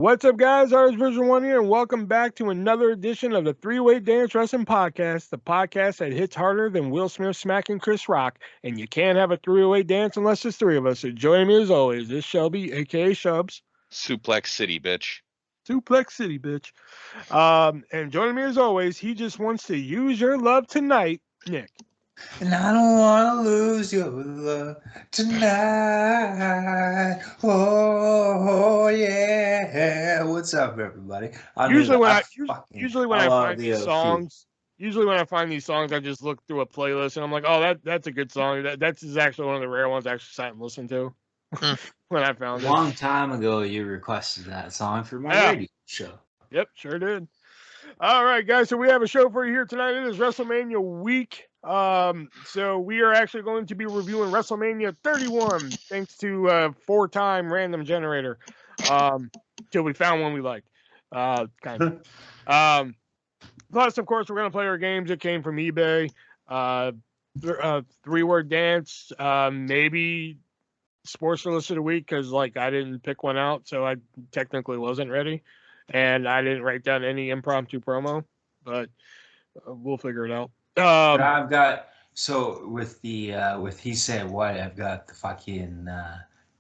What's up, guys? ArtistVersion1 here, and welcome back to another edition of the Three-Way Dance Wrestling Podcast, the podcast that hits harder than Will Smith smacking Chris Rock, and you can't have a three-way dance unless there's three of us. So joining me as always is Shelby, a.k.a. Shubs. Suplex City, bitch. Suplex City, bitch. And joining me as always, he just wants to use your love tonight, Nick. And I don't want to lose your love tonight. Oh, yeah. What's up, everybody? Usually when I find the these songs, I just look through a playlist and I'm like, oh, that's a good song. That's actually one of the rare ones I actually sat and listened to when I found it. A long time ago, you requested that song for my radio show. Yep, sure did. All right, guys. So we have a show for you here tonight. It is WrestleMania week. So we are actually going to be reviewing WrestleMania 31, thanks to four-time random generator. Till we found one we liked. Kind of. Plus, of course, we're gonna play our games that came from eBay. Three-word dance. Maybe Sports Illustrated of the Week, because I didn't pick one out, so I technically wasn't ready. And I didn't write down any impromptu promo, but we'll figure it out. But I've got, so with the, with He Said What, I've got the fucking,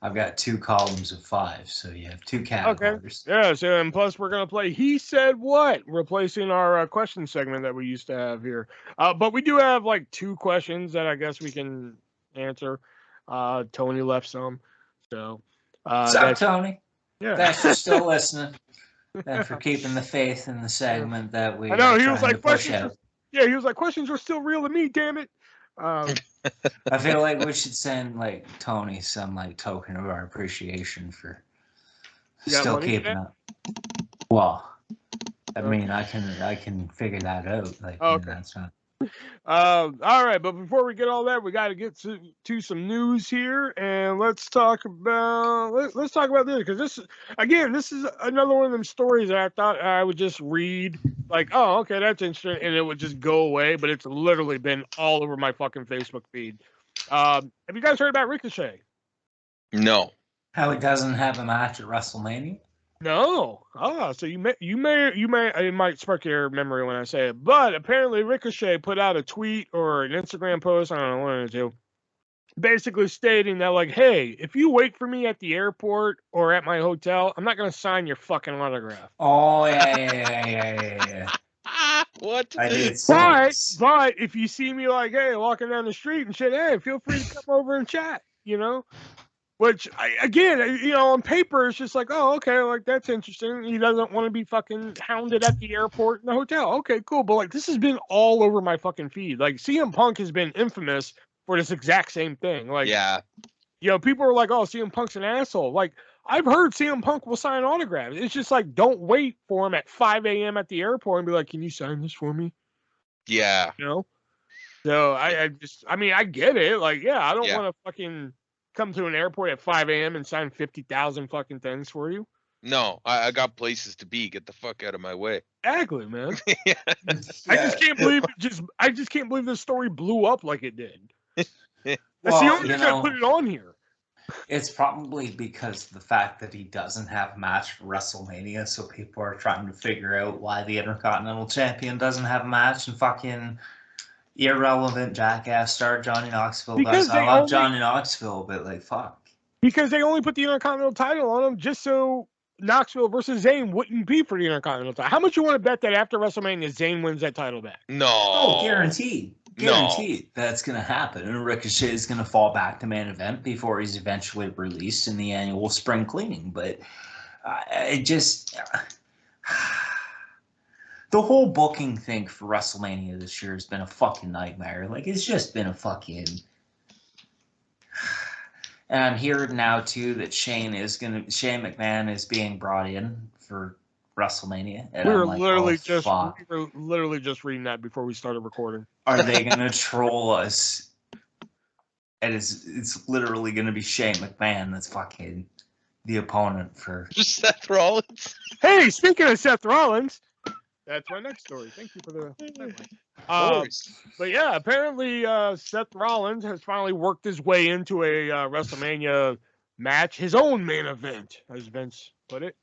I've got 2 columns of 5, so you have 2 categories. Okay. Yeah, so, and plus we're going to play He Said What, replacing our question segment that we used to have here. But we do have 2 questions that I guess we can answer. Tony left some, so. What's up, Tony? Yeah. Thanks for still listening. And for keeping the faith in the segment that we I know, he was like, questions. Yeah, he was like, questions are still real to me, damn it. I feel like we should send Tony some token of our appreciation for still keeping up. Well, I mean, I can figure that out. Okay. That's not. All right, but before we get all that, we got to get to some news here, and let's talk about this, because this is another one of them stories that I thought I would just read, oh, okay, that's interesting, and it would just go away, but it's literally been all over my fucking Facebook feed. Have you guys heard about Ricochet? No. How he doesn't have a match at WrestleMania? No. So you may, it might spark your memory when I say it, but apparently Ricochet put out a tweet or an Instagram post, I don't know, one of the two, basically stating that, hey, if you wait for me at the airport or at my hotel, I'm not going to sign your fucking autograph. Oh, yeah. What? I did. But if you see me hey, walking down the street and shit, hey, feel free to come over and chat, Which, on paper, it's just oh, okay, that's interesting. He doesn't want to be fucking hounded at the airport and the hotel. Okay, cool. But, this has been all over my fucking feed. CM Punk has been infamous for this exact same thing. Yeah. People are oh, CM Punk's an asshole. I've heard CM Punk will sign autographs. It's just don't wait for him at 5 a.m. at the airport and be can you sign this for me? Yeah. So, I get it. Yeah, I don't want to fucking come to an airport at 5 a.m. and sign 50,000 fucking things for you. No, I got places to be. Get the fuck out of my way. Exactly, man. Yeah. I just can't believe this story blew up like it did. That's Well, the only reason I put it on here. It's probably because of the fact that he doesn't have a match for WrestleMania, so people are trying to figure out why the Intercontinental Champion doesn't have a match, and fucking irrelevant jackass star Johnny Knoxville does. I love Johnny Knoxville, but fuck. Because they only put the Intercontinental title on him just so Knoxville versus Zayn wouldn't be for the Intercontinental title. How much you want to bet that after WrestleMania Zayn wins that title back? No. Oh, guaranteed. That's going to happen. And Ricochet is going to fall back to main event before he's eventually released in the annual spring cleaning. But the whole booking thing for WrestleMania this year has been a fucking nightmare. It's just been a fucking... And I'm hearing now, too, that Shane McMahon is being brought in for WrestleMania. And we were literally just reading that before we started recording. Are they going to troll us? And it's literally going to be Shane McMahon that's fucking the opponent for Seth Rollins. Hey, speaking of Seth Rollins, that's my next story. Thank you for the but yeah, apparently Seth Rollins has finally worked his way into a WrestleMania match, his own main event, as Vince put it.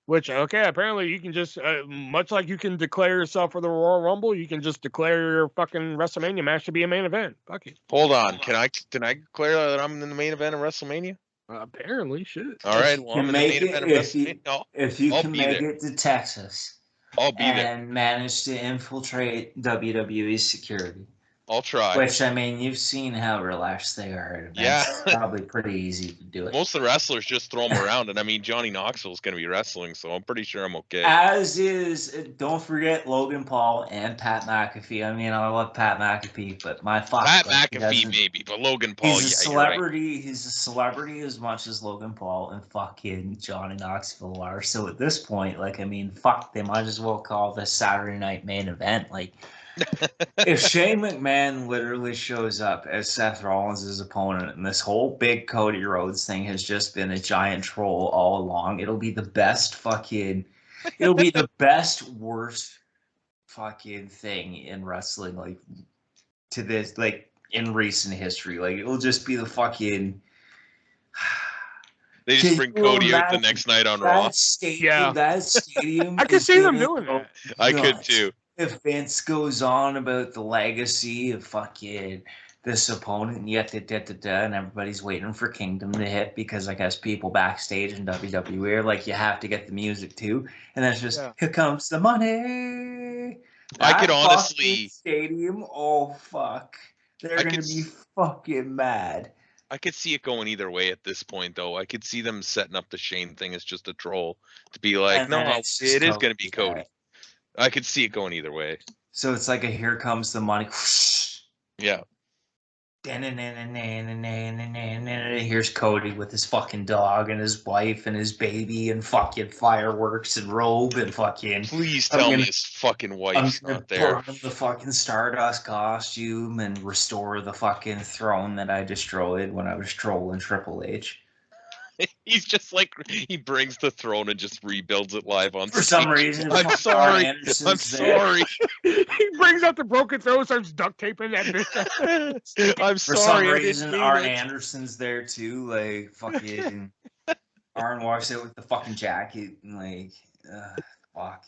Which okay, apparently you can just much like you can declare yourself for the Royal Rumble, you can just declare your fucking WrestleMania match to be a main event. Fuck it. Hold on. Can I declare that I'm in the main event of WrestleMania? Apparently, shit. All right. Well, I'm in the main event of WrestleMania. If you I'll can be make there. it to Texas I'll be there. and manage to infiltrate WWE's security, I'll try. which I mean, you've seen how relaxed they are at events. Yeah. It's probably pretty easy to do it. Most of the wrestlers just throw them around, and I mean Johnny Knoxville's going to be wrestling, so I'm pretty sure I'm okay. As is, don't forget Logan Paul and Pat McAfee. I mean, I love Pat McAfee, but my fuck, Pat like, McAfee maybe, but Logan Paul, he's a yeah, you're right. celebrity. He's a celebrity as much as Logan Paul and fucking Johnny Knoxville are. So at this point, like, I mean, fuck, they might as well call this Saturday night main event. Like, if Shane McMahon literally shows up as Seth Rollins' opponent, and this whole big Cody Rhodes thing has just been a giant troll all along, it'll be the best fucking. It'll be the best, worst fucking thing in wrestling, like, to this, like, in recent history. Like, it'll just be the fucking. They just bring Cody out the next night on Raw. That stadium. I could see them doing that. I could too. If Vince goes on about the legacy of fucking this opponent, and yet and everybody's waiting for Kingdom to hit because I guess people backstage in WWE are like, you have to get the music too, and then it's just here comes the money. I could honestly stadium. Oh fuck, they're gonna be fucking mad. I could see it going either way at this point, though. I could see them setting up the Shane thing as just a troll to be like, And no, then it is going to be Cody. Right. I could see it going either way. So it's like a here comes the money. Yeah. Here's Cody with his fucking dog and his wife and his baby and fucking fireworks and robe and fucking. Please tell me his fucking wife's not there. Put on the fucking Stardust costume and restore the fucking throne that I destroyed when I was trolling Triple H. He's just like, he brings the throne and just rebuilds it live on For stage. some reason. I'm sorry. I'm sorry. He brings out the broken throne, starts duct taping that bitch. I'm For sorry. some reason, Arn Anderson's there too. Like, fucking. Arn walks out with the fucking jacket and, like, fuck.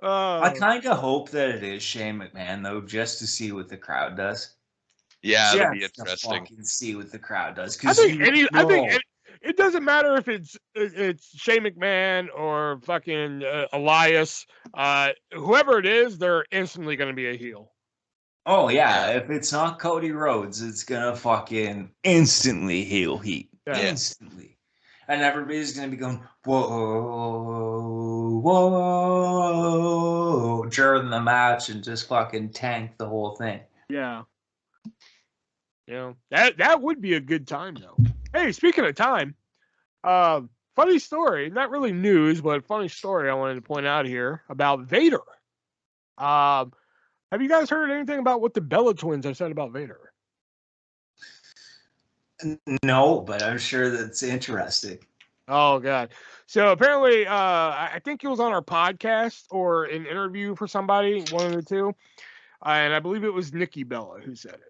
I kind of hope that it is Shane McMahon, though, just to see what the crowd does. Yeah, it'll be interesting. Fucking see what the crowd does. I think it doesn't matter if it's Shane McMahon or fucking Elias, whoever it is, they're instantly going to be a heel. Oh yeah, if it's not Cody Rhodes, it's gonna fucking instantly heel heat. Yeah. Instantly, and everybody's gonna be going whoa, whoa during the match and just fucking tank the whole thing. Yeah. Yeah, that would be a good time, though. Hey, speaking of time, funny story, not really news, but funny story I wanted to point out here about Vader. Have you guys heard anything about what the Bella twins have said about Vader? No, but I'm sure that's interesting. Oh, God. So apparently, I think it was on our podcast or an interview for somebody, one of the two, and I believe it was Nikki Bella who said it.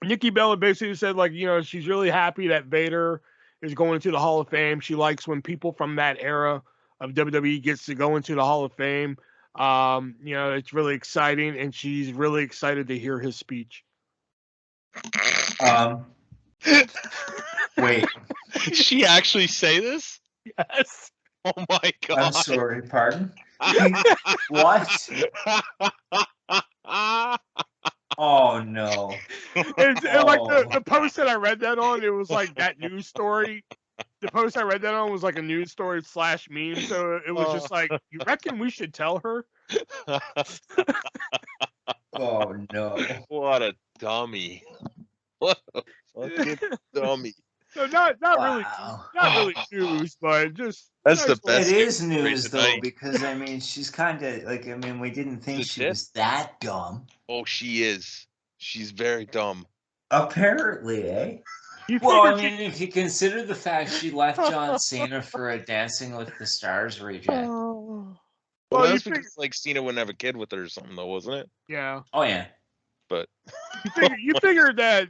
Nikki Bella basically said, like, you know, she's really happy that Vader is going to the Hall of Fame. She likes when people from that era of WWE gets to go into the Hall of Fame. You know, it's really exciting, and she's really excited to hear his speech. Wait. Did she actually say this? Yes. Oh my God. I'm sorry, pardon? What? Oh no! And like the post that I read that on, it was like that news story. The post I read that on was like a news story / meme. So it was just like, you reckon we should tell her? Oh no! What a dummy! What a fucking dummy! So not really news, but just that's the best. It is news though, because I mean, she's kind of like, I mean, we didn't think she was that dumb. Oh, she is. She's very dumb. Apparently, eh? Well, I mean, if you consider the fact she left John Cena for a Dancing with the Stars reject. Well, that's because like Cena wouldn't have a kid with her or something, though, wasn't it? Yeah. Oh yeah. but You figured that,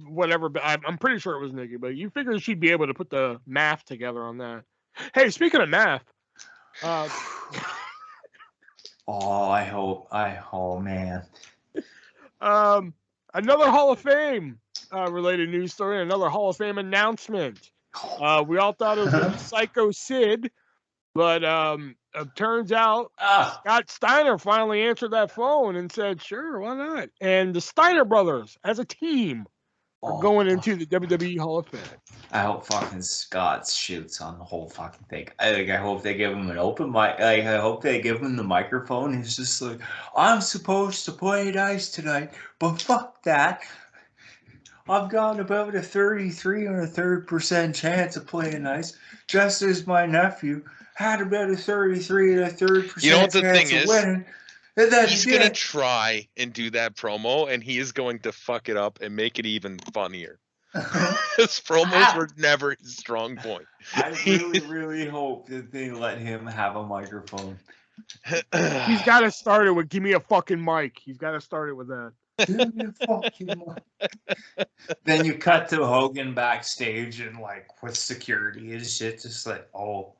whatever. But I'm pretty sure it was Nikki, but you figured she'd be able to put the math together on that. Hey, speaking of math, oh man. Another Hall of Fame related news story, another Hall of Fame announcement. We all thought it was going to be Psycho Sid, but it turns out Scott Steiner finally answered that phone and said, sure, why not? And the Steiner brothers, as a team, are going into the WWE Hall of Fame. I hope fucking Scott shoots on the whole fucking thing. I hope they give him an open mic. I hope they give him the microphone. He's just like, I'm supposed to play nice tonight, but fuck that. I've got about a 33 and a third% chance of playing nice, just as my nephew had about a 33 and a third% You know what the chance thing of is? winning. And then He's gonna try and do that promo, and he is going to fuck it up and make it even funnier. His promos were never his strong point. I really, really hope that they let him have a microphone. He's got to start it with "Give me a fucking mic." He's got to start it with that. Give me a fucking mic. Then you cut to Hogan backstage and like with security and shit, just like, oh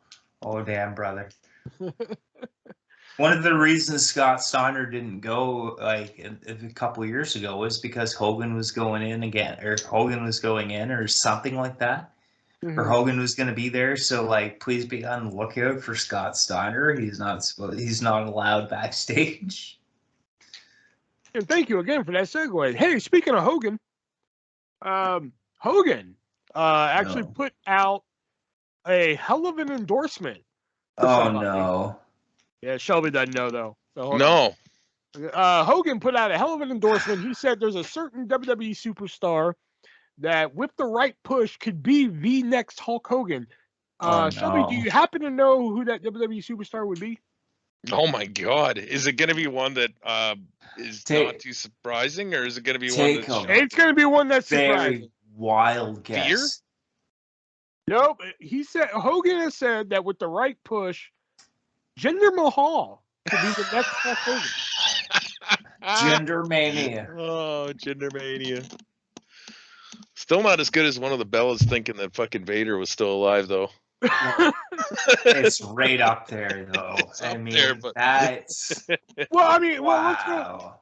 damn, brother. One of the reasons Scott Steiner didn't go like a couple of years ago was because Hogan was going in again, or Hogan was going in, or something like that. Mm-hmm. Or Hogan was going to be there, so like, please be on the lookout for Scott Steiner. He's not allowed backstage. And thank you again for that segue. Hey, speaking of Hogan, Hogan actually put out a hell of an endorsement. Oh no. Yeah, Shelby doesn't know though. So no. Hogan put out a hell of an endorsement. He said there's a certain WWE superstar that, with the right push, could be the next Hulk Hogan. Shelby, do you happen to know who that WWE superstar would be? Oh my God! Is it going to be one that is not too surprising, or is it going to be one that's shocking? It's going to be one that's surprising. Very wild guess. Fear? Nope. Hogan has said that with the right push, Jinder Mahal could be the next Hulk Hogan. Jinder Mania. Oh, Jinder Mania. Still not as good as one of the Bellas thinking that fucking Vader was still alive, though. It's right up there, though. That's. Well, I mean,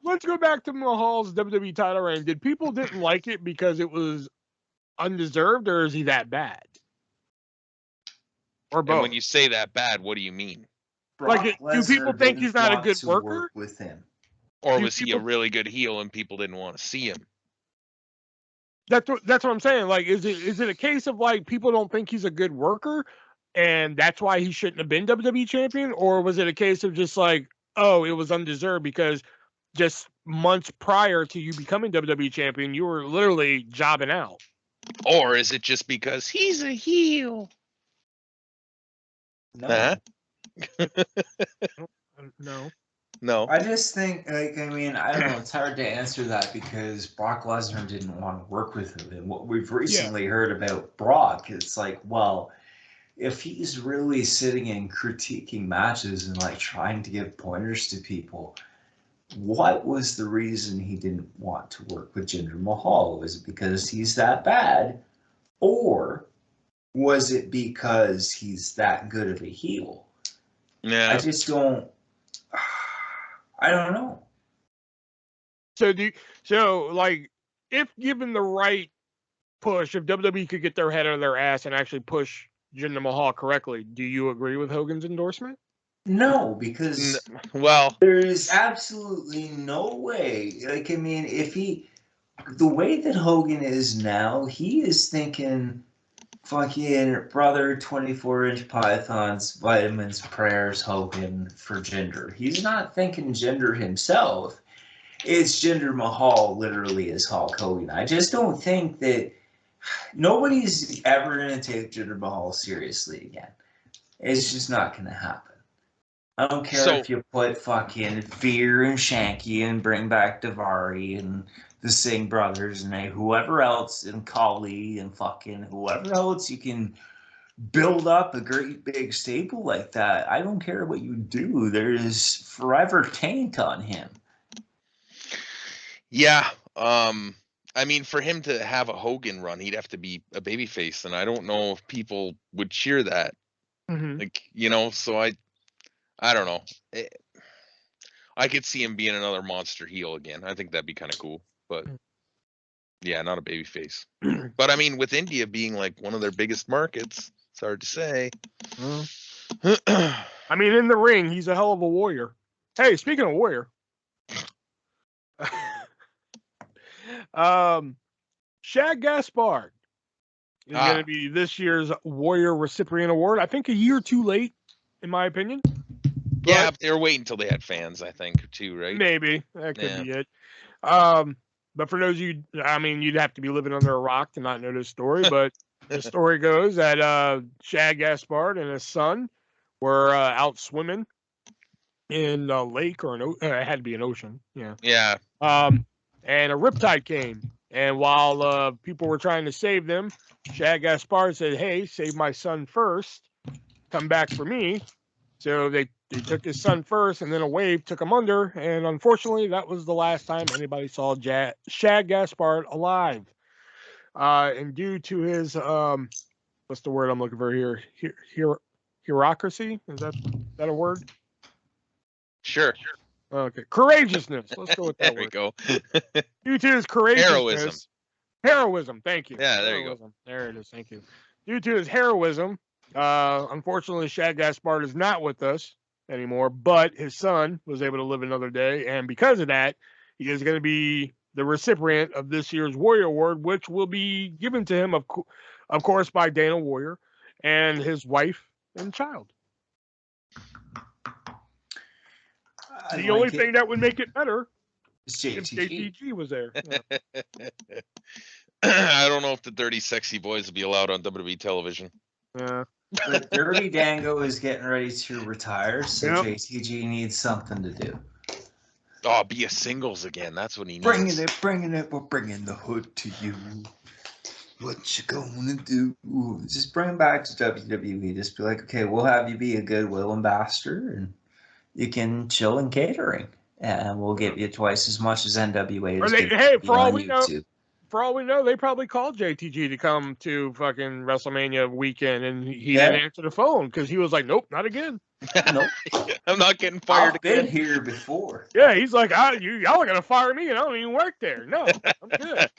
let's go back to Mahal's WWE title reign. Did people didn't like it because it was undeserved, or is he that bad? Or both? And when you say that bad, what do you mean? Like, do people think he's not a good worker? With him, or was he a really good heel and people didn't want to see him? That's what I'm saying. Like, is it a case of like people don't think he's a good worker, and that's why he shouldn't have been WWE champion, or was it a case of just like, oh, it was undeserved because just months prior to you becoming WWE champion, you were literally jobbing out? Or is it just because he's a heel? No. No. I just think, like, I mean, I don't know. It's hard to answer that because Brock Lesnar didn't want to work with him. And what we've recently heard about Brock, it's like, well, if he's really sitting and critiquing matches and like trying to give pointers to people, what was the reason he didn't want to work with Jinder Mahal? Was it because he's that bad? Or was it because he's that good of a heel? Yeah. I don't know. So like, if given the right push, if WWE could get their head out of their ass and actually push Jinder Mahal correctly, do you agree with Hogan's endorsement? No, because there is absolutely no way. Like, I mean, the way that Hogan is now, he is thinking fucking brother 24-inch pythons, vitamins, prayers, Hogan for Jinder. He's not thinking Jinder himself. It's Jinder Mahal literally as Hulk Hogan. I just don't think that nobody's ever going to take Jinder Mahal seriously again. It's just not going to happen. I don't care if you put fucking Veer and Shanky and bring back Daivari and the Singh brothers and whoever else, and Kali and fucking whoever else you can build up a great big stable like that. I don't care what you do. There is forever taint on him. Yeah. I mean, for him to have a Hogan run, he'd have to be a babyface, and I don't know if people would cheer that. Mhm. Like, so I don't know. I could see him being another monster heel again. I think that'd be kind of cool. But yeah, not a babyface. But I mean, with India being like one of their biggest markets, it's hard to say. Well, I mean, in the ring, he's a hell of a warrior. Hey, speaking of warrior, Shad Gaspard is going to be this year's Warrior Recipient Award. I think a year too late, in my opinion. Yeah, they were waiting until they had fans, I think, too, right? Maybe that could be it. But for those of you, I mean, you'd have to be living under a rock to not know this story. But the story goes that Shad Gaspard and his son were out swimming in a lake or it had to be an ocean. Yeah. Yeah. And a riptide came, and while people were trying to save them, Shad Gaspard said, "Hey, save my son first. Come back for me." So they took his son first, and then a wave took him under, and unfortunately, that was the last time anybody saw Shad Gaspard alive. And due to his what's the word I'm looking for here? Bureaucracy? Is that a word? Sure. Okay, courageousness. Let's go with that word. There we go. Due to his courageousness, heroism. Thank you. Yeah, there heroism. You go. There it is. Thank you. Due to his heroism, unfortunately, Shad Gaspard is not with us anymore. But his son was able to live another day, and because of that, he is going to be the recipient of this year's Warrior Award, which will be given to him, of course, by Dana Warrior and his wife and child. The only thing that would make it better is if JTG was there. Yeah. I don't know if the Dirty Sexy Boys would be allowed on WWE television. Yeah. The Dirty Dango is getting ready to retire, so JTG needs something to do. Oh, be a singles again. That's what he needs. Bringing it. We're bringing the hood to you. What you gonna do? Just bring him back to WWE. Just be like, okay, we'll have you be a Goodwill ambassador, and you can chill in catering, and we'll give you twice as much as NWA. Hey, for all we know, they probably called JTG to come to fucking WrestleMania weekend, and he didn't answer the phone because he was like, "Nope, not again." Nope, I'm not getting fired. I've been here before. Yeah, he's like, y'all are gonna fire me, and I don't even work there. No, I'm good.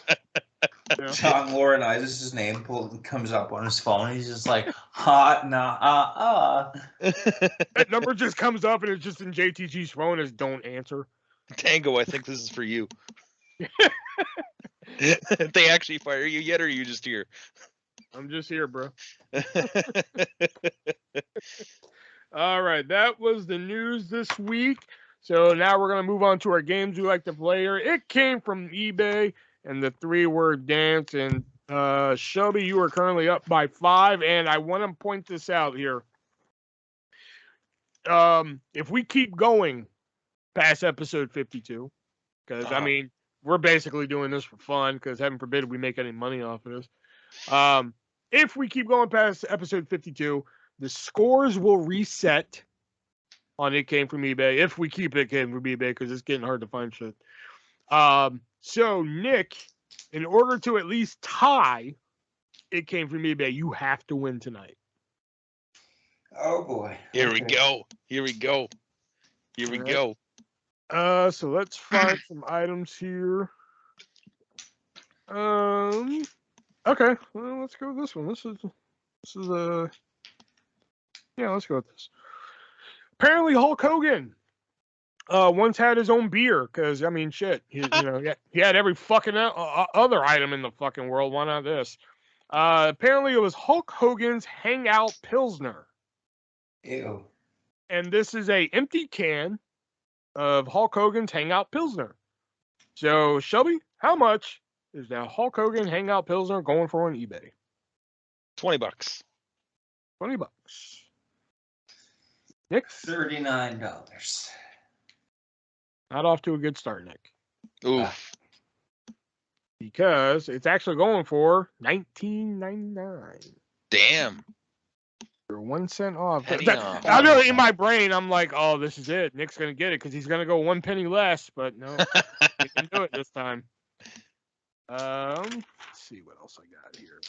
John Laurinaitis, his name comes up on his phone. He's just like, hot, nah, That number just comes up, and it's just in JTG's phone as "Don't answer." Tango, I think this is for you. They actually fire you yet, or are you just here? I'm just here, bro. All right, that was the news this week. So now we're going to move on to our games we like to play here. It came from eBay, and the 3-word dance. And Shelby, you are currently up by 5, and I want to point this out here. If we keep going past episode 52, because, I mean, we're basically doing this for fun, because heaven forbid we make any money off of this. If we keep going past episode 52, the scores will reset on It Came From eBay. If we keep It Came From eBay, because it's getting hard to find shit. So, Nick, in order to at least tie It Came From eBay, you have to win tonight. Oh, boy. Here we go. Here we go. Here we go. So let's find some items here. Okay, well, let's go with this one. This is yeah, let's go with this. Apparently, Hulk Hogan once had his own beer because I mean, shit, he had every fucking other item in the fucking world. Why not this? Apparently, it was Hulk Hogan's Hangout Pilsner. Ew. And this is a empty can of Hulk Hogan's Hangout Pilsner. So, Shelby, how much is that Hulk Hogan Hangout Pilsner going for on eBay? $20. $20. Nick? $39. Not off to a good start, Nick. Oof. Because it's actually going for $19.99. Damn. You're 1 cent off. Penny off. I know in my brain, I'm like, oh, this is it. Nick's going to get it because he's going to go 1 penny less. But no, he didn't do it this time. Let's see what else I got here.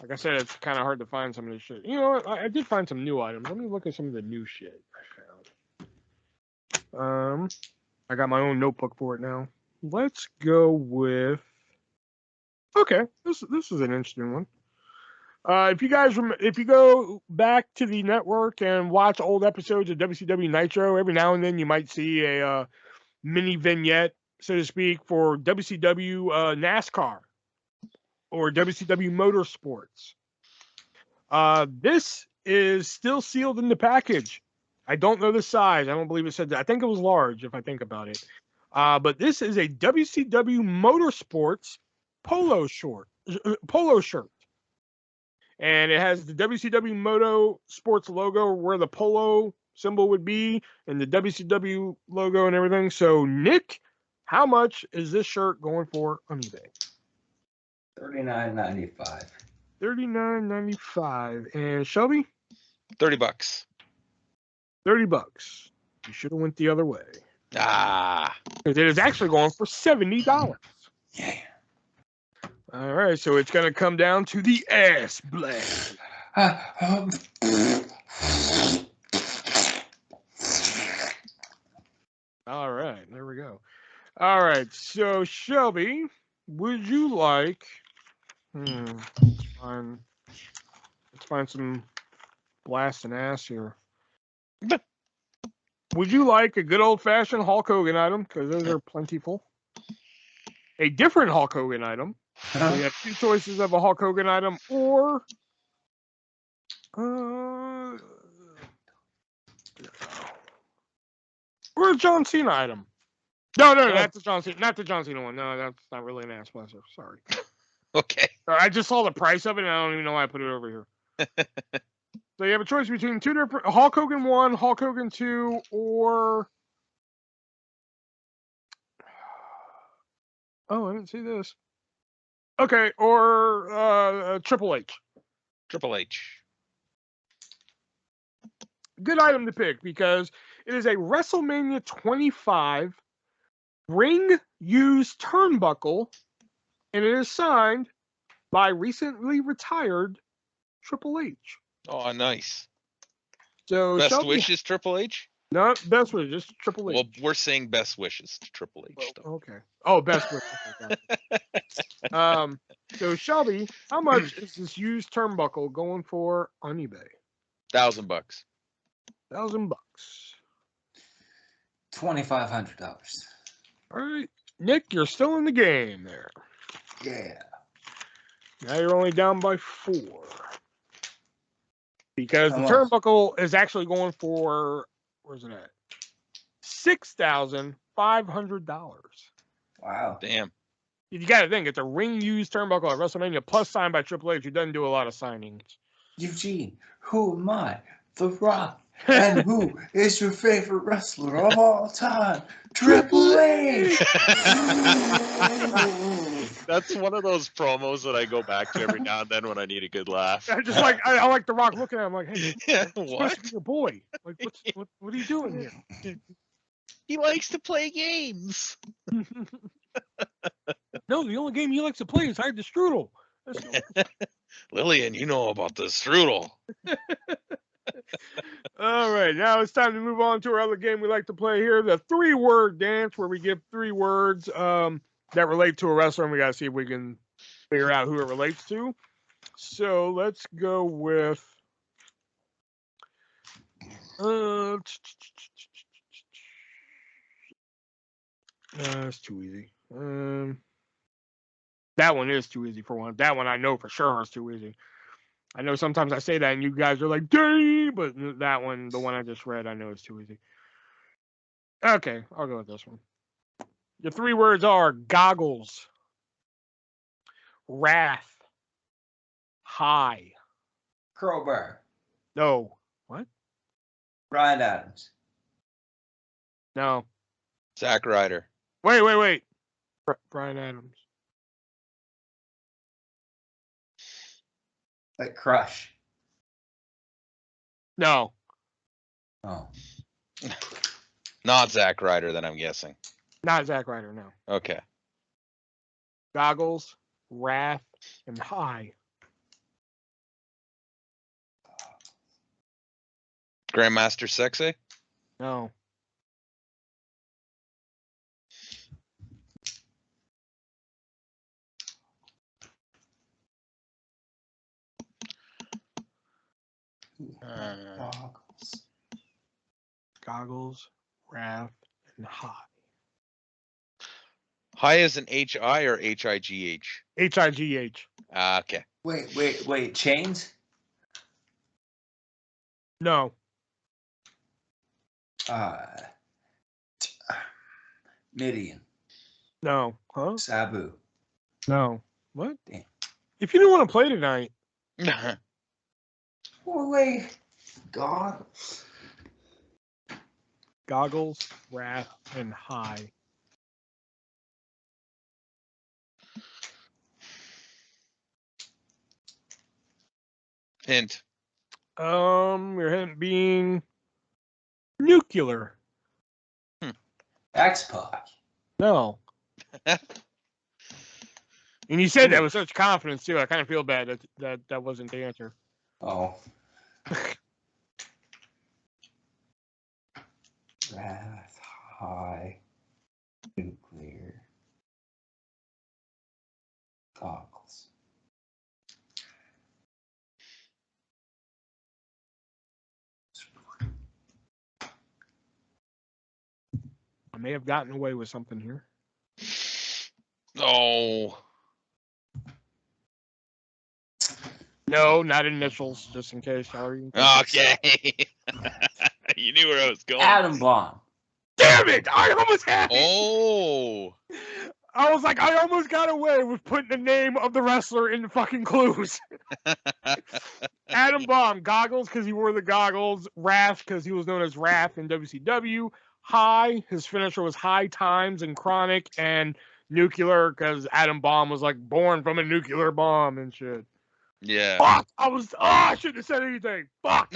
Like I said, it's kind of hard to find some of this shit. You know what? I did find some new items. Let me look at some of the new shit I found. I got my own notebook for it now. Let's go with. Okay, this is an interesting one. If you go back to the network and watch old episodes of WCW Nitro, every now and then you might see a mini vignette, so to speak, for WCW NASCAR or WCW Motorsports. This is still sealed in the package. I don't know the size. I don't believe it said that. I think it was large, if I think about it. But this is a WCW Motorsports polo shirt. And it has the WCW Moto Sports logo where the polo symbol would be and the WCW logo and everything. So, Nick, how much is this shirt going for on eBay? $39.95. $39.95. And Shelby? $30. $30. You should have went the other way. Ah. Because it is actually going for $70. Yeah. All right, so it's going to come down to the ass blast. All right, there we go. All right, so Shelby, would you like? Let's find some blasting ass here. Would you like a good old-fashioned Hulk Hogan item? Because those are plentiful. A different Hulk Hogan item. So you have two choices of a Hulk Hogan item, or a John Cena item. No, not the John Cena one. No, that's not really an ass blaster. Sorry. Okay. I just saw the price of it, and I don't even know why I put it over here. So you have a choice between two different Hulk Hogan 1, Hulk Hogan 2, or oh, I didn't see this. Okay, or Triple H. Triple H. Good item to pick because it is a WrestleMania 25 ring used turnbuckle, and it is signed by recently retired Triple H. Oh, nice. So Best Shelby, wishes, Triple H? not best wishes, just Triple H. Well, we're saying best wishes to Triple H. Well, okay. Oh, best wishes. So Shelby, how much is this used turnbuckle going for on eBay? $1,000. $1,000. $2,500. All right, Nick, you're still in the game there. Yeah. Now you're only down by 4. Because the How much? turnbuckle is actually going for, where's it at? $6,500. Wow. Damn. You got to think, it's a ring used turnbuckle at WrestleMania plus signed by Triple H, who doesn't do a lot of signings. Eugene, who am I? The Rock. And who is your favorite wrestler of all time? Triple H! That's one of those promos that I go back to every now and then when I need a good laugh. I just like I like The Rock looking at him like, hey, Yeah, it's supposed what? to be your boy. Like, what are you doing here? He likes to play games. No, the only game he likes to play is Hide the Strudel. Lillian, you know about the strudel. All right, now it's time to move on to our other game we like to play here, the 3-word dance, where we give 3 words that relate to a wrestler, and we got to see if we can figure out who it relates to. So let's go with that's too easy. That one is too easy for one. That one I know for sure is too easy. I know sometimes I say that and you guys are like, dang, but that one, the one I just read, I know is too easy. Okay, I'll go with this one. The 3 words are goggles, wrath, high. Crowbar. No. What? Brian Adams. No. Zack Ryder. Wait. Brian Adams. Like Crush. No. Oh. Not Zack Ryder, then I'm guessing. Not Zack Ryder, no. Okay. Goggles, Wrath, and High. Grandmaster Sexay? No. Goggles. Goggles, Wrath, and High. High is an H-I or H-I-G-H? H-I-G-H. Okay. Wait. Chains? No. Midian. No. Huh? Sabu. No. What? Damn. If you didn't want to play tonight. Oh, wait. God. Goggles, Wrath, and High. Hint. Your hint being nuclear. X-Pac. No. And you said that with such confidence too. I kind of feel bad that wasn't the answer. Oh. Wrath, High, Nuclear, Goggles. I may have gotten away with something here. Oh. No, not initials, just in case. Sorry. Okay. You knew where I was going. Adam Bomb. Damn it! I almost had it. Oh. I was like, I almost got away with putting the name of the wrestler in the fucking clues. Adam Bomb, Goggles because he wore the goggles. Wrath because he was known as Wrath in WCW. High, his finisher was High Times and Chronic. And Nuclear because Adam Bomb was like born from a nuclear bomb and shit. Yeah. Fuck! I shouldn't have said anything. Fuck!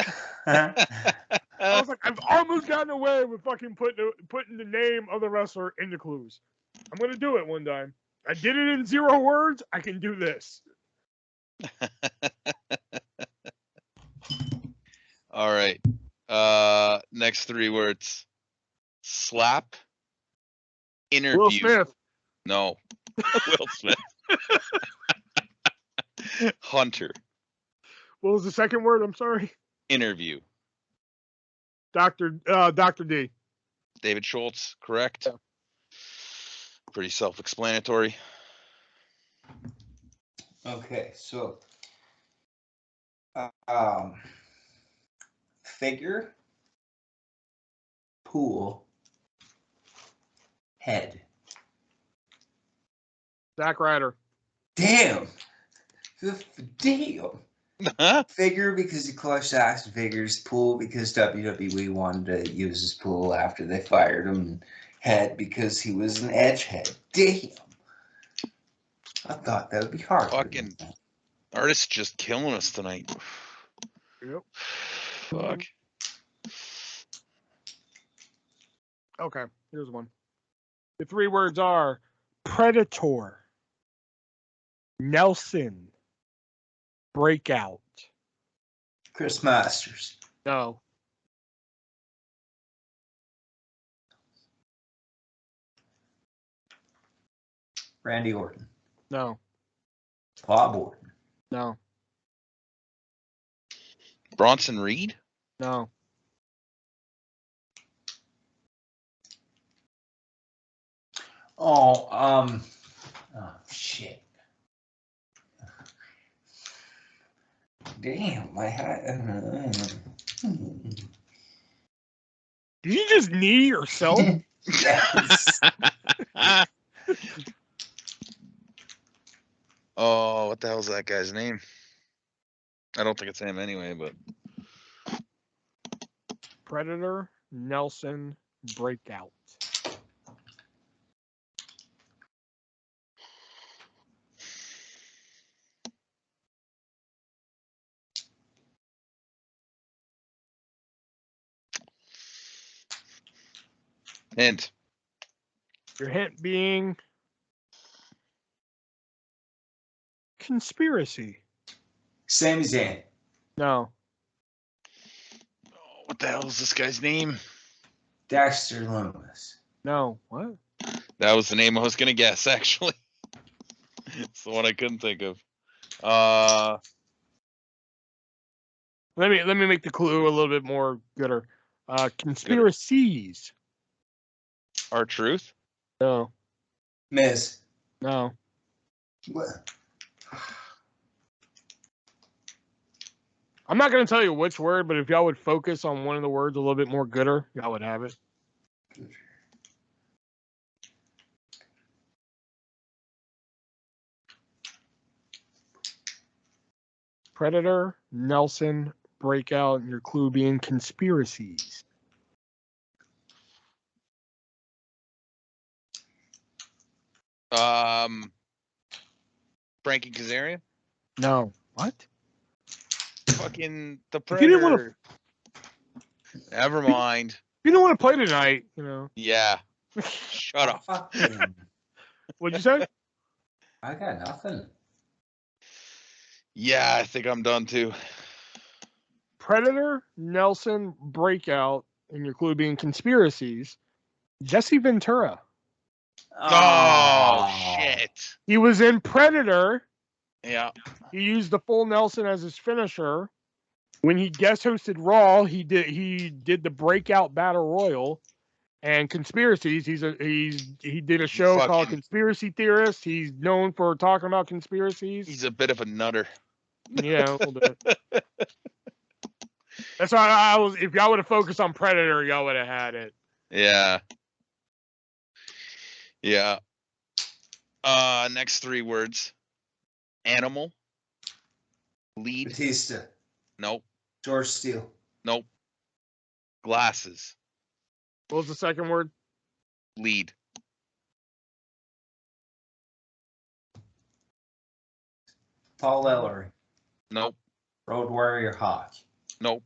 I was like, I've almost gotten away with fucking putting the name of the wrestler in the clues. I'm gonna do it one time. I did it in 0 words. I can do this. All right. Next 3 words. Slap. Interview. Will Smith. No. Will Smith. Hunter. What was the second word? I'm sorry. Interview. Dr. D. David Schultz, correct? Yeah. Pretty self-explanatory. Okay, so figure, pool, head. Zack Ryder. Damn. Damn. Figure because he clutched action figures. Pool because WWE wanted to use his pool after they fired him. Head because he was an edge head. Damn. I thought that would be hard. Fucking artists just killing us tonight. Yep. Fuck. Okay, here's one. The 3 words are Predator, Nelson, Breakout. Chris Masters. No. Randy Orton. No. Bob Orton. No. Bronson Reed? No. Oh, shit. Damn, my hat. Did you just knee yourself? Yes. Oh, what the hell's that guy's name? I don't think it's him anyway, but Predator, Nelson, Breakout. Hint. Your hint being conspiracy. Sami Zayn. No. Oh, what the hell is this guy's name? Dexter Loomis. No. What? That was the name I was gonna guess, actually. It's the one I couldn't think of. Let me make the clue a little bit more gooder. Conspiracies. R-Truth? No. Miz. No. What? I'm not going to tell you which word, but if y'all would focus on one of the words a little bit more gooder, y'all would have it. Predator, Nelson, Breakout, and your clue being conspiracies. Frankie Kazarian? No. What? Fucking the If you didn't Predator. wanna- Never mind. If you don't want to play tonight, you know. Yeah. Shut up. Fucking. What'd you say? I got nothing. Yeah, I think I'm done too. Predator, Nelson, Breakout, and your clue being conspiracies. Jesse Ventura. Oh, shit. He was in Predator. Yeah. He used the full Nelson as his finisher. When he guest hosted Raw, he did the Breakout Battle Royal and conspiracies. He did a show called Conspiracy Theorist. He's known for talking about conspiracies. He's a bit of a nutter. Yeah, a little bit. That's why I was. If y'all would have focused on Predator, y'all would have had it. Yeah. Yeah. Next three words. Animal. Lead. Batista. Nope. George Steele. Nope. Glasses. What was the second word? Lead. Paul Ellery. Nope. Road Warrior Hawk. Nope.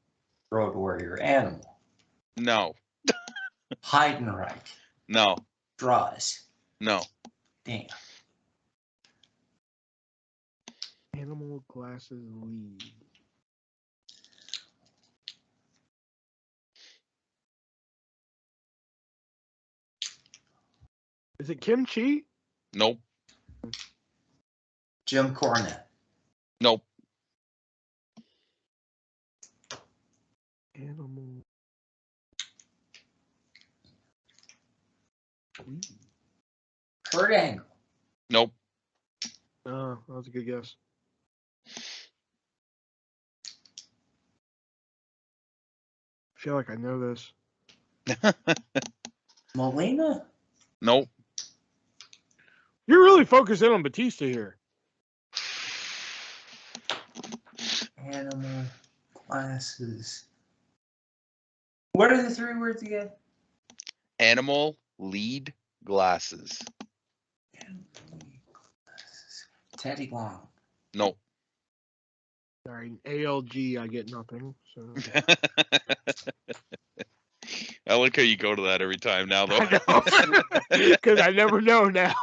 Road Warrior Animal. No. Heidenreich. No. Draws. No. Damn. Animal glasses lead. Is it Kimchi? Nope. Jim Cornette. Nope. Animal. Lead. Kurt Angle. Nope. Oh, that was a good guess. I feel like I know this. Molina. Nope. You're really focusing on Batista here. Animal. Glasses. What are the three words again? Animal. Lead. Glasses. Teddy Long. Nope. Sorry, ALG, I get nothing. So I like how you go to that every time now, though. because I never know now.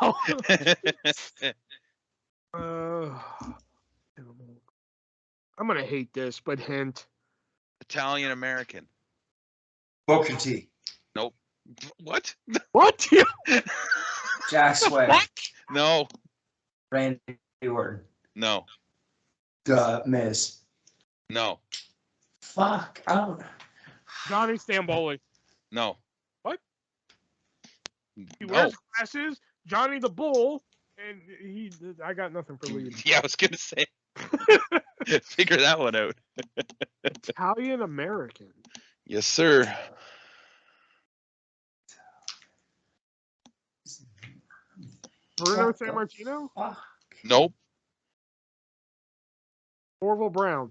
I'm gonna hate this, but hint. Italian American. Booker T. Nope. What? What? Jack Swagger. No. Randy Orton. No. Miz. No. Fuck. Oh. Johnny Stamboli. No. What? He No. wears glasses. Johnny the Bull, and I got nothing for lead. Yeah, I was gonna say. Figure that one out. Italian American. Yes, sir. Bruno Sammartino. Fuck. Nope. Orville Brown.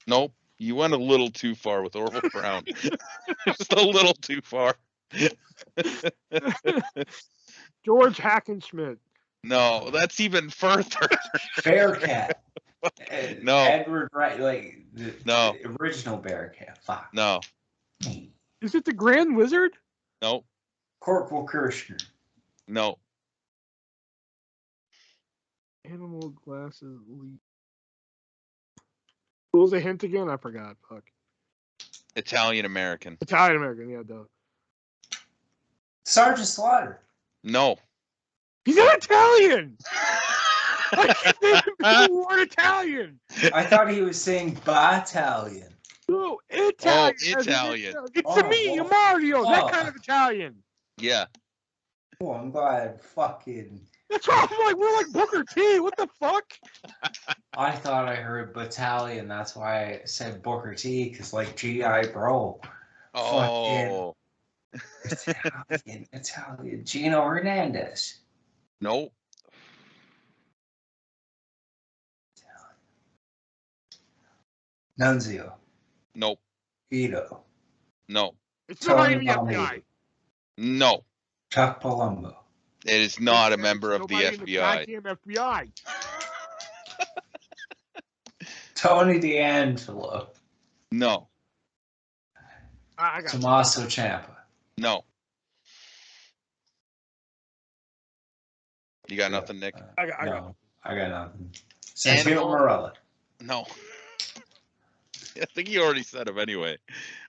Nope. You went a little too far with Orville Brown. Just a little too far. George Hackenschmidt. No, that's even further. Bearcat. No. Edward Wright, like No. the original Bearcat. Fuck. No. Is it the Grand Wizard? Nope. Corporal Kirshner. No. Animal glasses. What was the hint again? I forgot. Fuck. Italian American. Italian American. Yeah, duh. Sergeant Slaughter. No. He's an Italian. I can't think of the word Italian. I thought he was saying battalion. No, Italian. Oh, Italian. It's a me, Mario. That Oh. kind of Italian. Yeah. Oh, I'm glad fucking... That's why I'm like, we're like Booker T. What the fuck? I thought I heard battalion. That's why I said Booker T, because like G.I. Bro. Oh. Italian. Gino Hernandez. No. Nunzio. Nope. Ito. No. It's somebody in Tony the Montana. FBI. No. Chuck Palumbo. It is not a member of the Nobody in the FBI. goddamn FBI. Tony D'Angelo. No. I got Tommaso Ciampa. No. You got nothing, Nick? I got No, I got nothing. Santino Animal- Morella. No. I think you already said him anyway.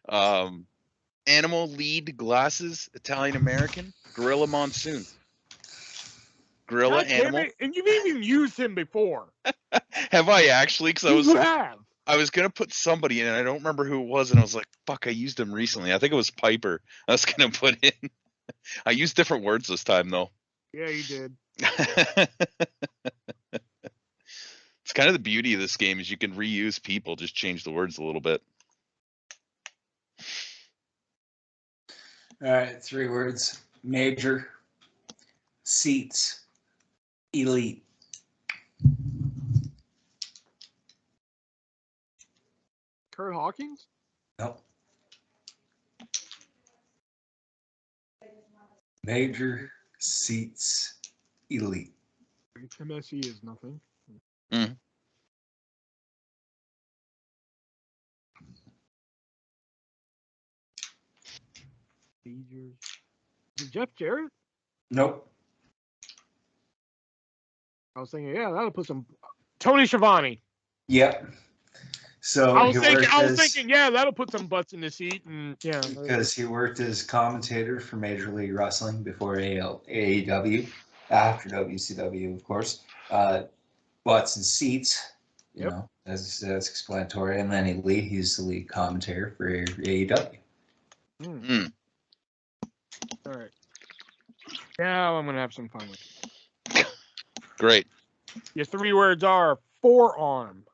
Animal lead glasses, Italian American, Gorilla Monsoon. Gorilla God damn animal. it, and you've even used him before. Have I actually? Because You have. I was gonna put somebody in, and I don't remember who it was, and I was like, "Fuck, I used him recently." I think it was Piper. I was gonna put in. I used different words this time, though. Yeah, you did. It's kind of the beauty of this game is you can reuse people, just change the words a little bit. All right, 3 words. Major. Seats. Elite. Kurt Hawkins? Nope. Major. Seats. Elite. MSE is nothing. Mm. Majors. Is it Jeff Jarrett? Nope. I was thinking, yeah, that'll put some. Tony Schiavone. Yep. So I was he thinking, worked yeah, that'll put some butts in the seat, and yeah. because he worked as commentator for Major League Wrestling before AEW, after WCW, of course. Butts and seats, you Yep. know, that's explanatory. And then Elite, he's the lead commentator for AEW. Mm. All right. Now I'm gonna have some fun with it. Great. Your 3 words are forearm,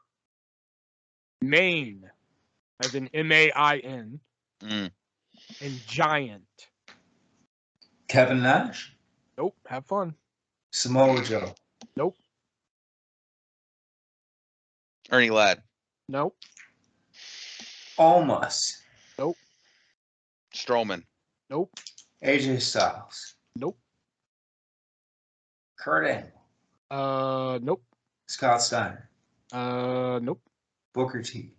main, as in MAIN, Mm. and giant. Kevin Nash, Nope. Have fun. Samoa Joe, Nope. Ernie Ladd. Nope. Almost, Strowman. Nope. AJ Styles, Nope. Kurt Angle, Nope. Scott Steiner, Nope. Booker T,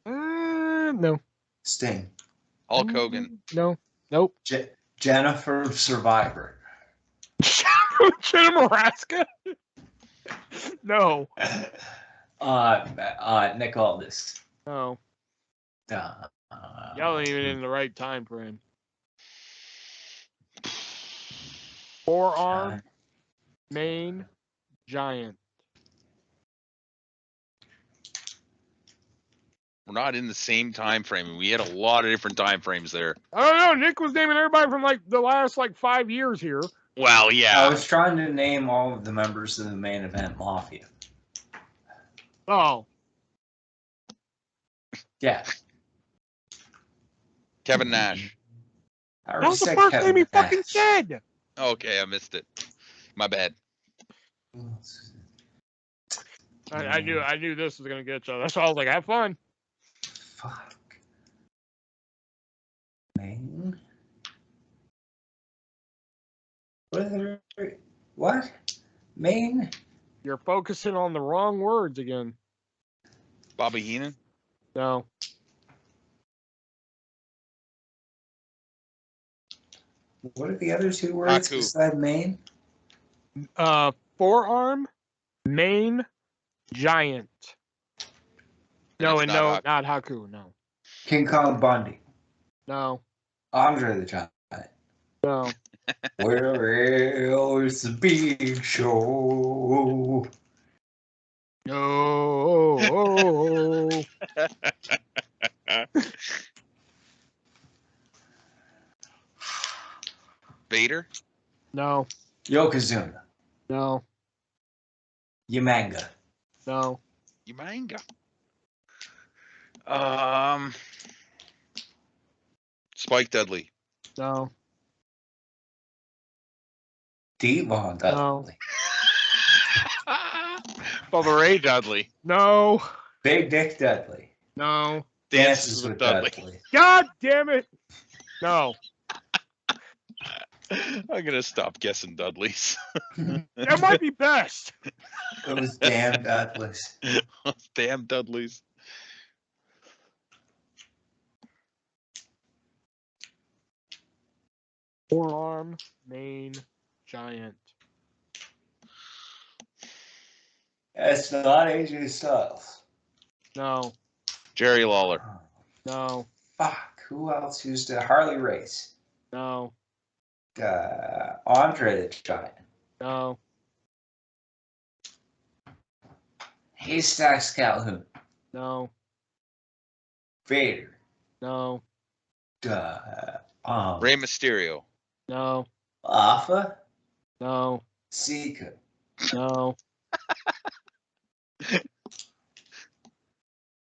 No. Sting, Hulk Hogan. No. Nope. Jennifer from Survivor. Jenna Maraska? No. Nick Aldis. No. Uh, Y'all ain't even in the right time frame. Forearm, main, giant. We're not in the same time frame. We had a lot of different time frames there. I don't know. Nick was naming everybody from like the last 5 years here. Well, I yeah. was trying to name all of the members of the main event Mafia. Oh. Yeah. Kevin Nash. I That already was the said first Kevin name he fucking Nash. said. Okay, I missed it. My bad. I knew this was gonna get you. That's why I was like, have fun. Fuck. Main. What? Main? You're focusing on the wrong words again. Bobby Heenan. No. What are the other two words Haku. beside main? Forearm, main, giant. No, It's and not no, Haku. not Haku. No, King Kong Bundy. no, Andre the Giant. no. Well, it's a big show. No. Vader. No, Yokozuna. no, Yamanga. no, Yamanga. Spike Dudley. no, Devon Dudley. Bubba Ray Dudley. no, Big Dick Dudley. no. Dances with Dudley. God damn it. No. I'm gonna stop guessing Dudleys. That might be best. Those damn Dudleys. Damn Dudleys. Forearm, main, giant. It's not AJ Styles. No, Jerry Lawler. no, Fuck. Who else used to Harley Race? no, Andre the Giant. no, Haystacks Calhoun. no, Vader. no, Rey Mysterio. no, Alpha. no, Sika. no.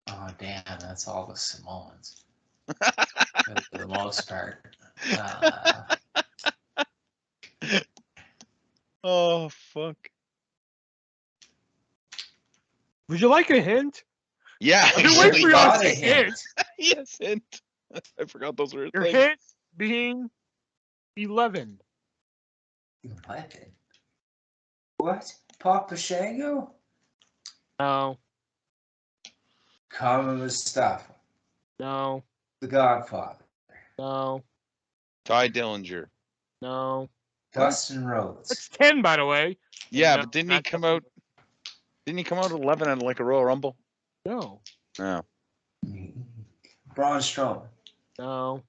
Oh damn, that's all the Samoans. For the most part. Oh fuck. Would you like a hint? Yeah. I've been waiting for y'all got to a say hint. Yes, hint. I forgot those were a Your thing. hint being 11. 11. What? Papa Shango? No, Carmen Mustafa. no, The Godfather. no, Ty Dillinger. no. Dustin Rhodes. That's 10, by the way. Yeah, No, but didn't he not come out? Didn't he come out at 11 at like a Royal Rumble? No, No. Braun Strowman. no,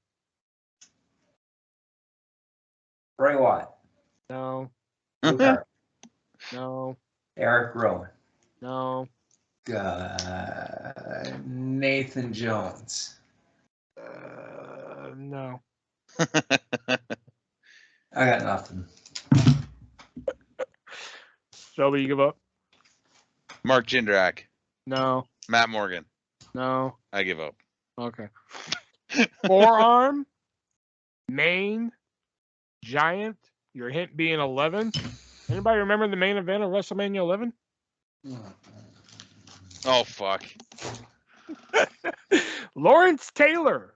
Bray Wyatt. no, Luke Harper. no, Eric Rowan. no. Nathan Jones. No. I got nothing. Shelby, you give up? Mark Jindrak. No, Matt Morgan. no. I give up. Okay. Forearm, main, giant. Your hint being 11. Anybody remember the main event of WrestleMania 11? Oh fuck. Lawrence Taylor.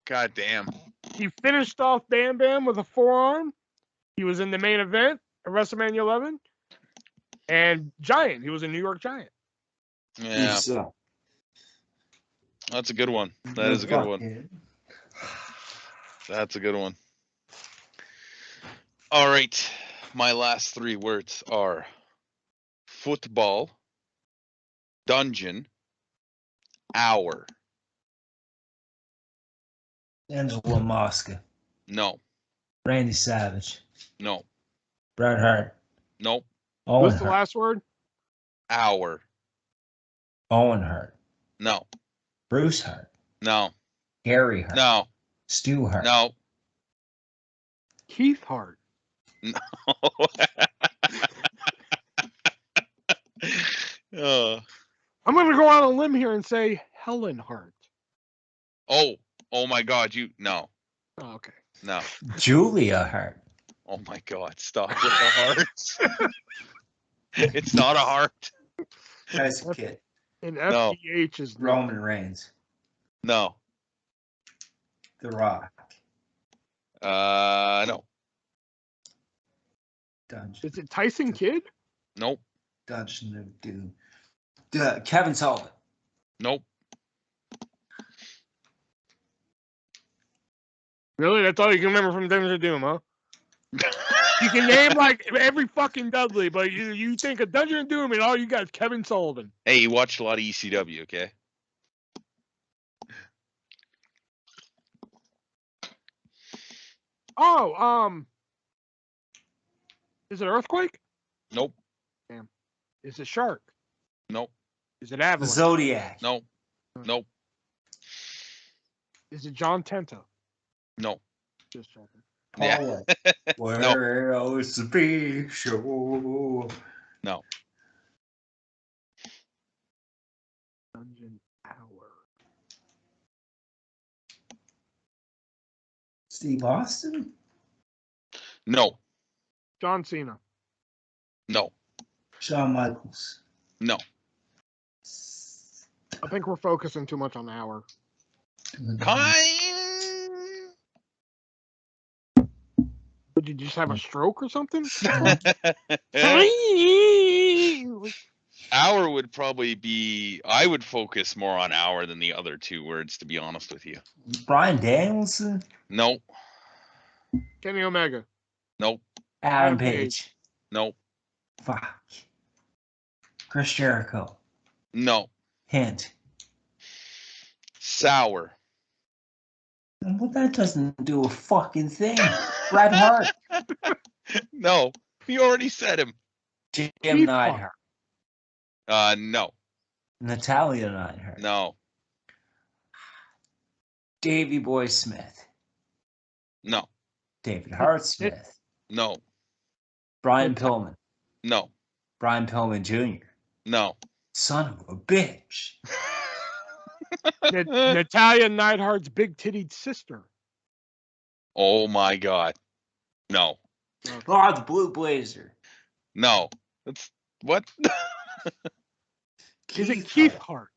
God damn. He finished off Bam Bam with a forearm. He was in the main event of WrestleMania 11. And Giant. He was a New York Giant. Yeah. So, That's a good one. That is a good one. That's a good one. All right. My last three words are football, dungeon, hour. Angela Mosca. No. Randy Savage. No. Bret Hart. Nope. Owen What's the Hart. last word? Hour. Owen Hart. No. Bruce Hart. No. Gary Hart. No. Stu Hart. No. Keith Hart. No. I'm going to go on a limb here and say Helen Hart. Oh my God. No. Oh, okay. No. Julia Hart. Oh my God. Stop with the hearts. It's not a heart. As a kid. And No. FGH is Roman Reigns. No. The Rock. No. Dungeon. Is it Tyson Kidd? Nope. Dungeon of Doom. Kevin Sullivan. Nope. Really? That's all you can remember from Dungeon of Doom, huh? You can name like every fucking Dudley, but you think of Dungeon of Doom and all you got is Kevin Sullivan. Hey, you watched a lot of ECW, okay? Oh, is it Earthquake? Nope. Damn. Is it Shark? Nope. Is it Avalanche? Zodiac. Nope. Nope. Is it John Tenta? No. Just checking. Yeah. Where else the big show? No. Dungeon Hour. Steve Austin? No. John Cena. No. Shawn Michaels. No. I think we're focusing too much on the hour. Did you just have a stroke or something? Hour would probably be. I would focus more on hour than the other two words, to be honest with you. Brian Danielson? No. Kenny Omega. Nope. Adam Page. Nope. Fuck. Chris Jericho. No. Hint. Sour. Well, that doesn't do a fucking thing. Bret Hart. No. You already said him. Jim Keith Neidhart. No. Natalia Neidhart. No. Davey Boy Smith. No. David Hart Smith. No. Brian Pillman. No. Brian Pillman Jr. No. Son of a bitch. Natalia Neidhart's big-tittied sister. Oh my God. No. Oh, the Blue Blazer. No. That's what? Is it Keith Hart?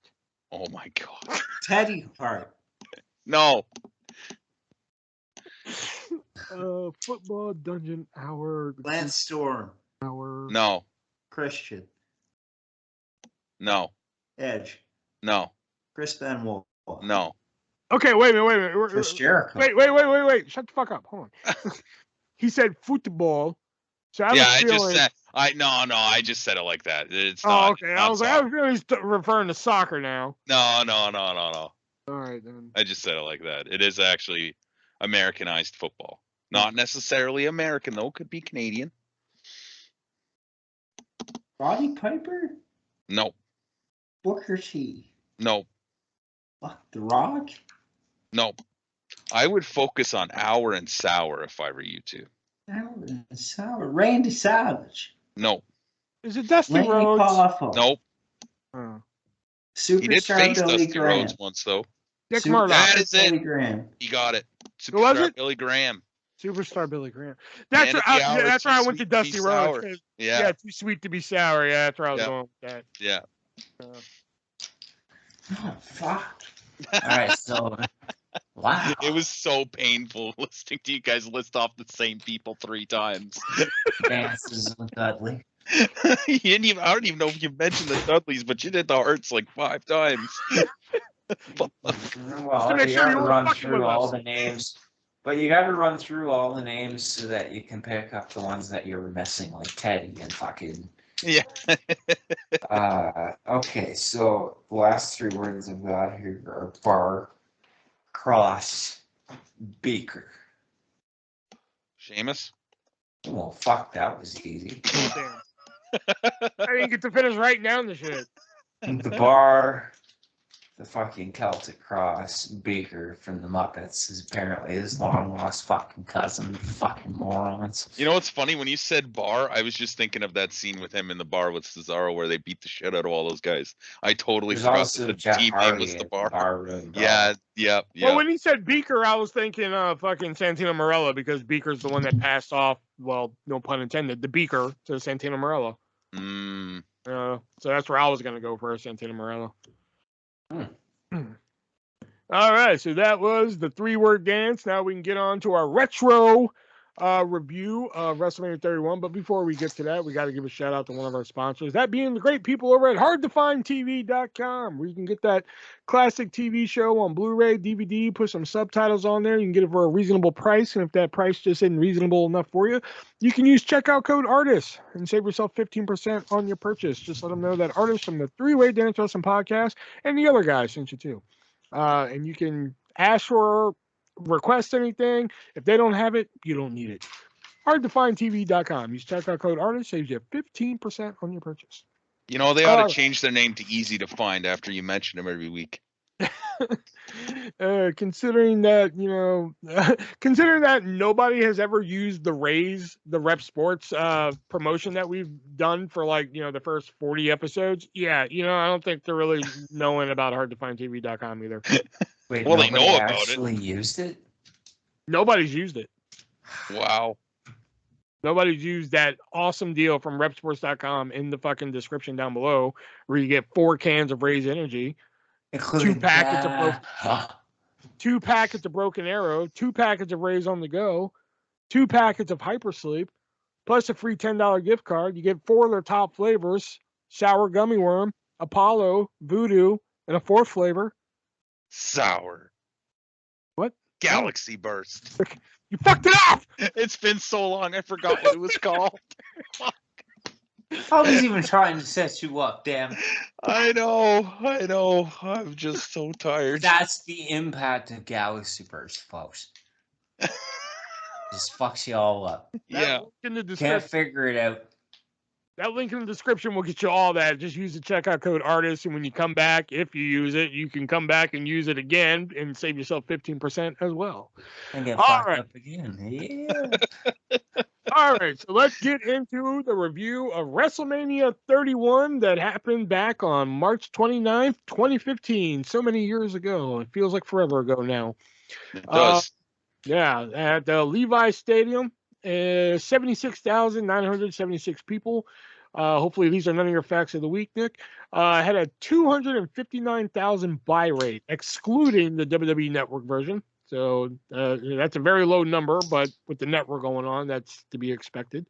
Oh my God. Teddy Hart. No. Football Dungeon Hour. Lance Storm. Hour. No. Christian. No. Edge. No. Chris Benoit. No. Okay, wait a minute. Chris Jericho. Wait. Shut the fuck up. Hold on. He said football. So I I just said it like that. It's not. Okay. I was like, I was really referring to soccer now. No. All right then. I just said it like that. It is actually Americanized football. Not necessarily American though. Could be Canadian. Roddy Piper? No. Booker T. No. Fuck, The Rock? No. I would focus on hour and sour if I were you two. Sour. Randy Savage. No. Is it Dusty Lanny Rhodes? Poffo. Nope. Oh. He did Superstar face Billy Dusty Graham. Rhodes once though. Dick Murdoch. That is Billy it. Graham. He got it. Who was Superstar it? Billy Graham. Superstar Billy Graham. That's Man where of the hour, that's too where I went to sweet to be Dusty sour. Rhodes. Yeah. Too sweet to be sour. Yeah, that's where I was Yeah. going with that. Yeah. Oh, fuck. All right, so wow. It was so painful listening to you guys list off the same people 3 times. Dances with Dudley. You didn't even. I don't even know if you mentioned the Dudleys, but you did the Hearts like 5 times. Well, make you sure gotta you weren't run fucking through with all us. the names. But you gotta run through all the names so that you can pick up the ones that you were missing, like Teddy and fucking. Yeah. Okay, so the last 3 words I've got here are bar, cross, beaker. Seamus. Well, fuck, that was easy. Damn. I didn't get to finish writing down the shit. The bar, the fucking Celtic cross, beaker from the Muppets is apparently his long lost fucking cousin. Fucking morons. You know what's funny? When you said bar, I was just thinking of that scene with him in the bar with Cesaro where they beat the shit out of all those guys. I totally There's forgot also that the Jeff team name Hardy was in the bar. room, bro. Yeah. Well, when he said Beaker, I was thinking fucking Santino Marella because Beaker's the one that passed off. Well, no pun intended. The Beaker to Santino Marella. So that's where I was gonna go first, Santino Marella. All right, so that was the 3-word dance. Now we can get on to our retro review of WrestleMania 31. But before we get to that, we got to give a shout out to one of our sponsors, that being the great people over at HardToFindTV.com, where you can get that classic TV show on Blu-ray, DVD, put some subtitles on there. You can get it for a reasonable price, and if that price just isn't reasonable enough for you, you can use checkout code ARTIST and save yourself 15% on your purchase. Just let them know that Artist from the Three-Way Dance Wrestling Podcast and the other guy sent you too. And you can ask for, request anything. If they don't have it, you don't need it. HardToFindTV.com. Use checkout code ARTIST, saves you 15% on your purchase. You know, they ought to change their name to Easy to Find after you mention them every week. Considering that, you know, considering that nobody has ever used the Rep Sports promotion that we've done for, like, you know, the first 40 episodes. Yeah, you know, I don't think they're really knowing about HardToFindTV.com either. Wait, Well, they nobody know about it. actually used it? Nobody's used it. Wow. Nobody's used that awesome deal from repsports.com in the fucking description down below, where you get 4 cans of Raise Energy, Including 2 packets of Broken Arrow, 2 packets of Raise on the Go, 2 packets of Hypersleep, plus a free $10 gift card. You get 4 of their top flavors: sour gummy worm, Apollo, Voodoo, and a 4th flavor. Sour. What? Galaxy Burst. You fucked it up! It's been so long, I forgot what it was called. I was even trying to set you up, damn it. I know. I'm just so tired. That's the impact of Galaxy Burst, folks. Just fucks you all up. Yeah. In the Can't description. figure it out. That link in the description will get you all that. Just use the checkout code ARTIST, and when you come back, if you use it, you can come back and use it again and save yourself 15% as well. And get All fucked right. up again. Yeah. All right, so let's get into the review of WrestleMania 31 that happened back on March 29th, 2015. So many years ago. It feels like forever ago now. It does. Yeah, at the Levi Stadium, 76,976 people. Hopefully these are none of your facts of the week, Nick. Had a 259,000 buy rate, excluding the WWE Network version. So that's a very low number, but with the network going on, that's to be expected.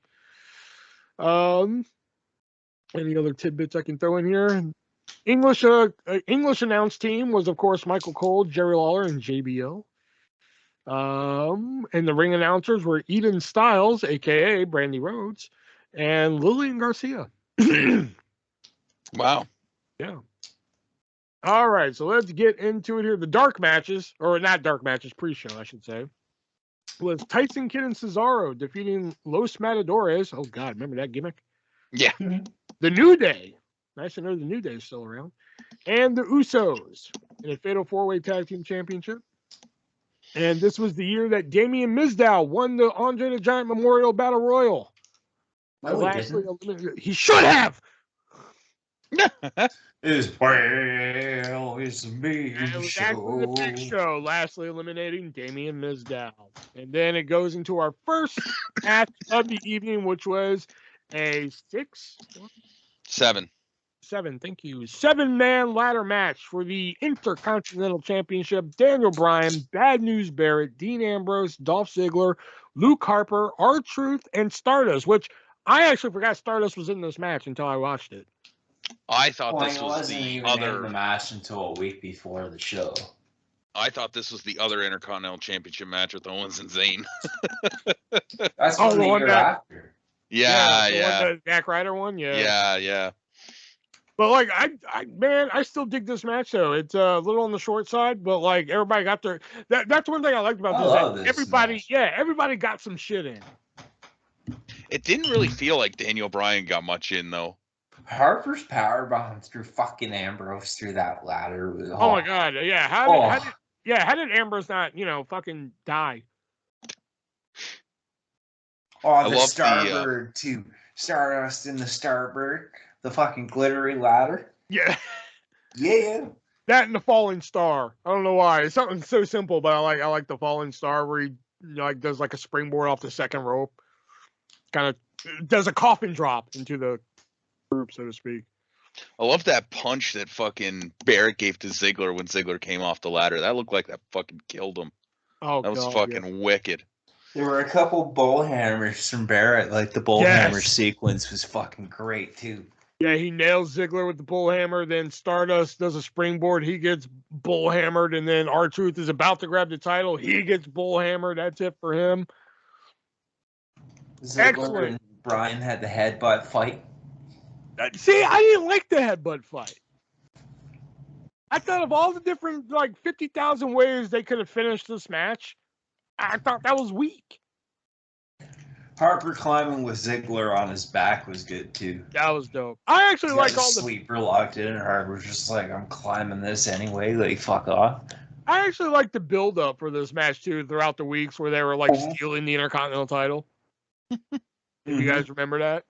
Any other tidbits I can throw in here? English announced team was, of course, Michael Cole, Jerry Lawler, and JBL. And the ring announcers were Eden Styles, aka Brandy Rhodes, and Lillian Garcia. Wow. Yeah. All right, so let's get into it here. The dark matches, or not dark matches, pre-show, I should say, was Tyson Kidd and Cesaro defeating Los Matadores. Oh, God, remember that gimmick? Yeah. The New Day. Nice to know the New Day is still around. And the Usos in a Fatal 4-Way Tag Team Championship. And this was the year that Damian Mizdow won the Andre the Giant Memorial Battle Royal. No, he didn't. He should have! It's a big And it was actually the big show, lastly eliminating Damian Mizdow. And then it goes into our first match of the evening, which was a 7-man ladder match for the Intercontinental Championship. Daniel Bryan, Bad News Barrett, Dean Ambrose, Dolph Ziggler, Luke Harper, R-Truth, and Stardust, which I actually forgot Stardust was in this match until I watched it. I thought this was wasn't the even other in the match until a week before the show. I thought this was the other Intercontinental Championship match with Owens and Zayn. That's the year after. Yeah. The Zack Ryder one, Yeah. But like, I still dig this match though. It's a little on the short side, but like everybody got their. That's one thing I liked about this. Everybody got some shit in. It didn't really feel like Daniel Bryan got much in though. Harper's powerbomb through fucking Ambrose through that ladder was. Oh my God! Yeah, how did Ambrose not fucking die? Oh, the Starbird too. Stardust in the Starbird, the fucking glittery ladder. Yeah. Yeah. That and the Falling Star. I don't know why. It's something so simple, but I like the Falling Star where he does like a springboard off the second rope. Kind of does a coffin drop into the group, so to speak. I love that punch that fucking Barrett gave to Ziggler when Ziggler came off the ladder. That looked like that fucking killed him. Oh, that was fucking wicked. There were a couple bull hammers from Barrett. Like the bull hammer sequence was fucking great too. Yeah, he nails Ziggler with the bull hammer. Then Stardust does a springboard. He gets bull hammered, and then R-Truth is about to grab the title. He gets bull hammered. That's it for him. Ziggler Excellent. and Bryan had the headbutt fight. See, I didn't like the headbutt fight. I thought of all the different, like, 50,000 ways they could have finished this match, I thought that was weak. Harper climbing with Ziggler on his back was good too. That was dope. I actually like all the sleeper locked in, and Harper's just like, I'm climbing this anyway. Like, fuck off. I actually like the build up for this match too throughout the weeks where they were like stealing the Intercontinental title. If you guys remember that.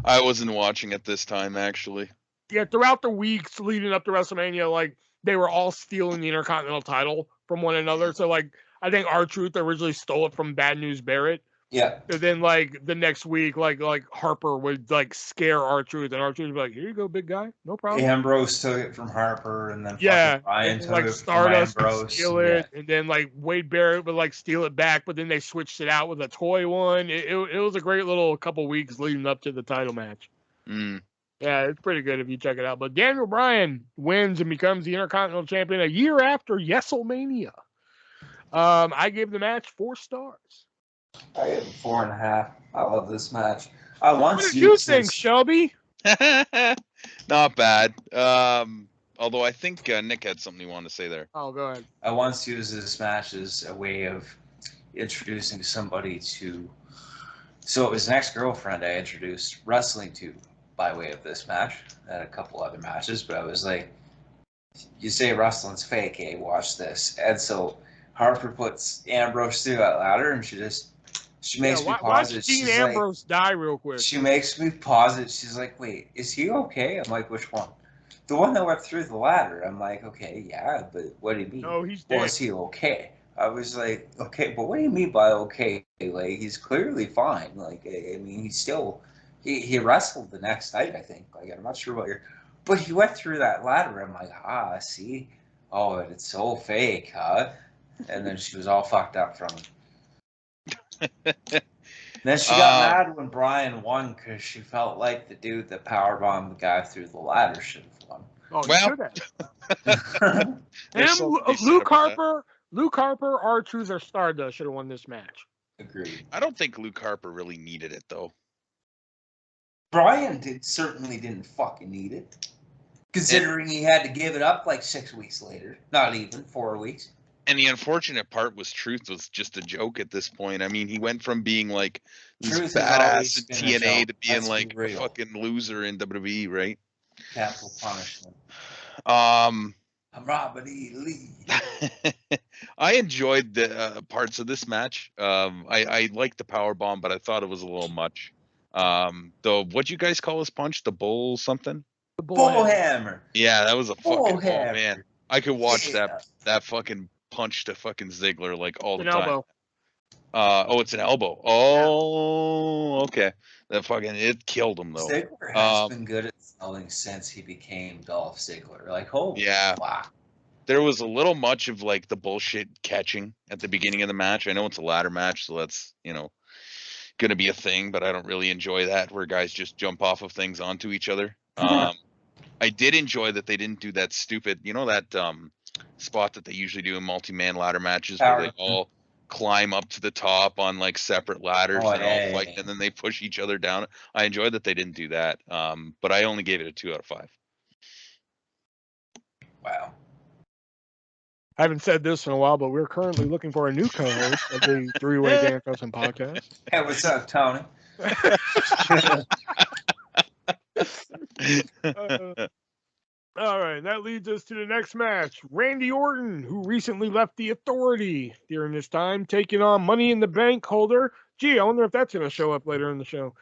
I wasn't watching at this time actually. Yeah, throughout the weeks leading up to WrestleMania, like they were all stealing the Intercontinental title from one another. So like I think R-Truth originally stole it from Bad News Barrett. Yeah. And then like the next week, like Harper would like scare R-Truth, and R-Truth would be like, "Here you go, big guy, no problem." Ambrose took it from Harper, and then Bryan took like it Stardust from Ambrose, steal it, and then like Wade Barrett would like steal it back, but then they switched it out with a toy one. It was a great little couple weeks leading up to the title match. Yeah, it's pretty good if you check it out. But Daniel Bryan wins and becomes the Intercontinental Champion a year after Wrestlemania. I gave the match 4 stars. I gave it 4.5. I love this match. What did you think, Shelby? Not bad. Although I think Nick had something he wanted to say there. Oh, go ahead. I once used this match as a way of introducing somebody to. So it was an ex-girlfriend I introduced wrestling to by way of this match. I had a couple other matches, but I was like, you say wrestling's fake, eh? Watch this. And so Harper puts Ambrose through that ladder, and she makes me pause it. She's Ambrose die real quick. She makes me pause it. She's like, wait, is he okay? I'm like, which one? The one that went through the ladder. I'm like, okay, yeah, but what do you mean? No, he's dead. Was he okay? I was like, okay, but what do you mean by okay? Like, he's clearly fine. Like, I mean, he's still, he wrestled the next night, I think. Like, I'm not sure what but he went through that ladder. I'm like, see? Oh, it's so fake, huh? And then she was all fucked up from it. Then she got mad when Bryan won because she felt like the dude that powerbombed the guy through the ladder should have won. Oh, well, Luke Harper, R-Truth, or Stardust should have won this match. Agreed. I don't think Luke Harper really needed it though. Bryan certainly didn't fucking need it, considering he had to give it up like 6 weeks later. Not even 4 weeks. And the unfortunate part was Truth was just a joke at this point. I mean, he went from being like this badass in TNA to being like a fucking loser in WWE, right? Capital punishment. I'm Robert E. Lee. I enjoyed the parts of this match. I liked the power bomb, but I thought it was a little much. What'd you guys call this punch? The bull something? The bull hammer. Yeah, that was a fucking ball, man. I could watch that fucking punch to fucking Ziggler like all the time. Elbow. It's an elbow. Oh, okay. That fucking it killed him though. Ziggler has been good at selling since he became Dolph Ziggler. Like, wow. There was a little much of like the bullshit catching at the beginning of the match. I know it's a ladder match, so that's gonna be a thing, but I don't really enjoy that where guys just jump off of things onto each other. I did enjoy that they didn't do that stupid, that spot that they usually do in multi-man ladder matches where they all climb up to the top on like separate ladders and all fight, and then they push each other down. I enjoyed that they didn't do that, but I only gave it a 2 out of 5. Wow. I haven't said this in a while, but we're currently looking for a new co-host of the Three-Way Dan Carlson podcast. Hey, what's up, Tony? All right, that leads us to the next match. Randy Orton, who recently left the Authority during this time, taking on Money in the Bank holder. Gee, I wonder if that's going to show up later in the show.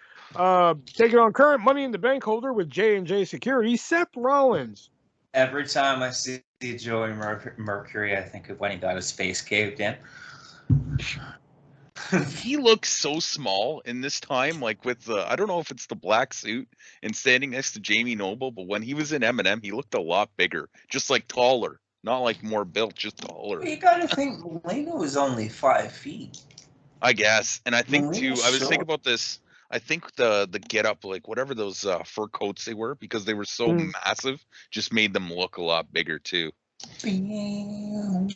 Taking on current Money in the Bank holder with J&J Security, Seth Rollins. Every time I see Joey Mercury, I think of when he got his face caved in. He looks so small in this time, like with the, I don't know if it's the black suit and standing next to Jamie Noble, but when he was in M&M, he looked a lot bigger, just like taller, not like more built, just taller. You gotta think Melina was only 5 feet. I guess. And I think Well, too, I was sure. thinking about this. I think the get up, like whatever those fur coats they were, because they were so Mm. massive, just made them look a lot bigger too. I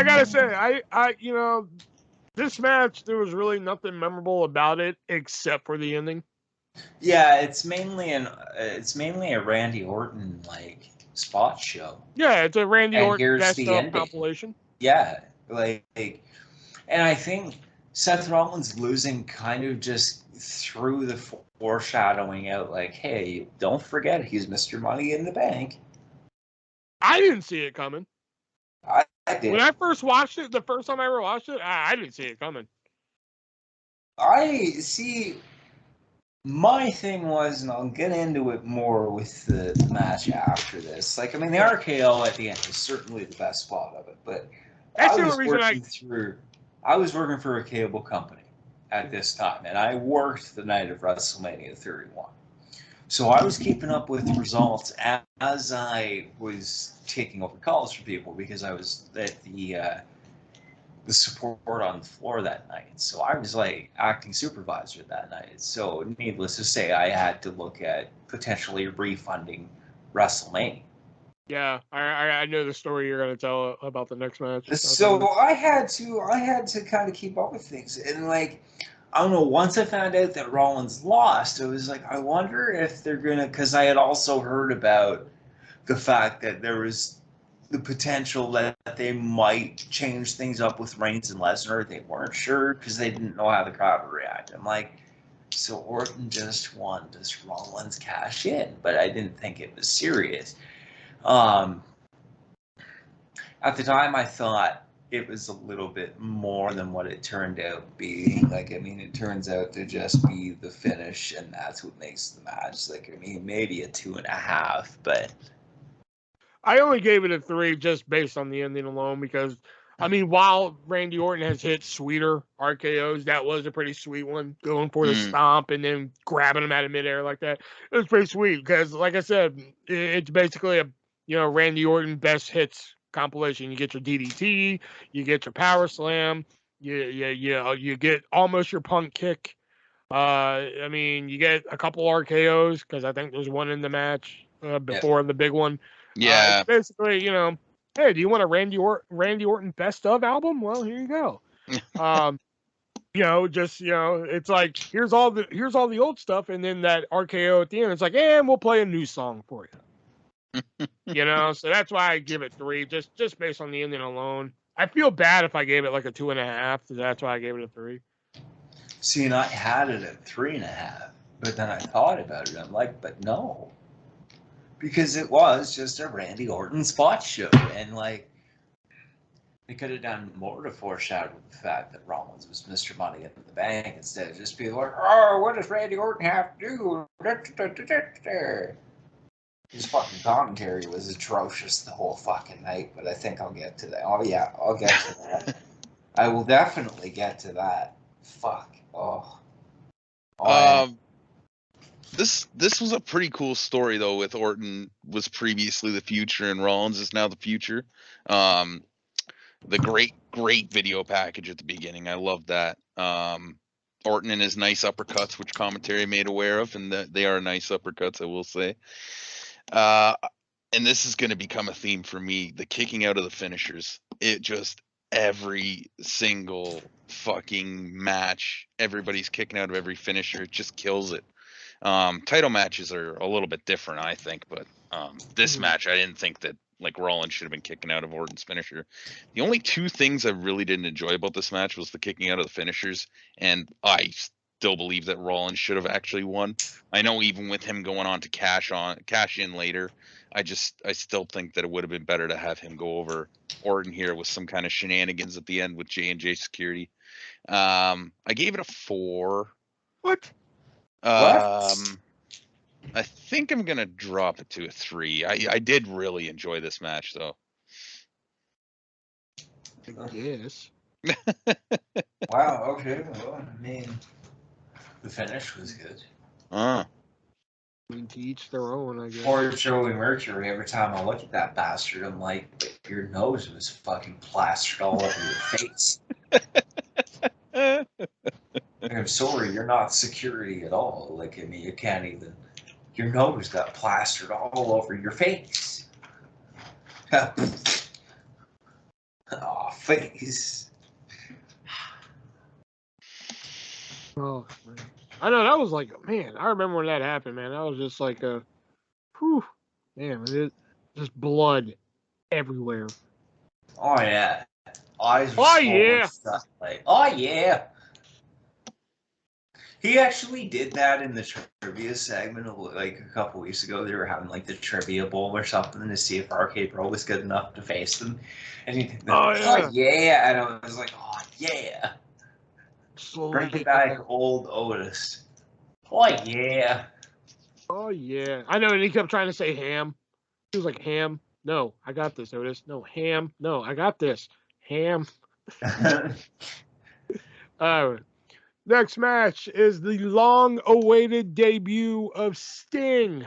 gotta say, you know, this match, there was really nothing memorable about it except for the ending. Yeah, it's mainly a Randy Orton like spot show. Yeah, it's a Randy And Orton here's best the of ending. compilation. Yeah, like, and I think Seth Rollins losing kind of just threw the foreshadowing out, like, hey, don't forget he's Mr. Money in the Bank. I didn't see it coming. I did. When I first watched it, the first time I ever watched it, I didn't see it coming. I see. My thing was, and I'll get into it more with the match after this. Like, I mean, the RKO at the end is certainly the best spot of it, but That's I the was only reason I was working for a cable company at this time, and I worked the night of WrestleMania 31. So I was keeping up with results as I was taking over calls for people because I was at the support on the floor that night. So I was like acting supervisor that night. So needless to say, I had to look at potentially refunding WrestleMania. Yeah, I know the story you're gonna tell about the next match. So I had to kind of keep up with things, and like, I don't know. Once I found out that Rollins lost, I was like, I wonder if they're gonna, because I had also heard about the fact that there was the potential that they might change things up with Reigns and Lesnar. They weren't sure because they didn't know how the crowd would react. I'm like, so Orton just won. Does Rollins cash in? But I didn't think it was serious. At the time, I thought it was a little bit more than what it turned out being. Like, I mean, it turns out to just be the finish, and that's what makes the match. Like, I mean, maybe a 2.5, but I only gave it a 3 just based on the ending alone because, I mean, while Randy Orton has hit sweeter RKOs, that was a pretty sweet one, going for the stomp and then grabbing him out of midair like that. It was pretty sweet because, like I said, it's basically a, you know, Randy Orton best hits compilation. You get your DDT, you get your power slam, you get almost your punk kick. I mean, you get a couple RKOs because I think there's one in the match before the big one. Yeah. It's basically, you know, hey, do you want a Randy Orton best of album? Well, here you go. You know, just, you know, it's like here's all the old stuff, and then that RKO at the end. It's like, and we'll play a new song for you. You know, so that's why I give it 3, just based on the ending alone. I feel bad if I gave it like a 2.5. So that's why I gave it a 3. see, and I had it at 3.5, but then I thought about it. I'm like, but no, because it was just a Randy Orton spot show, and like, they could have done more to foreshadow the fact that Rollins was Mr. Money in the Bank instead of just being like, oh, what does Randy Orton have to do? His fucking commentary was atrocious the whole fucking night, but I think I'll get to that. Oh, yeah, I'll get to that. I will definitely get to that. Fuck. Oh. This was a pretty cool story though. With Orton was previously the future and Rollins is now the future. The great video package at the beginning. I love that. Orton and his nice uppercuts, which commentary made aware of, and they are nice uppercuts, I will say. And this is going to become a theme for me: the kicking out of the finishers. It just every single fucking match, everybody's kicking out of every finisher. It just kills it. Title matches are a little bit different, I think, but this match, I didn't think that like Rollins should have been kicking out of Orton's finisher. The only 2 things I really didn't enjoy about this match was the kicking out of the finishers, and I still believe that Rollins should have actually won. I know even with him going on to cash in later, I still think that it would have been better to have him go over Orton here with some kind of shenanigans at the end with J&J Security. I gave it a 4. What? I think I'm gonna drop it to a 3. I did really enjoy this match though. I guess. Wow, okay. Well, I mean, the finish was good. I mean, to each their own, I guess. Poor Joey Mercury, every time I look at that bastard, I'm like, your nose was fucking plastered all over your face. I'm sorry, you're not security at all. Like, I mean, you can't even. Your nose got plastered all over your face. Aw, face. Oh, man. I know that was like, man. I remember when that happened, man. That was just like a, whew, man. It just blood everywhere. Oh yeah, eyes were Oh, so yeah. stuck. Like, oh yeah. He actually did that in the trivia segment like a couple weeks ago. They were having like the trivia bowl or something to see if RK Bro was good enough to face them. And he did that, Oh, yeah. And I was like, oh yeah. Slowly Bring back old Otis. Oh yeah. Oh yeah, I know. And he kept trying to say ham. He was like, ham. No, I got this, Otis. No, ham. No, I got this. Ham. Next match is the long-awaited debut of Sting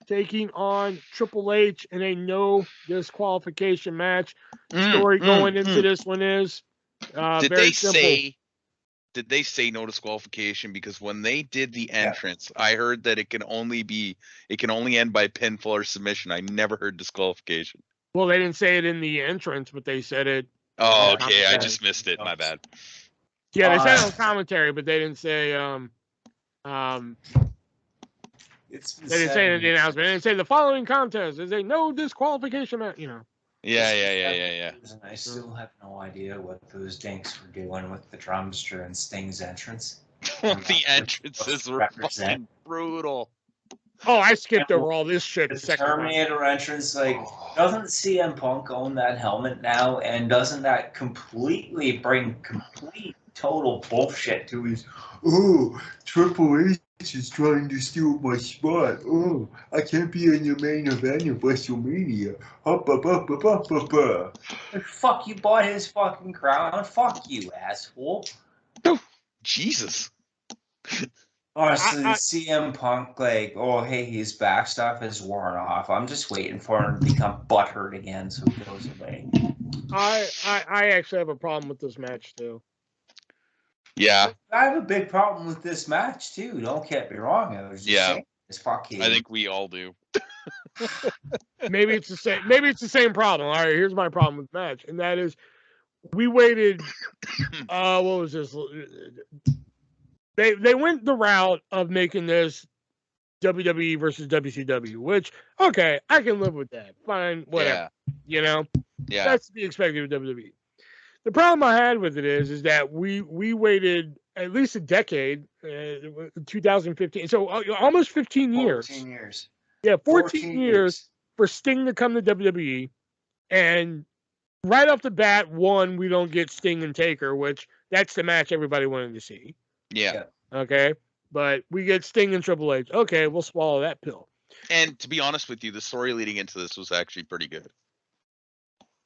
taking on Triple H in a no disqualification match. Story going into this one is very simple. Did they say no disqualification? Because when they did the entrance, I heard that it can only end by pinfall or submission. I never heard disqualification. Well, they didn't say it in the entrance, but they said it. Oh, okay. I just missed it. My bad. Yeah, they said it on commentary, but they didn't say they didn't say it in the announcement. They didn't say the following contest is a no disqualification match, you know. Yeah. And I still have no idea what those dinks were doing with the drums during Sting's entrance. The entrances were fucking brutal. Oh, I skipped over all this shit. The Terminator entrance, like, doesn't CM Punk own that helmet now? And doesn't that completely bring complete total bullshit to his, oh, Triple H is trying to steal my spot. Oh, I can't be in the main event of Wrestlemania. Fuck, you bought his fucking crown. Fuck you, asshole. Oh, Jesus. Honestly, CM Punk, like, oh, hey, he's back stuff is worn off. I'm just waiting for him to become butthurt again so he goes away. I actually have a problem with this match, too. Yeah. I have a big problem with this match, too. Don't get me wrong. I was just saying. It's fucking... I think we all do. Maybe it's the same problem. All right, here's my problem with the match. And that is, we waited, what was this? They went the route of making this WWE versus WCW, which, okay, I can live with that. Fine, whatever. Yeah. You know? Yeah. That's to be expected with WWE. The problem I had with it is that we waited at least a decade, 2015, so almost 15 years. 14 years. Yeah, 14 years for Sting to come to WWE, and right off the bat, one, we don't get Sting and Taker, which that's the match everybody wanted to see. Yeah. Okay, but we get Sting and Triple H. Okay, we'll swallow that pill. And to be honest with you, the story leading into this was actually pretty good.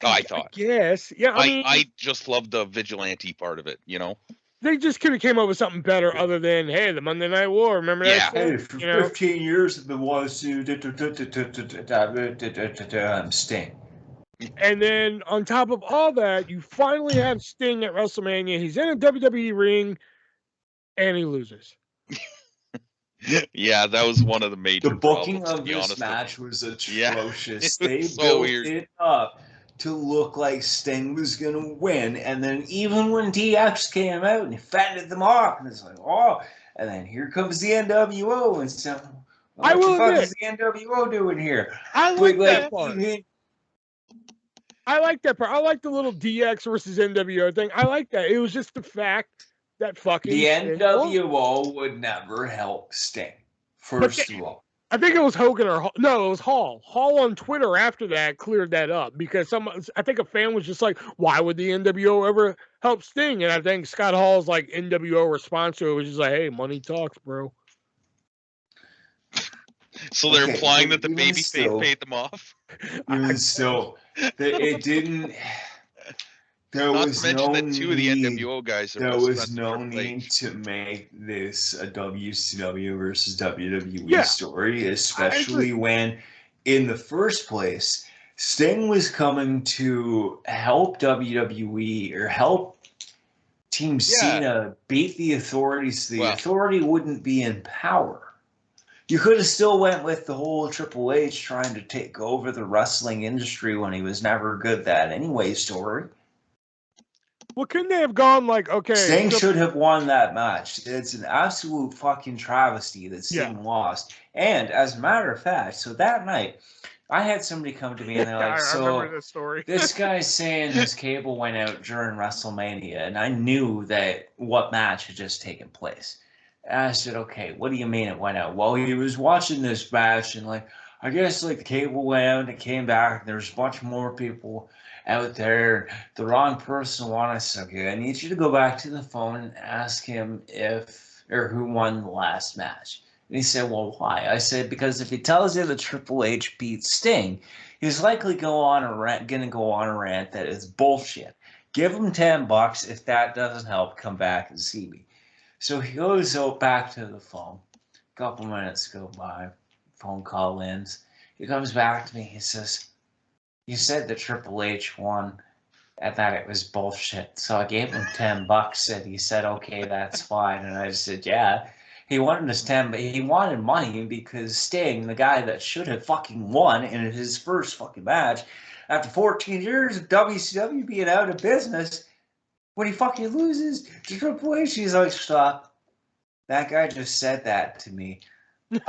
I thought. Yes. Yeah, I mean, I just loved the vigilante part of it, you know? They just could have came up with something better other than, hey, the Monday Night War. Remember that? Hey, for 15 years, I've been wanting to Sting. And then on top of all that, you finally have Sting at WrestleMania. He's in a WWE ring, and he loses. Yeah, that was one of the major The booking problems, of this match was atrocious. Yeah. They So built weird. it up to look like Sting was going to win. And then even when DX came out and he fatted them off, and it's like, oh, and then here comes the NWO. And so, what the fuck is the NWO doing here? I like that part. I like that part. I like the little DX versus NWO thing. I like that. It was just the fact that fucking the NWO would never help Sting. First of all, I think it was Hogan or no, it was Hall. Hall on Twitter after that cleared that up because I think a fan was just like, "Why would the NWO ever help Sting?" And I think Scott Hall's like NWO response to it was just like, "Hey, money talks, bro." So they're implying that the babyface paid them off. Even still, it didn't. There was no that two of the NWO guys. There was no need to make this a WCW versus WWE story, especially when, in the first place, Sting was coming to help WWE or help Team Yeah. Cena beat the Authority, so the Well. Authority wouldn't be in power. You could have still went with the whole Triple H trying to take over the wrestling industry when he was never good at that anyway story. Well, couldn't they have gone like, okay, Sting should have won that match. It's an absolute fucking travesty that Sting Yeah. lost. And as a matter of fact, so that night, I had somebody come to me and they're like, I remember this story. This guy's saying his cable went out during WrestleMania, and I knew that what match had just taken place. And I said, okay, what do you mean it went out? Well, he was watching this match, and like, I guess like the cable went out and it came back, and there's a bunch more people out there. The wrong person won. I said, okay, I need you to go back to the phone and ask him who won the last match. And he said, well, why? I said, because if he tells you that Triple H beat Sting, he's likely gonna go on a rant that is bullshit. Give him $10. If that doesn't help, come back and see me. So he goes out back to the phone. A couple minutes go by. Phone call ends. He comes back to me. He says, you said that Triple H won and that it was bullshit. So I gave him $10 and he said, okay, that's fine. And I said, yeah. He wanted his 10, but he wanted money because Sting, the guy that should have fucking won in his first fucking match, after 14 years of WCW being out of business, when he fucking loses to Triple H, he's like, stop. That guy just said that to me. And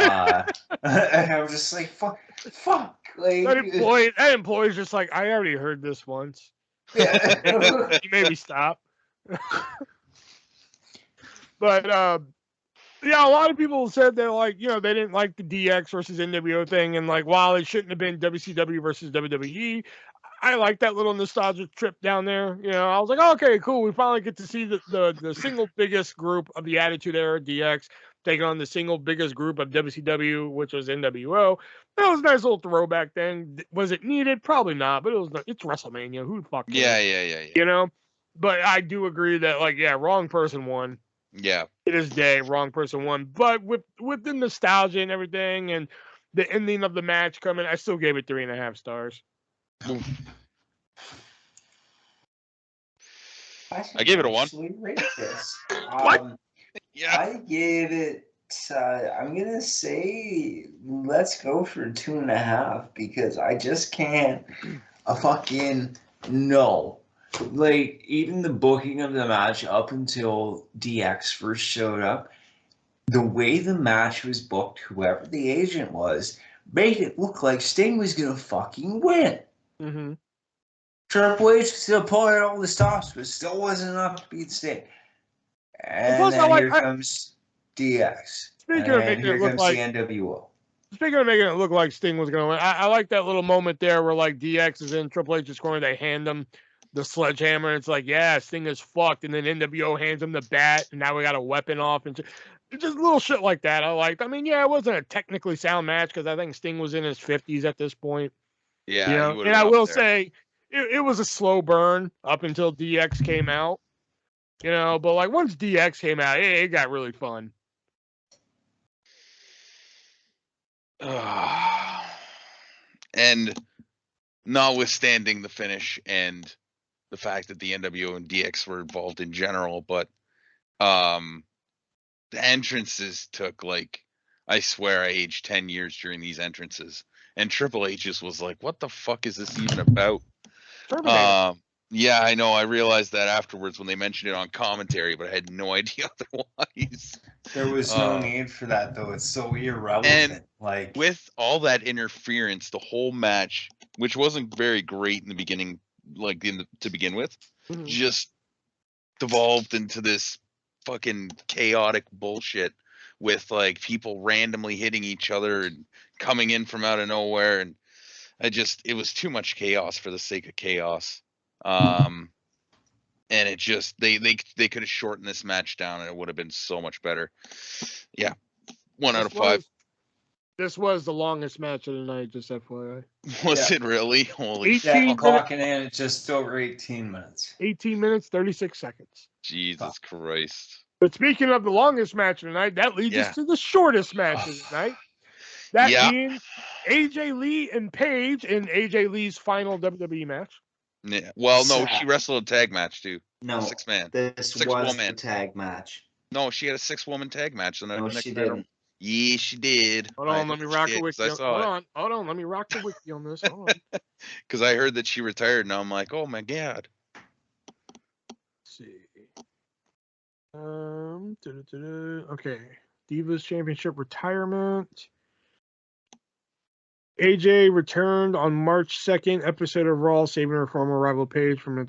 I was just like, fuck. Like, that employee's just like, I already heard this once. Yeah. He made me stop. But yeah, a lot of people said that, like, you know, they didn't like the DX versus NWO thing, and like, while it shouldn't have been WCW versus WWE, I like that little nostalgia trip down there. You know, I was like, okay, cool. We finally get to see the single biggest group of the Attitude Era, DX, taking on the single biggest group of WCW, which was NWO. That was a nice little throwback thing. Was it needed? Probably not, but it's WrestleMania. Who the fuck cares? Yeah. You know? But I do agree that, like, yeah, wrong person won. Yeah. To this day, wrong person won. But with the nostalgia and everything and the ending of the match coming, I still gave it 3.5 stars. I gave it a 1. Rate this. Yeah. I gave it. I'm gonna say let's go for 2.5 because I just can't. Fucking no. Like, even the booking of the match up until DX first showed up, the way the match was booked, whoever the agent was, made it look like Sting was gonna fucking win. Mm-hmm. Triple H was still pulling all the stops, but still wasn't enough to beat Sting. And plus, then here comes DX. Speaking and of making here it look comes like the NWO. Speaking of making it look like Sting was going to win, I like that little moment there where, like, DX is in Triple H's corner. They hand him the sledgehammer. And it's like, yeah, Sting is fucked. And then NWO hands him the bat. And now we got a weapon off. And just little shit like that I liked. I mean, yeah, it wasn't a technically sound match because I think Sting was in his 50s at this point. Yeah. You know? And I will say, it was a slow burn up until DX came out. You know, but, like, once DX came out, it got really fun. And notwithstanding the finish and the fact that the NWO and DX were involved in general, but the entrances took, like, I swear I aged 10 years during these entrances. And Triple H just was like, what the fuck is this even about? Yeah, I know. I realized that afterwards when they mentioned it on commentary, but I had no idea otherwise. There was no need for that, though. It's so irrelevant. And like, with all that interference, the whole match, which wasn't very great in the beginning, like to begin with, just devolved into this fucking chaotic bullshit with, like, people randomly hitting each other and coming in from out of nowhere, and it was too much chaos for the sake of chaos. And it just they could have shortened this match down and it would have been so much better. Yeah. 1 out of 5. This was the longest match of the night, just FYI. Was it really? Holy shit. I'm clocking in at just over 18 minutes. 18 minutes, 36 seconds. Jesus Christ. But speaking of the longest match of the night, that leads us to the shortest match of the night. That being AJ Lee and Paige in AJ Lee's final WWE match. Yeah. Well, no, she wrestled a tag match too. No, Six-man. this was the Six-woman. tag match. No, she had a 6-woman tag match. No, she didn't. Yeah, she did. Hold on, let me rock the wiki. Hold on, let me rock the wiki on this. Hold on. Because I heard that she retired, and I'm like, oh my god. Let's see. Okay. Divas Championship retirement. AJ returned on March 2nd, episode of Raw, saving her former rival Paige from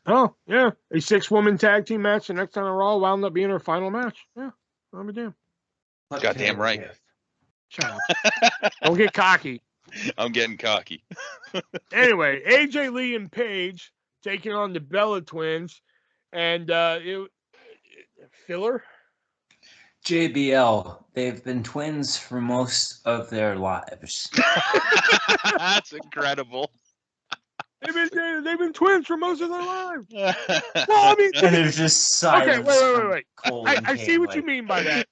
oh, yeah. A 6-woman tag team match the next time on Raw wound up being her final match. Yeah. I'll be damn. Goddamn right. Shut up. Don't get cocky. I'm getting cocky. Anyway, AJ Lee and Paige taking on the Bella Twins. And filler? JBL, they've been twins for most of their lives. That's incredible. They've been twins for most of their lives. Well, I mean, and there's just silence. Okay, wait. I see what you mean by that.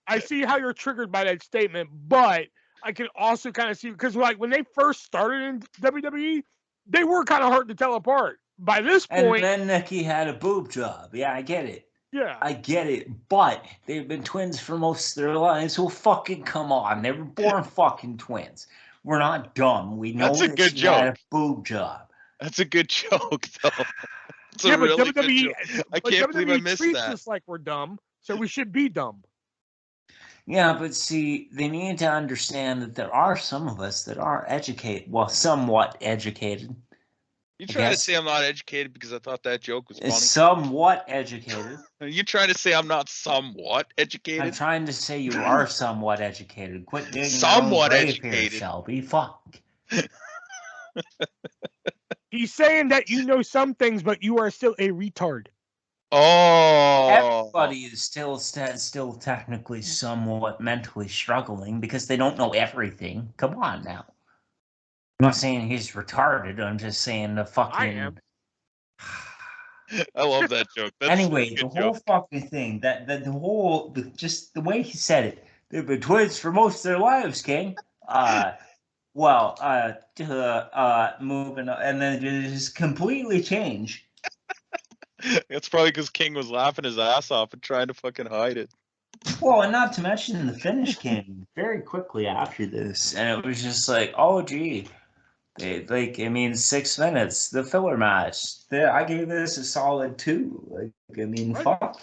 I see how you're triggered by that statement, but I can also kind of see, because like when they first started in WWE, they were kind of hard to tell apart. By this point, and then Nikki had a boob job. Yeah, I get it. Yeah, I get it, but they've been twins for most of their lives. So fucking come on, they were born fucking twins. We're not dumb. We know That's a good joke. Had a boob job. That's a good joke, though. It's yeah, a but really WWE, good joke. I can't believe I missed treats that. us like we're dumb, so we should be dumb. Yeah, but see, they need to understand that there are some of us that are educated, well, somewhat educated. You trying to say I'm not educated because I thought that joke was funny? Somewhat educated. Are you trying to say I'm not somewhat educated? I'm trying to say you are somewhat educated. Quit doing somewhat your own educated, here, Shelby. Fuck. He's saying that you know some things, but you are still a retard. Oh, everybody is still technically somewhat mentally struggling because they don't know everything. Come on now. I'm not saying he's retarded. I'm just saying the fucking. I am. I love that joke. That's anyway, the whole fucking thing, just the way he said it. They've been twins for most of their lives, King. Moving on, and then it just completely change. It's probably because King was laughing his ass off and trying to fucking hide it. Well, and not to mention the finish came very quickly after this, and it was just like, oh, gee. 6 minutes, the filler match. I gave this a solid 2. Fuck.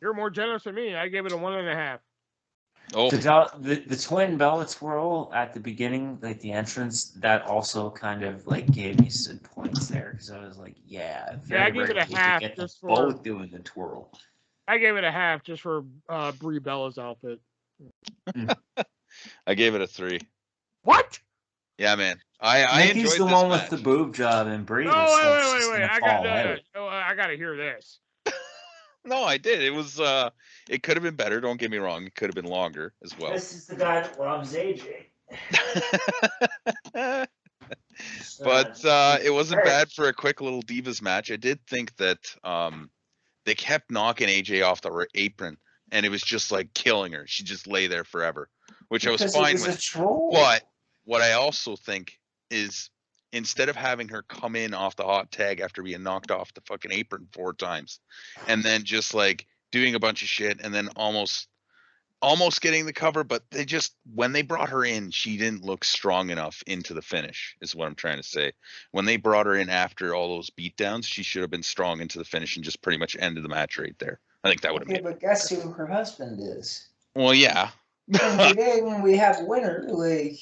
You're more generous than me. I gave it a 1.5. Oh, the twin Bella twirl at the beginning, like the entrance, that also kind of like gave me some points there because I was like, yeah, I gave it a half just for both doing the twirl. I gave it a half just for Brie Bella's outfit. I gave it a 3. What? Yeah, man. I enjoyed Nikki's the this one match. with the boob job and Brie. No, wait. I got to hear this. No, I did. It was it could have been better, don't get me wrong. It could have been longer as well. This is the guy that loves AJ. But it wasn't bad for a quick little Divas match. I did think that they kept knocking AJ off the apron, and it was just like killing her. She just lay there forever, which I was fine with. But what I also think is, instead of having her come in off the hot tag after being knocked off the fucking apron 4 times, and then just like doing a bunch of shit, and then almost getting the cover, but when they brought her in, she didn't look strong enough into the finish, is what I'm trying to say. When they brought her in after all those beatdowns, she should have been strong into the finish and just pretty much ended the match right there. I think that would have made. But guess who her husband is? Well, yeah. And today when we have a winner, like.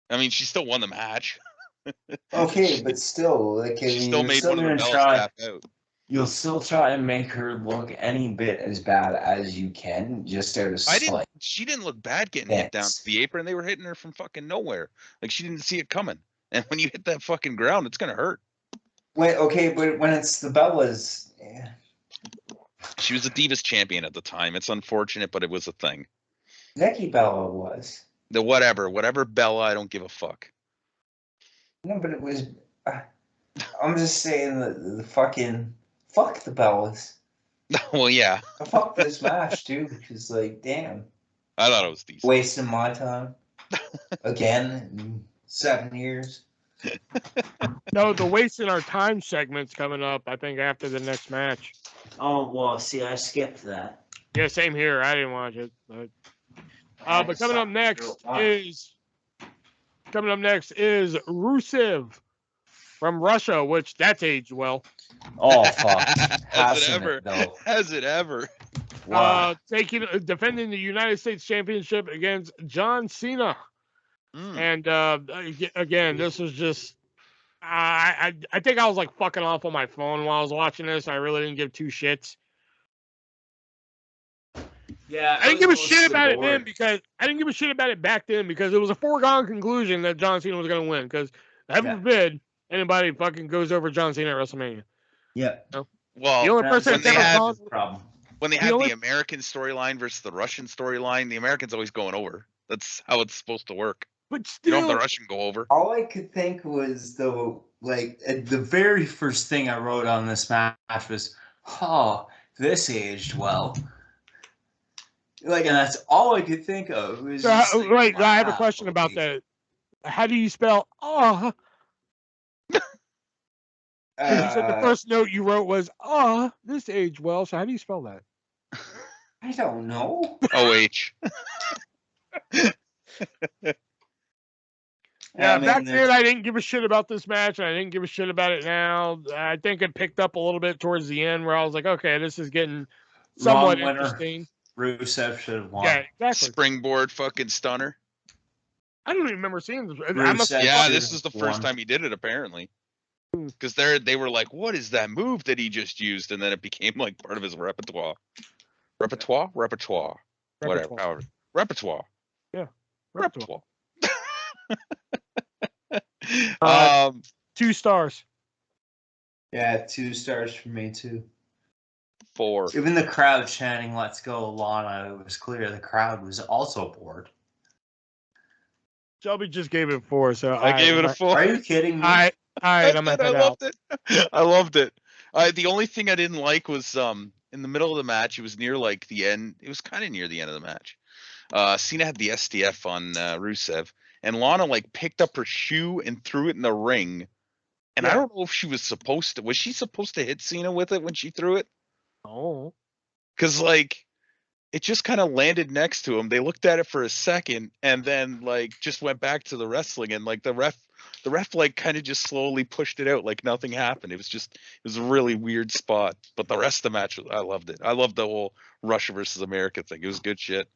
I mean, she still won the match. Okay, but still, she still made one of the bells tap out. You'll still try and make her look any bit as bad as you can, just out of spite. She didn't look bad getting hit down to the apron. They were hitting her from fucking nowhere. Like, she didn't see it coming. And when you hit that fucking ground, it's gonna hurt. Wait, okay, but when it's the Bellas, yeah. She was a Divas champion at the time. It's unfortunate, but it was a thing. Nikki Bella was. Whatever Bella, I don't give a fuck. No, but it was. I'm just saying the fucking fuck the Bellas. Well, yeah. Fuck this match too, because like, damn. I thought it was decent. Wasting my time again in 7 years. No, the wasting our time segment's coming up, I think, after the next match. Oh, well, see, I skipped that. Yeah, same here. I didn't watch it. But coming up next Rusev from Russia, which that's aged well. Oh, fuck. Has it Hasn't ever? though? Has it ever? Wow. Defending the United States Championship against John Cena. And again, this was just I think I was like fucking off on my phone while I was watching this. I really didn't give two shits. Yeah, I didn't give a shit about it then because I didn't give a shit about it back then because it was a foregone conclusion that John Cena was going to win. Because heaven forbid anybody fucking goes over John Cena at WrestleMania. Yeah. No? Well, the only person when that's they ever had gone, when they had the American storyline versus the Russian storyline, the American's always going over. That's how it's supposed to work. But You still, don't have the Russian go over. All I could think was, though, like, the very first thing I wrote on this match was, oh, this aged well. Like, and that's all I could think of. It was just like, right, I have a wow, question about okay. that. How do you spell you said the first note you wrote was this aged well. So how do you spell that? I don't know. OH. Yeah, back then I didn't give a shit about this match, and I didn't give a shit about it now. I think it picked up a little bit towards the end, where I was like, okay, this is getting somewhat interesting. Rusev should have won. Yeah, exactly. Springboard fucking stunner. I don't even remember seeing this. Yeah, this is the first time he did it, apparently. Because they were like, what is that move that he just used? And then it became like part of his repertoire. Repertoire? Whatever. However. Repertoire. Yeah. Repertoire. 2 stars. Yeah, 2 stars for me too. 4. Even the crowd chanting "Let's go, Lana," it was clear the crowd was also bored. Shelby just gave it 4, so I gave it a 4. Are you kidding me? All right, I loved it. I loved it. The only thing I didn't like was in the middle of the match. It was near like the end. It was kind of near the end of the match. Cena had the STF on Rusev, and Lana like picked up her shoe and threw it in the ring. And I don't know if she was supposed to. Was she supposed to hit Cena with it when she threw it? Oh, because like it just kind of landed next to him. They looked at it for a second and then like just went back to the wrestling, and like the ref like kind of just slowly pushed it out like nothing happened. It was a really weird spot. But the rest of the match, I loved it. I loved the whole Russia versus America thing. It was good shit.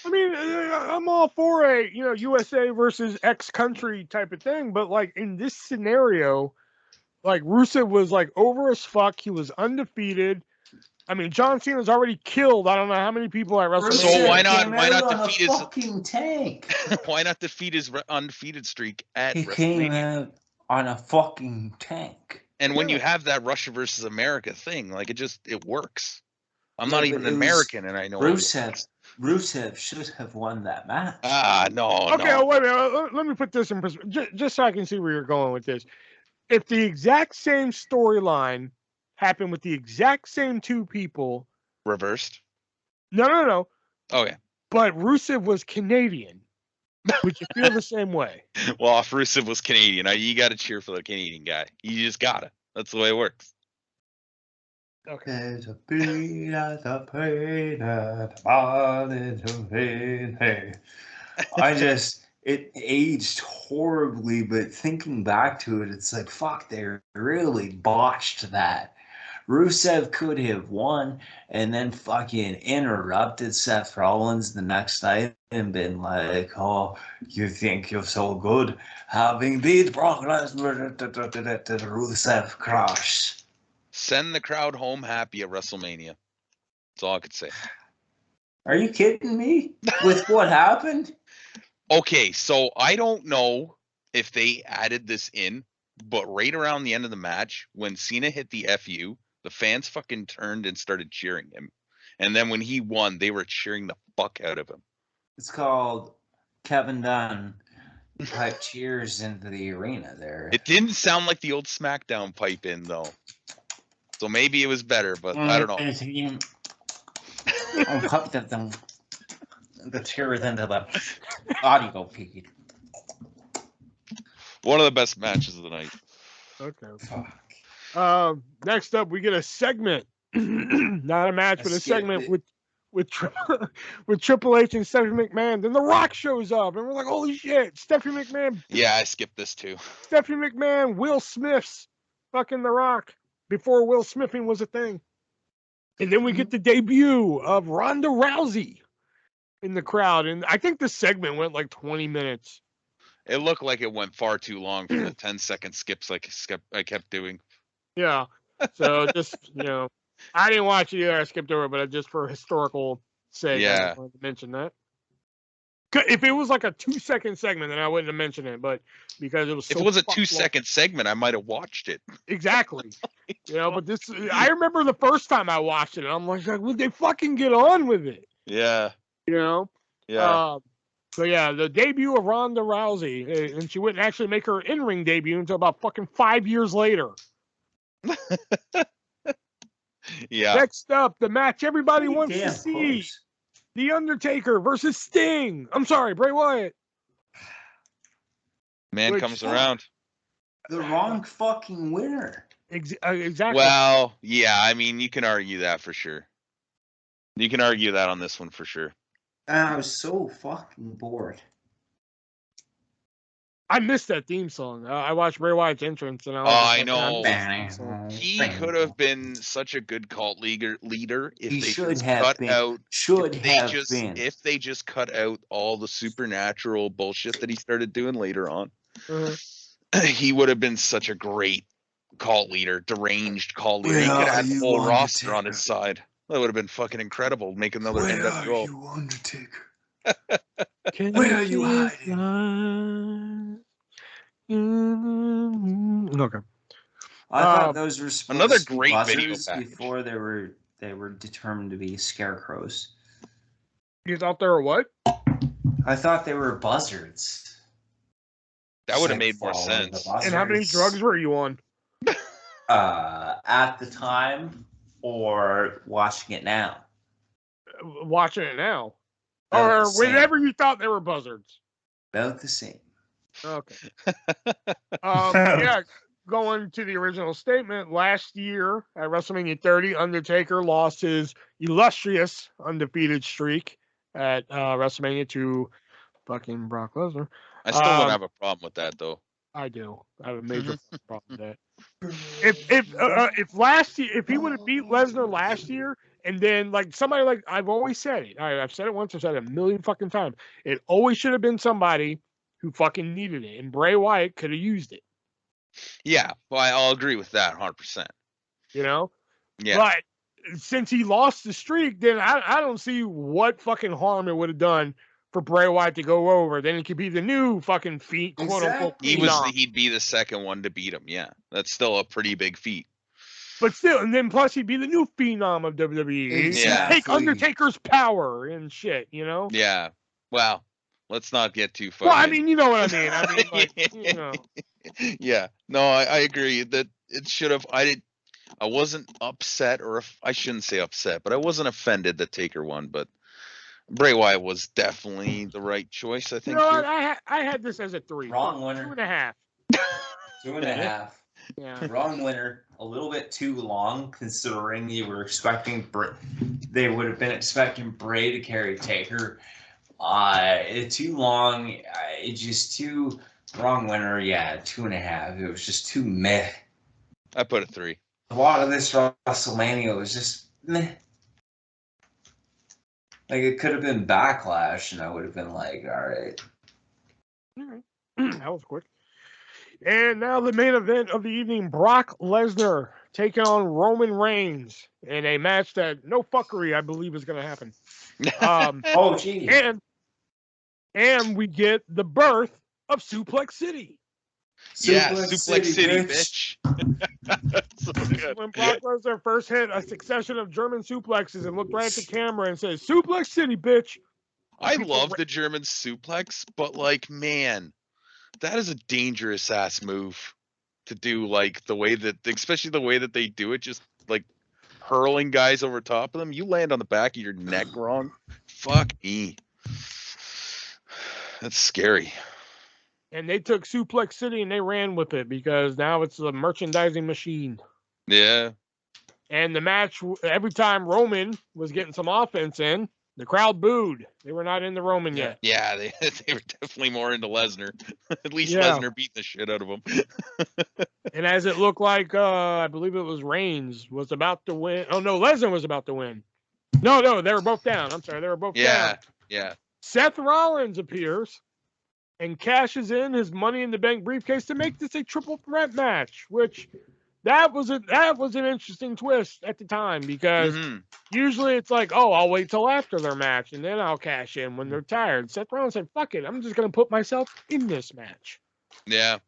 I mean, I'm all for a USA versus X country type of thing, but like in this scenario, like Rusev was like over as fuck. He was undefeated. I mean, John Cena's already killed I don't know how many people at WrestleMania. So why not defeat his fucking tank? Why not defeat his undefeated streak at He WrestleMania? came out on a fucking tank. And when you have that Russia versus America thing, like it works. I'm not even American, and I know Rusev should have won that match. No. Okay, no. wait a minute. Let me put this in perspective, just so I can see where you're going with this. If the exact same storyline happened with the exact same 2 people, Reversed? No. Okay. But Rusev was Canadian. Would you feel the same way? Well, if Rusev was Canadian, you got to cheer for the Canadian guy. You just gotta. That's the way it works. Okay. There's a beat at the pain at the bottom of it. It aged horribly, but thinking back to it, it's like, fuck, they really botched that. Rusev could have won and then fucking interrupted Seth Rollins the next night and been like, oh, you think you're so good having beat Brock Lesnar to Rusev crush. Send the crowd home happy at WrestleMania. That's all I could say. Are you kidding me? With what happened? Okay, so I don't know if they added this in, but right around the end of the match, when Cena hit the FU, the fans fucking turned and started cheering him. And then when he won, they were cheering the fuck out of him. It's called Kevin Dunn pipe cheers into the arena there. It didn't sound like the old SmackDown pipe in, though. So maybe it was better, but I don't know. I'll cut the cheers into the audio feed. One of the best matches of the night. Okay. Fuck. Next up, we get a segment, not a match, but a skipped segment it. with Triple H and Stephanie McMahon. Then The Rock shows up, and we're like, "Holy shit!" Stephanie McMahon, Yeah, I skipped this too. Stephanie McMahon, Will Smith's fucking The Rock before Will Smithing was a thing. And then we get the debut of Ronda Rousey in the crowd, and I think the segment went like 20 minutes. It looked like it went far too long for the 10-second skips I kept doing. Yeah. So just, I didn't watch it either. I skipped over, but just for historical sake, I Yeah. just wanted to mention that. If it was like a 2-second segment, then I wouldn't have mentioned it. But because it was If so it was a fucking 2-second segment, I might have watched it. Exactly. But this, I remember the first time I watched it, and I'm like, would they fucking get on with it? Yeah. Yeah. So yeah, the debut of Ronda Rousey, and she wouldn't actually make her in-ring debut until about fucking 5 years later. Yeah. Next up, the match everybody Pretty wants to damn see: close. The Undertaker versus Sting. I'm sorry, Bray Wyatt. Man Which- comes around. The wrong fucking winner. Exactly. Well, yeah, I mean, you can argue that for sure. You can argue that on this one for sure. And I was so fucking bored. I missed that theme song. I watched Bray Wyatt's entrance, and I was Oh, like, I know. missed this theme song. He could have been such a good cult leader if He they should just have cut been. out Should have been. if they just cut out all the supernatural bullshit that he started doing later on. He would have been such a great cult leader, deranged cult leader. He could have had the whole roster on his side. That would have been fucking incredible. Make another NWO. Undertaker? Where are you hiding? Okay. I thought those were supposed another to be great video buzzards package. before they were determined to be scarecrows. You thought they were what? I thought they were buzzards. That would have Like made more following the sense. And how many buzzards. drugs were you on? At the time or watching it now? Watching it now. About Or the same. whenever you thought they were buzzards. About the same. Okay. Yeah, going to the original statement, last year at WrestleMania 30, Undertaker lost his illustrious undefeated streak at WrestleMania to fucking Brock Lesnar. I still don't have a problem with that though. I do. I have a major problem with that. If he would have beat Lesnar last year, and then like somebody like I've always said it, I've said it once, I've said it a million fucking times. It always should have been somebody who fucking needed it, and Bray Wyatt could have used it. Yeah, well, I'll agree with that 100%. Yeah. But since he lost the streak, then I don't see what fucking harm it would have done for Bray Wyatt to go over. Then he could be the new fucking feat, quote unquote. He'd be the second one to beat him. Yeah, that's still a pretty big feat. But still, and then plus he'd be the new phenom of WWE. Exactly. Take Undertaker's power and shit, Yeah. Well, let's not get too far. Well, I mean, you know what I mean. I mean, like, Yeah. No, I agree that it should have. I wasn't upset, or I shouldn't say upset, but I wasn't offended that Taker won. But Bray Wyatt was definitely the right choice, I think. I had this as a 3. Wrong winner. 2.5. 2.5. Yeah. Wrong winner. A little bit too long, considering you were expecting they would have been expecting Bray to carry Taker. Too long. Just too wrong winner. Yeah, 2.5. It was just too meh. I put a 3. A lot of this WrestleMania was just meh. Like, it could have been Backlash, and I would have been like, all right. That was quick. And now the main event of the evening, Brock Lesnar taking on Roman Reigns in a match that no fuckery, I believe, is going to happen. Oh, gee. And we get the birth of Suplex City. Suplex City, bitch. So good. When Brock Lesnar first hit a succession of German suplexes and looked right at the camera and said, "Suplex City, bitch." I love the German suplex, but like, man, that is a dangerous ass move to do. Like especially the way that they do it, just like hurling guys over top of them. You land on the back of your neck wrong. Fuck me. That's scary. And they took Suplex City and they ran with it because now it's a merchandising machine. Yeah. And the match, every time Roman was getting some offense in, the crowd booed. They were not into Roman yet. Yeah, they were definitely more into Lesnar. At least Yeah. Lesnar beat the shit out of him. And as it looked like, I believe it was Reigns was about to win. Oh, no, Lesnar was about to win. No, they were both down. I'm sorry, they were both down. Yeah. Seth Rollins appears and cashes in his Money in the Bank briefcase to make this a triple threat match, which that was an interesting twist at the time because usually it's like, oh, I'll wait till after their match and then I'll cash in when they're tired. Seth Rollins said, fuck it, I'm just going to put myself in this match. Yeah.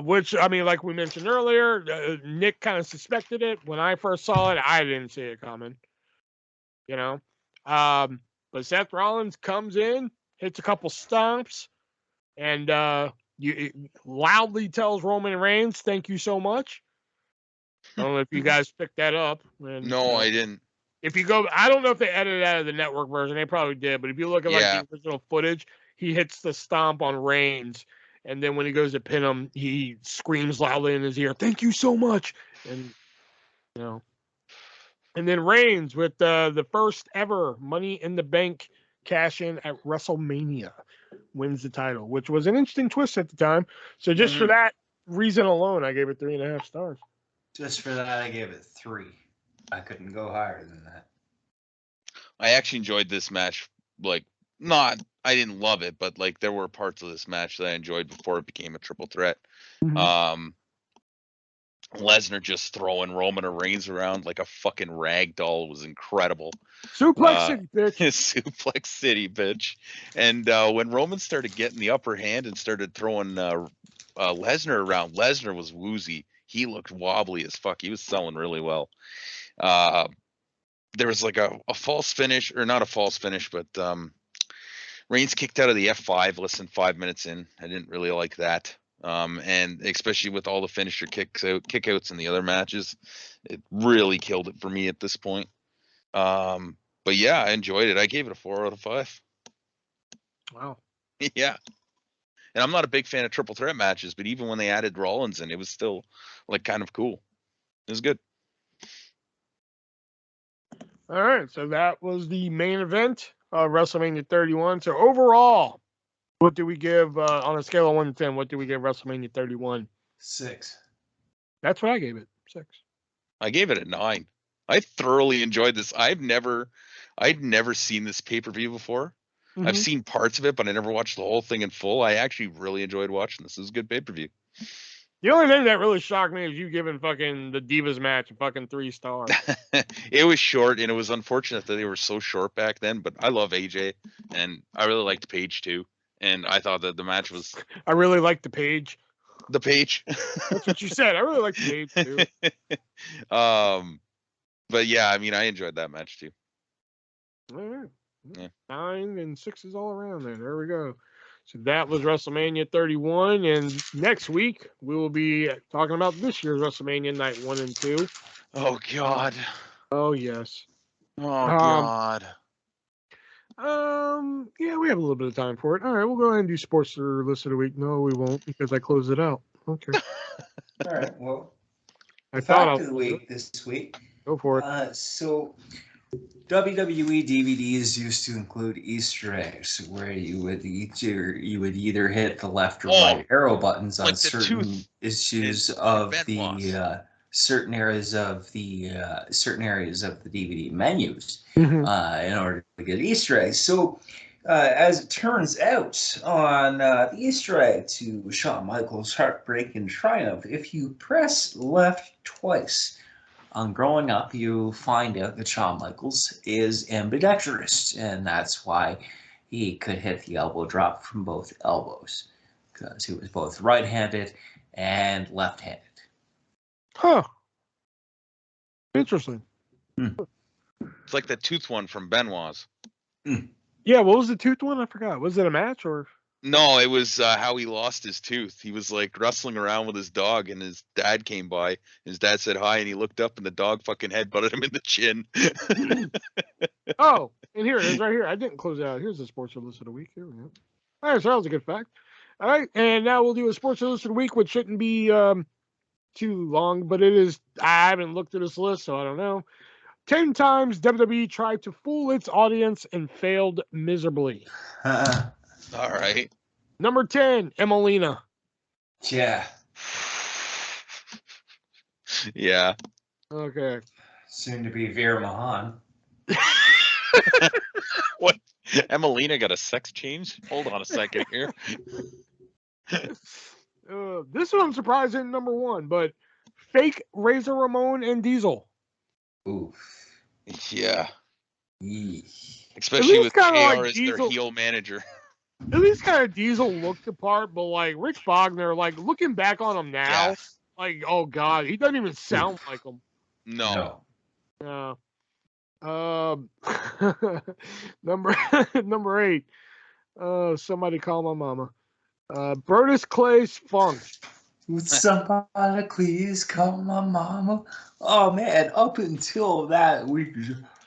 Which, I mean, like we mentioned earlier, Nick kind of suspected it. When I first saw it, I didn't see it coming. You know? But Seth Rollins comes in, hits a couple stomps, and loudly tells Roman Reigns, thank you so much. I don't know if you guys picked that up. And, No, I didn't. If you go, I don't know if they edited out of the network version. They probably did. But if you look at like the original footage, he hits the stomp on Reigns. And then when he goes to pin him, he screams loudly in his ear, thank you so much. And, you know. And then Reigns with the first ever Money in the Bank cash in at WrestleMania wins the title, which was an interesting twist at the time. So just for that reason alone, I gave it 3.5 stars. Just for that, I gave it 3. I couldn't go higher than that. I actually enjoyed this match. Like, I didn't love it, but like there were parts of this match that I enjoyed before it became a triple threat. Lesnar just throwing Roman Reigns around like a fucking rag doll was incredible. Suplex City, bitch. Suplex City, bitch. And when Roman started getting the upper hand and started throwing Lesnar around, Lesnar was woozy. He looked wobbly as fuck. He was selling really well. There was like a false finish, or not a false finish, but Reigns kicked out of the F5 less than 5 minutes in. I didn't really like that. And especially with all the finisher kickouts in the other matches, it really killed it for me at this point. But yeah, I enjoyed it. I gave it a 4 out of 5. Wow. Yeah. And I'm not a big fan of triple threat matches, but even when they added Rollins in, it was still like kind of cool. It was good. All right, so that was the main event of WrestleMania 31. So overall, what do we give on a scale of 1 to 10? What do we give WrestleMania 31? 6. That's what I gave it. 6. I gave it a 9. I thoroughly enjoyed this. I'd never seen this pay-per-view before. I've seen parts of it, but I never watched the whole thing in full. I actually really enjoyed watching this. It was a good pay-per-view. The only thing that really shocked me is you giving fucking the Divas match a fucking 3 stars. It was short, and it was unfortunate that they were so short back then, but I love AJ, and I really liked Paige too. And I thought that the match was... I really liked the Paige. The Paige? That's what you said. I really liked the Paige too. But yeah, I mean, I enjoyed that match too. All right. Yeah. 9 and 6s all around there. There we go. So that was WrestleMania 31. And next week, we will be talking about this year's WrestleMania Night 1 and 2. Oh, God. Oh, yes. Oh, God. Yeah, we have a little bit of time for it. All right, we'll go ahead and do Sports List of the Week. No, we won't, because I closed it out. Okay. All right, well, I thought fact of the week this week. Go for it. So WWE DVDs used to include Easter eggs where you would either hit the left or right arrow buttons on certain issues of the certain areas of the DVD menus in order to get Easter eggs. So as it turns out, on the Easter egg to Shawn Michaels' Heartbreak and Triumph, if you press left twice on Growing Up, you find out that Shawn Michaels is ambidextrous, and that's why he could hit the elbow drop from both elbows, because he was both right-handed and left-handed. Huh. Interesting. It's like the tooth one from Benoit's. Yeah, what was the tooth one? I forgot. Was it a match or? No, it was how he lost his tooth. He was like wrestling around with his dog, and his dad came by. His dad said hi, and he looked up, and the dog fucking headbutted him in the chin. Oh, and here it is right here. I didn't close it out. Here's the Sports List of the Week. Here we go. All right, so that was a good fact. All right, and now we'll do a Sports Illustrated week, which shouldn't be too long, but it is. I haven't looked at this list, so I don't know. 10 times WWE tried to fool its audience and failed miserably. All right. Number 10, Emelina. Yeah. Yeah. Okay. Soon to be Veer Mahan. What? Emelina got a sex change? Hold on a second here. This one I'm surprised isn't number 1, but fake Razor Ramon and Diesel. Oof. Yeah. Eesh. Especially with kinda JR like as Diesel. their heel manager. At least kind of Diesel looked the part, but like Rich Wagner, like looking back on him now, Yeah. like, oh God, he doesn't even sound like him. No. Yeah. Number 8. Somebody call my mama. Brodus Clay's Funk. Would somebody please call my mama? Oh man, up until that week,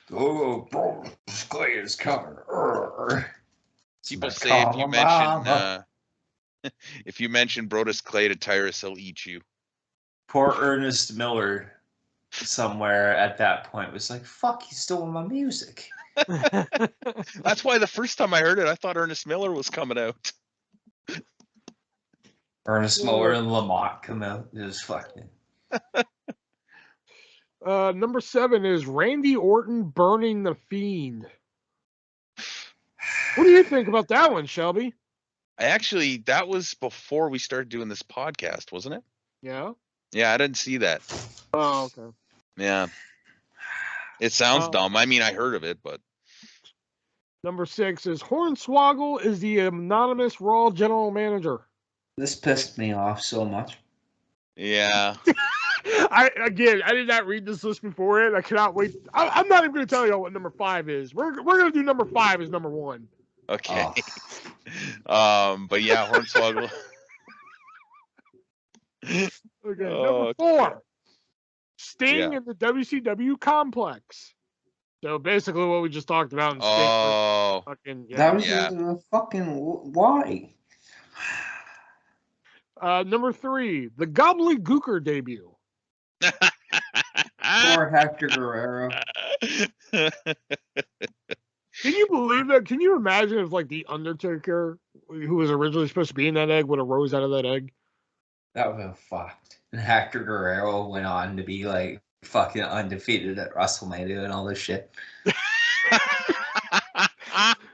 bro, Clay is coming. People Somebody say call if you my mention mama. if you mention Brodus Clay to Tyrus, he'll eat you. Poor Ernest Miller somewhere at that point was like, fuck, he's stealing my music. That's why the first time I heard it, I thought Ernest Miller was coming out. Ernest Miller and Lamont come out. It was fucking. Number 7 is Randy Orton burning the Fiend. What do you think about that one, Shelby? That was before we started doing this podcast, wasn't it? Yeah. Yeah, I didn't see that. Oh, okay. Yeah. It sounds dumb. I mean, I heard of it, but. Number 6 is Hornswoggle is the anonymous Raw general manager. This pissed me off so much. Yeah. I did not read this list before it. I cannot wait. I'm not even going to tell you what number 5 is. We're going to do number 5 as number 1. Okay. Oh. But yeah, Hornswoggle. Okay. Number 4. Sting in the WCW complex. So basically what we just talked about in Sting. Oh. Fucking, That was just a fucking why. Number 3, the Gobbledygooker debut. Poor Hector Guerrero. Can you believe that? Can you imagine if like the Undertaker, who was originally supposed to be in that egg, would have rose out of that egg? That would have been fucked. And Hector Guerrero went on to be like fucking undefeated at WrestleMania and all this shit.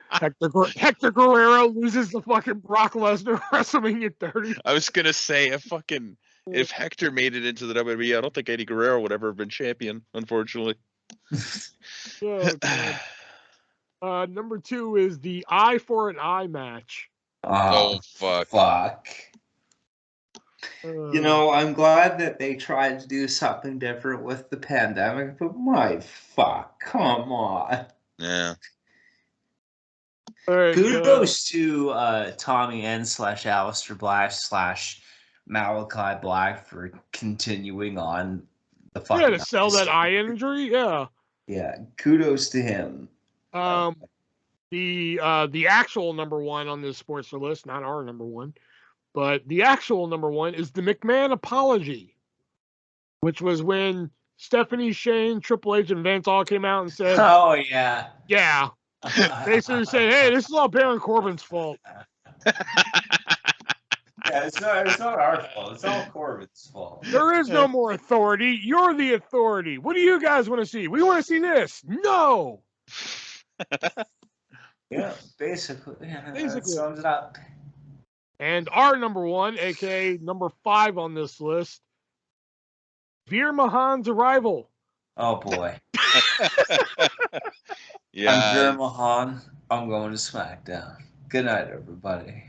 Hector Guerrero loses the fucking Brock Lesnar WrestleMania 30. I was gonna say if Hector made it into the WWE, I don't think Eddie Guerrero would ever have been champion, unfortunately. Number 2 is the eye for an eye match. Oh fuck. You know, I'm glad that they tried to do something different with the pandemic, but my fuck, come on. Yeah. Right, Kudos to Tommy N / Aleister Black / Malachi Black for continuing on the fucking. to sell that eye injury. Yeah. Yeah, kudos to him. The actual number 1 on this sports list, not our number 1, but the actual number 1 is the McMahon apology, which was when Stephanie, Shane, Triple H, and Vince all came out and said, "Oh yeah, yeah." Basically said, "Hey, this is all Baron Corbin's fault." Yeah, it's not our fault. It's all Corbin's fault. There is no more authority. You're the authority. What do you guys want to see? We want to see this. No. Yeah, basically. That Basically. sums it up. And our number 1, aka number 5 on this list, Veer Mahan's arrival. Oh boy. Yeah. I'm Veer Mahan. I'm going to SmackDown. Good night, everybody.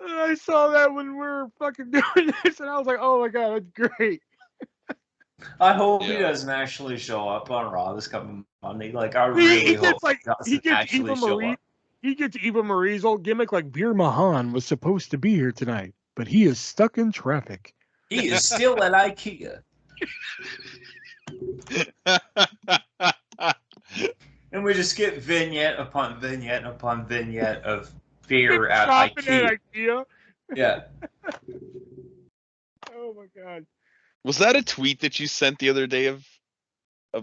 I saw that when we were fucking doing this, and I was like, "Oh my god, that's great." I hope he doesn't actually show up on Raw this coming Monday. Like, I really hope he gets Eva Marie. He gets Eva Marie's old gimmick, like Veer Mahan was supposed to be here tonight, but he is stuck in traffic. He is still at IKEA. And we just get vignette upon vignette upon vignette of beer at Shopping IKEA. at IKEA. Yeah. Oh my god. Was that a tweet that you sent the other day of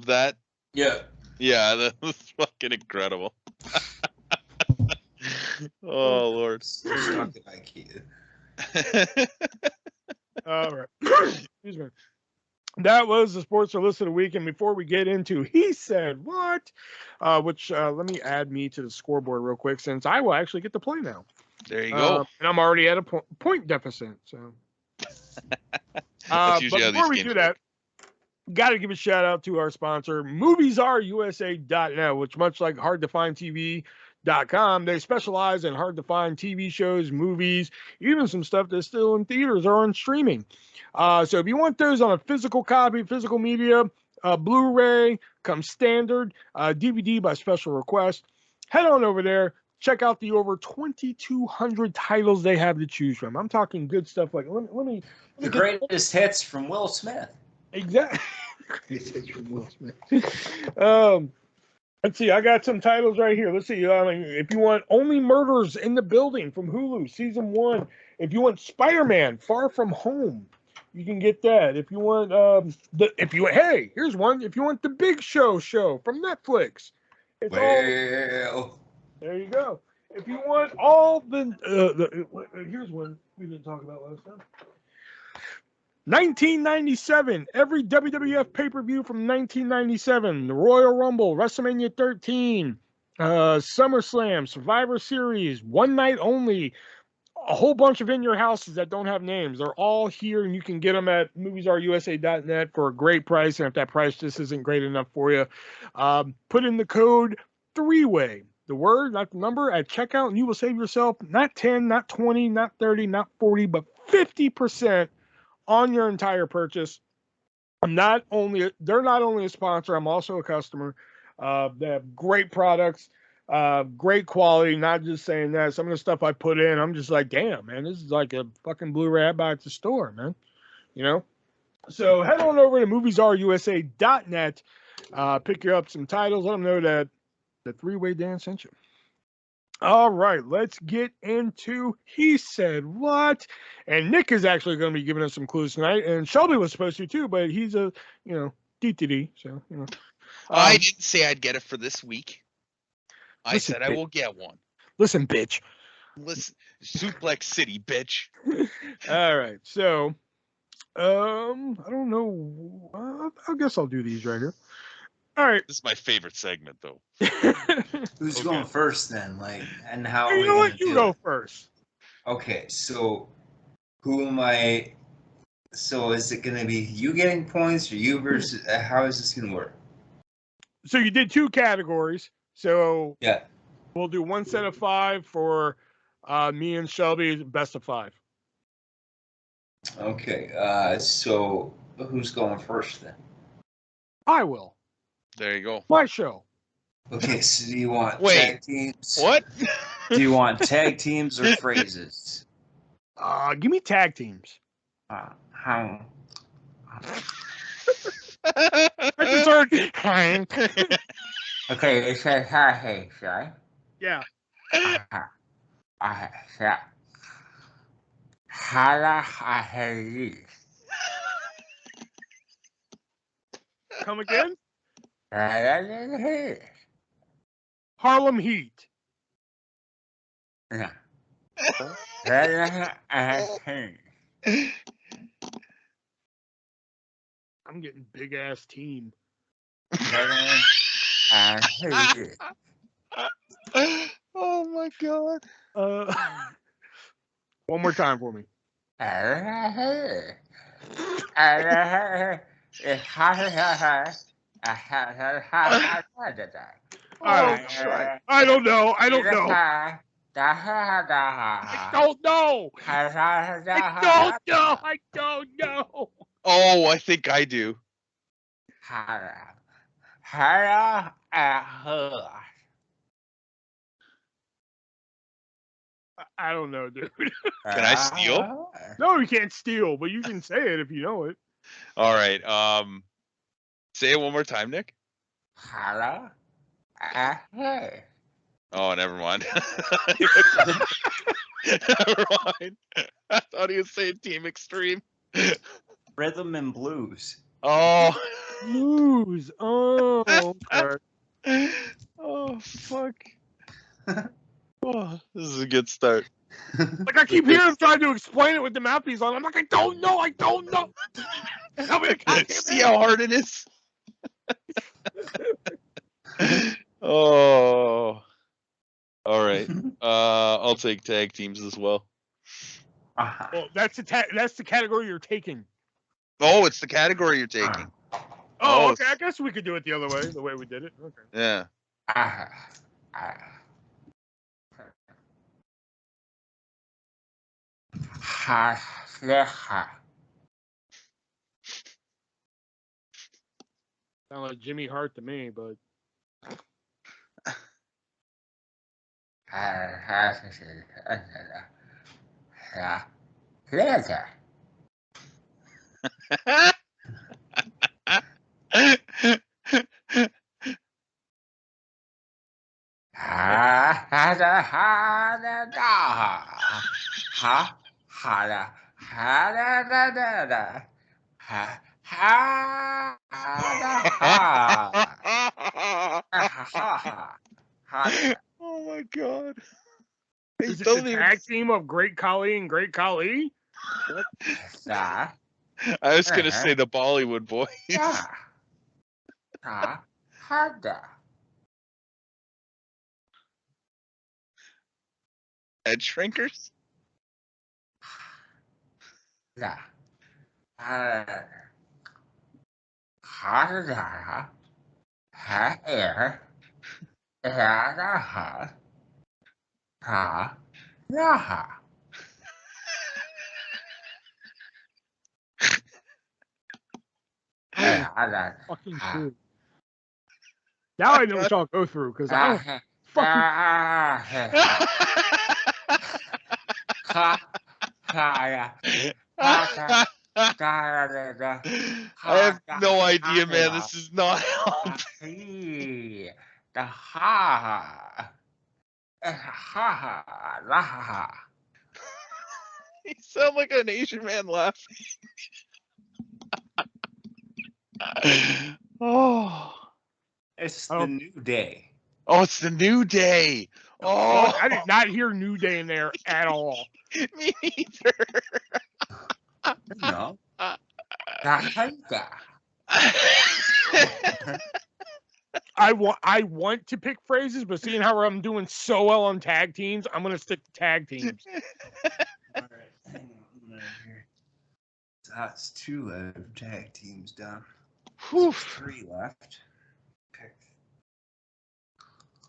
that? Yeah. Yeah, that was fucking incredible. Oh Lord. Stuck at IKEA. All right. Excuse me. That was the Sports Are Listed week. And before we get into He Said What, which let me add me to the scoreboard real quick since I will actually get to play now. There you go. And I'm already at a point deficit. So, That's but usually how before these we games do that, got to give a shout out to our sponsor, MoviesAreUSA.net, which much like HardToFindTV.com, they specialize in hard to find TV shows, movies, even some stuff that's still in theaters or on streaming. So if you want those on a physical copy, physical media, Blu-ray, comes standard, DVD by special request, head on over there. Check out the over 2,200 titles they have to choose from. I'm talking good stuff like let me The greatest hits from Will Smith. Exactly. Let's see. I got some titles right here. Let's see. If you want Only Murders in the Building from Hulu, season 1. If you want Spider-Man: Far From Home, you can get that. If you want hey, here's one. If you want The Big Show from Netflix, it's all. There you go. If you want all here's one we didn't talk about last time. 1997, every WWF pay-per-view from 1997, the Royal Rumble, WrestleMania 13, SummerSlam, Survivor Series, One Night Only, a whole bunch of In Your Houses that don't have names. They're all here, and you can get them at MoviesAreUSA.net for a great price, and if that price just isn't great enough for you, put in the code 3-way, the word, not the number, at checkout, and you will save yourself not 10, not 20, not 30, not 40, but 50% on your entire purchase. They're not only a sponsor, I'm also a customer. They have great products, great quality. Not just saying that. Some of the stuff I put in, I'm just like, damn, man, this is like a fucking Blu-ray I buy at the store, man. You know? So head on over to MoviesAreUSA.net, pick you up some titles, let them know that the 3-way Dan sent you. All right, let's get into He Said What. And Nick is actually going to be giving us some clues tonight. And Shelby was supposed to too, but he's a, DTD. So, I didn't say I'd get it for this week. I said I bitch. will get one. Listen, bitch. Listen, Suplex City, bitch. All right, so, I don't know. I guess I'll do these right here. All right. This is my favorite segment, though. Who's going first then? And how are You we know going what? to You do go it? first. Okay, so who am I? So is it going to be you getting points or you versus? How is this going to work? So you did 2 categories. So Yeah. we'll do 1 set of 5 for me and Shelby, best of 5. Okay. So who's going first then? I will. There you go. My show. Okay. So do you want Wait, tag teams? What? Do you want tag teams or phrases? Give me tag teams. How? I just heard Hank. Okay. It says hey, sorry. Yeah. Come again? Harlem Heat. Yeah. I'm getting big ass team. Oh my god. One more time for me. Oh, try. I don't know. I don't know. I don't know. Oh, I think I do. I don't know, dude. Can I steal? No, you can't steal, but you can say it if you know it. All right. Say it one more time, Nick. Oh, never mind. Never mind. I thought he was saying Team Extreme. Rhythm and blues. Oh. Blues. Oh, okay. Oh, fuck. Oh, this is a good start. Like I keep hearing him trying to explain it with the mouthpiece on. I'm like, I don't know. I don't know. How many goddamn See how hard it is? Oh. All right. I'll take tag teams as well. Well, that's the category you're taking. Oh, it's the category you're taking. Oh, okay. I guess we could do it the other way, the way we did it. Okay. Yeah. Sound like Jimmy Hart to me, but Oh my god. is it the tag team of Great Khali and Great Khali? I was gonna say the Bollywood boys. Head shrinkers? Fucking clue. Now I know what y'all go through because I don't fucking. I have no idea, man. This is not You sound like an Asian man laughing. Oh. It's the new day. Oh, it's the New Day. Oh, I did not hear New Day in there at all. Me neither. No. I want to pick phrases, but seeing how I'm doing so well on tag teams, I'm gonna stick to tag teams. All right, hang on here. That's 2 out of tag teams done. Whew. 3 left. Pick.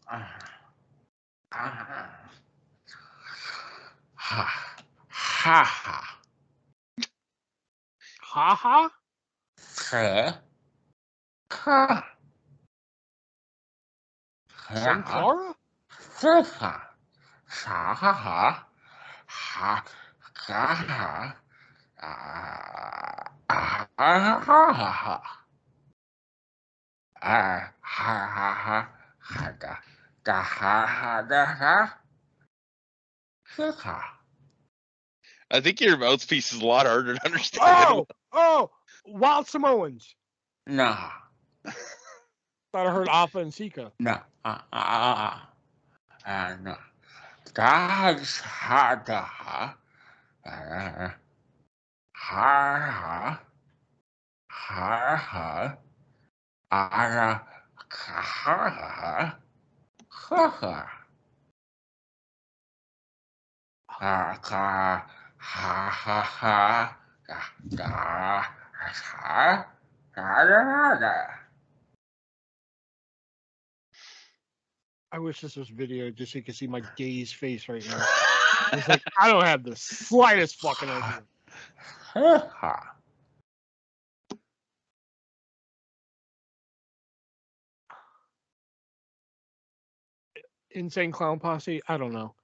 Ha ha. Sun Clara? I think your mouthpiece is a lot harder to understand. Oh, Wild Samoans. Nah. Thought I heard Alpha and Sika. No. No. That's harder. I wish this was video just so you could see my dazed face right now. It's like I don't have the slightest fucking idea. Insane Clown Posse? I don't know.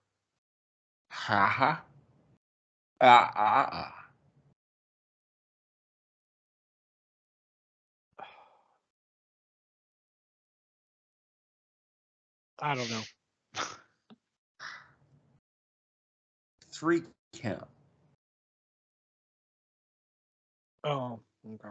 I don't know. 3 count. Oh, okay.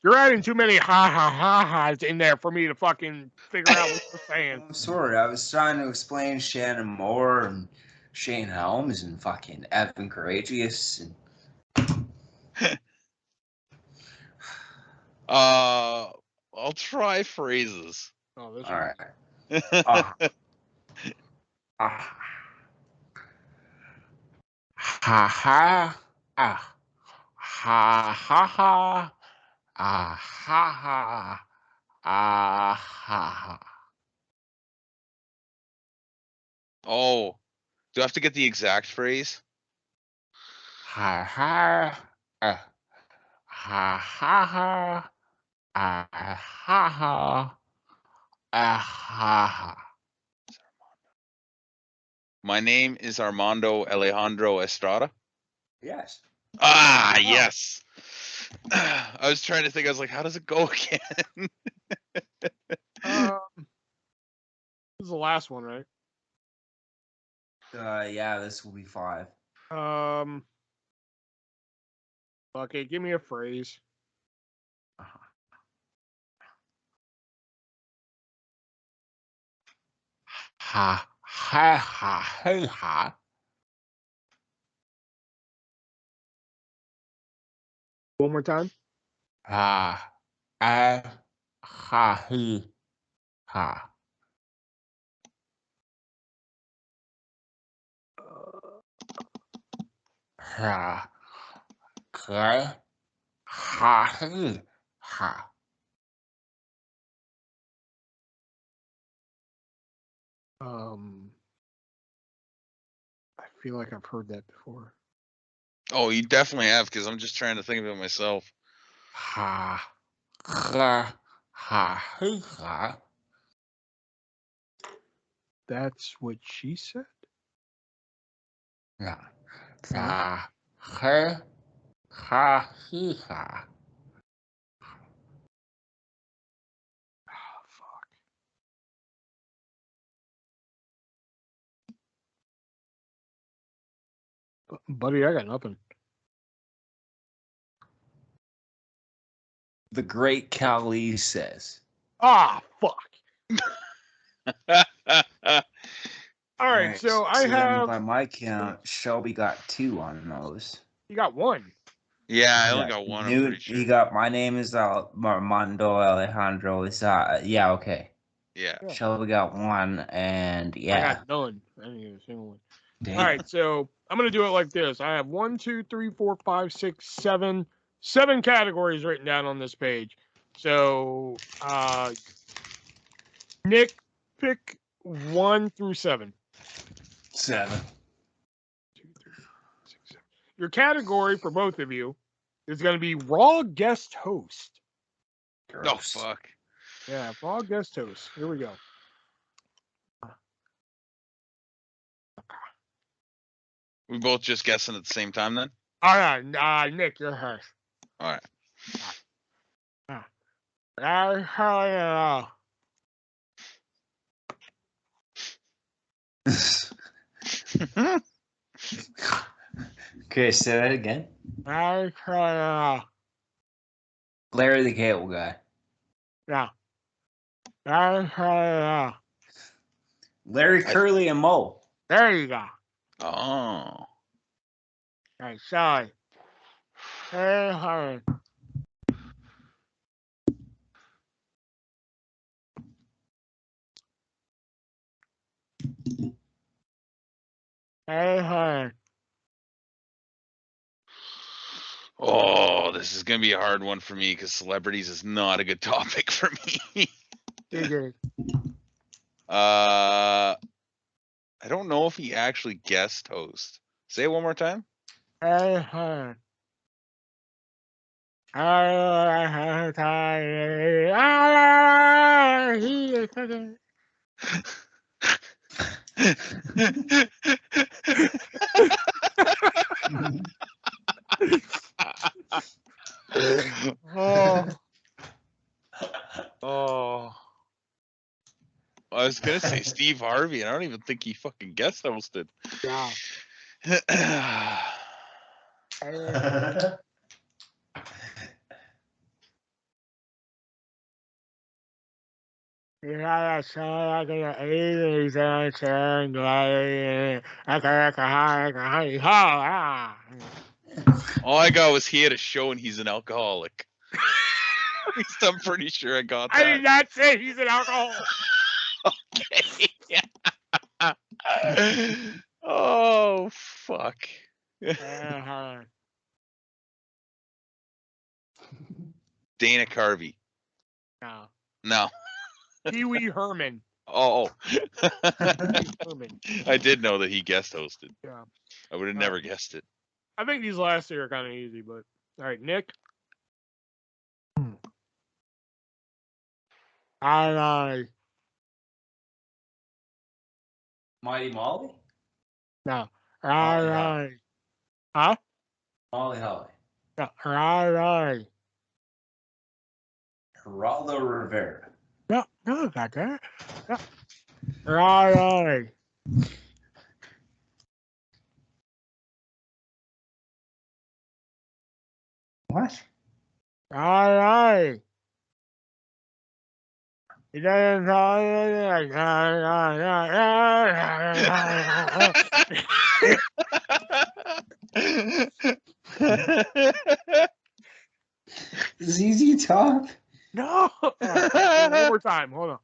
You're adding too many ha-ha-ha-has in there for me to fucking figure out what you're saying. I'm sorry, I was trying to explain Shannon Moore and Shane Helms and fucking Evan Courageous and I'll try phrases. Oh, this all one. right. Ha ha ah ha ha ha ah ha ha ah ha ha. Oh, do I have to get the exact phrase? Ha ha ha ha ha ha ha ha. My name is Armando Alejandro Estrada. Yes. Ah, Oh. yes. I was trying to think. I was like, how does it go again? This is the last one, right? Yeah, this will be 5. Okay, give me a phrase. Ha ha ha hey ha. One more time. Ha he ha. Ha ha he ha. I feel like I've heard that before. Oh, you definitely have, because I'm just trying to think of it myself. Ha he ha. That's what she said. Yeah. Ha he ha. Oh, fuck. Buddy, I got nothing. The great Cali says. Ah, fuck. All right, so I then have. by my count, Shelby got 2 on those. You got one. Yeah, I only Yeah, got one. I'm New, pretty sure. he got my name is Armando Alejandro. Is yeah, okay. Yeah. Yeah. Shelby got 1, and I yeah. got none. I didn't get a single one. Damn. All right, so I'm gonna do it like this. I have 1, 2, 3, 4, 5, 6, 7, 7 categories written down on this page. So, Nick, pick 1 through 7. 7. 2, 3, 4, 6, 7. Your category for both of you is going to be Raw Guest Host. Oh, Gross. fuck. Yeah, Raw Guest Host. Here we go. We both just guessing at the same time then? All right, Nick, you're host. All right. Okay, say that again. Larry the Cable Guy. Yeah. Larry Curly and Moe. There you go. Oh. All right, sorry. Hey, Oh, this is gonna be a hard one for me because celebrities is not a good topic for me. I don't know if he actually guest host. Say it one more time. Oh. I was gonna say Steve Harvey, and I don't even think he fucking guest hosted. Yeah. All I got was he had a show and he's an alcoholic. At least I'm pretty sure I got that. I did not say he's an alcoholic. Okay. Oh fuck. Dana Carvey. No. No. Pee Wee Herman. Oh. Herman. I did know that he guest hosted. Yeah. I would have never guessed it. I think these last two are kind of easy, but all right, Nick. Mighty Molly? No. Holly. Huh? Molly Holly. No. Geraldo Rivera. No, got that. No. Right. What? Right. He doesn't ZZ Top? No. Right. One more time. Hold on.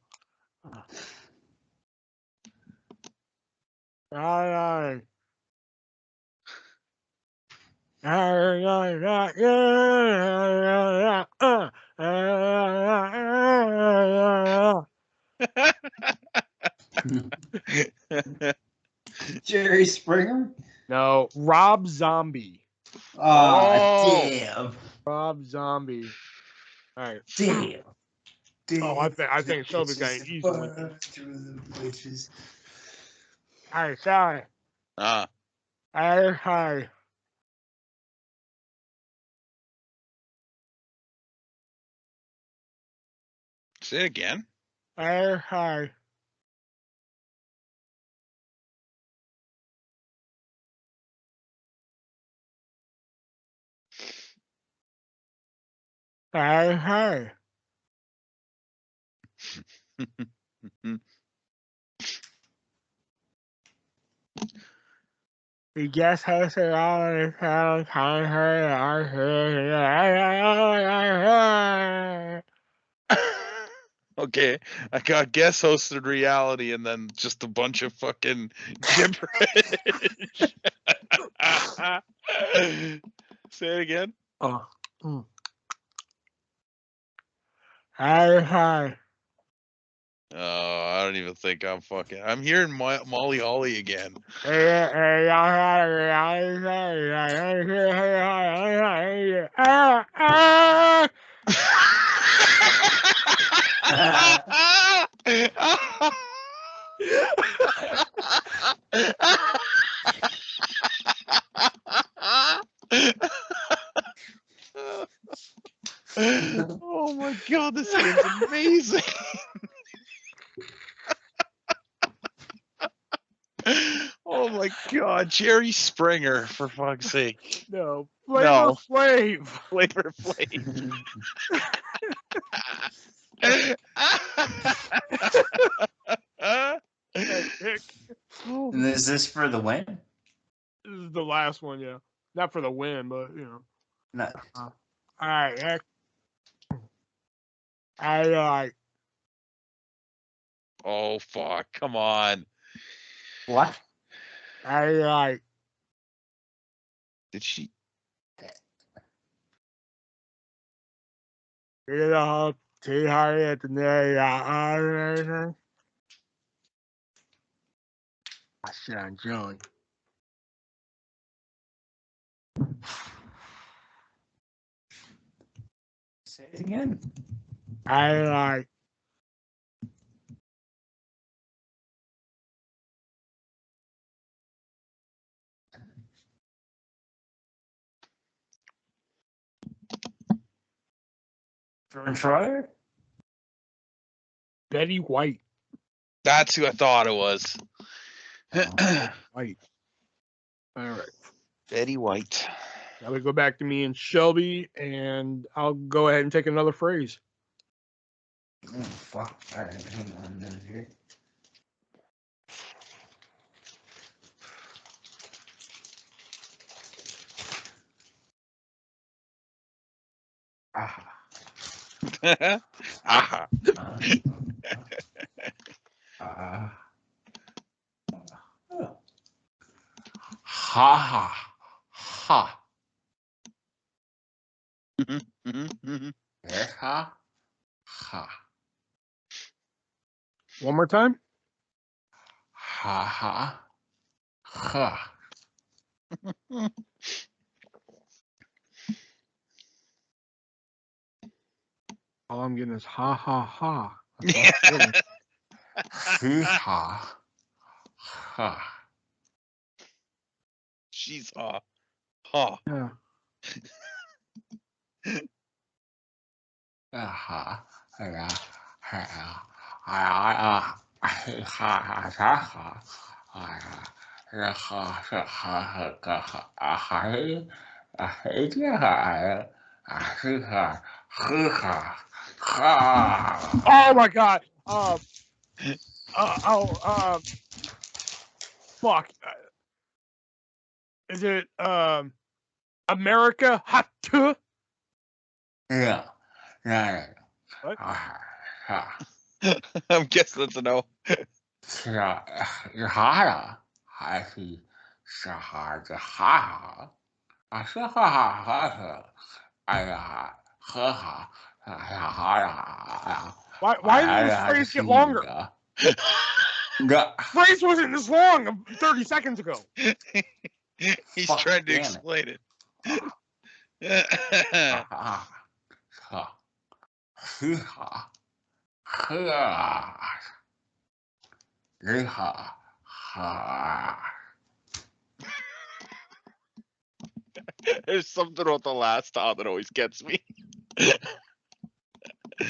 Right. Jerry Springer? No, Rob Zombie. Oh, Damn. Rob Zombie. All right. Damn. Oh, I think Shelby's got an easy one. All right, sorry. Hi. Say it again. Hi. Hi. The guest hosted all the town Okay, I got guest hosted reality and then just a bunch of fucking gibberish. Say it again. Hi. Oh, I don't even think I'm hearing Molly Holly again. Oh my god, this game's amazing. Oh my god, Jerry Springer, for fuck's sake. No, Flavor Flav. Flavor Flav. And is this for the win? This is the last one, yeah. Not for the win, but you know. No. All right, Nick. I Oh fuck! Come on. What? Did she? Too hard at the day. I sound John. Say it again. Jordan Schroeder? Betty White. That's who I thought it was. White. All right. Betty White. Now we go back to me and Shelby, and I'll go ahead and take another phrase. Oh, fuck. All right, hang on a minute here. Ah. Aha. Ha ha ha. Ha ha. One more time. Ha ha ha. All I'm getting is ha ha ha. Yeah. Ha ha. She's ha. Yeah. Ha ha. Oh my God. Fuck. Is it America Hot? Yeah. Yeah. What? I'm guessing that's a no. Sahara, I see Sahara, ha, I see ha, Why did this phrase get longer? Phrase wasn't this long 30 seconds ago. He's Fuck, trying to damn it. explain it. There's something about the last time that always gets me. Yeah.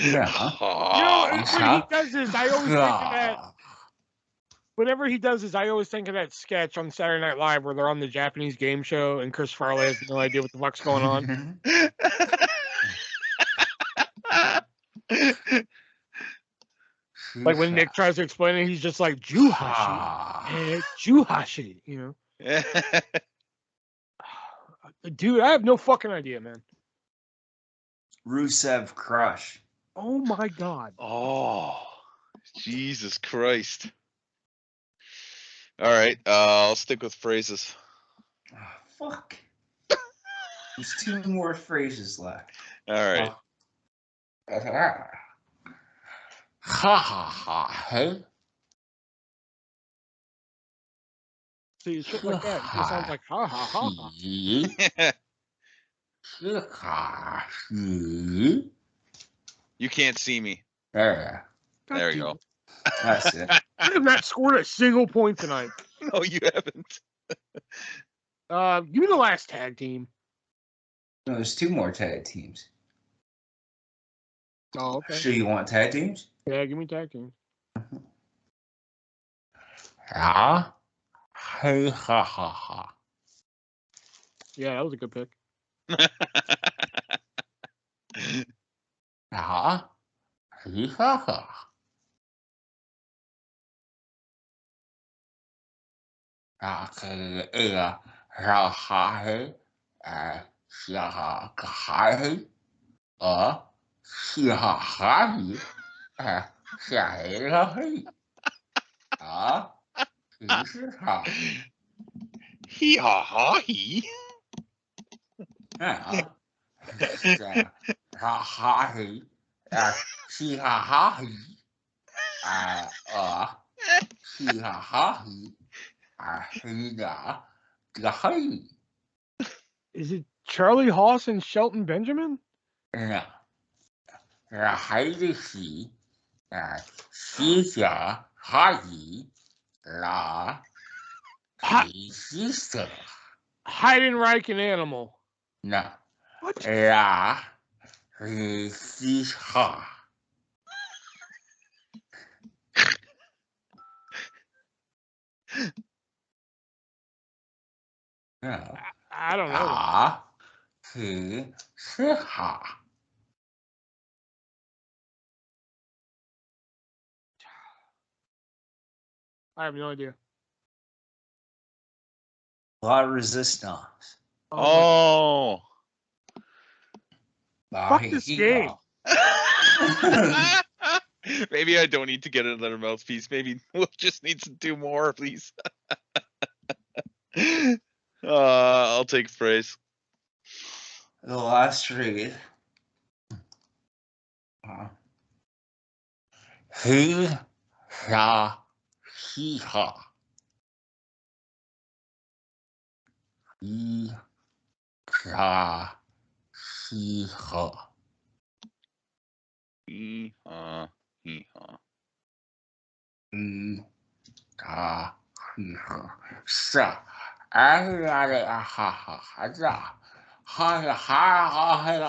You know, when he does this, I always think of that. Whenever he does this, I always think of that sketch on Saturday Night Live where they're on the Japanese game show and Chris Farley has no idea what the fuck's going on. Like when Nick tries to explain it, he's just like Juhashi, Juhashi, you know. Dude, I have no fucking idea, man. Rusev Crush. Oh my God. Oh, Jesus Christ. All right, I'll stick with phrases. Oh, fuck. There's 2 more phrases left. All right. Ha ha ha, hey. See, shit like that. It just sounds like ha ha ha. You can't see me. There. There you go. That's it. I have not scored a single point tonight. No, you haven't. Give me the last tag team. No, there's 2 more tag teams. Oh, okay. So you want tag teams? Yeah, give me tag team. Yeah. Hey ha ha ha. Yeah, that was a good pick. Yeah. Hey ha ha. Ra ha hey. Xia ha ka ha hey. Xia ha ha hey. Xia hey la hey. Xi ha. Hee haw haw hee. Yeah. Ha ha hey. Xi ha ha hey. Xi ha ha hey. Hey. Is it Charlie Haas and Shelton Benjamin? Yeah. Heidi she, Xia Hai, La, sister. Heidenreich and Animal. No. What? La, Siha. Yeah. I don't know. Ah. He. Ha. I have no idea. La resistance. Oh. Fuck this game. Maybe I don't need to get another mouthpiece. Maybe we'll just need to do more, please. I'll take praise. The last read. He. Ha. He. Ha. He. Ha. He. Ha. Hee-haw, hee-haw. He. Ha. He. Ha. Sa. Ha. Ha.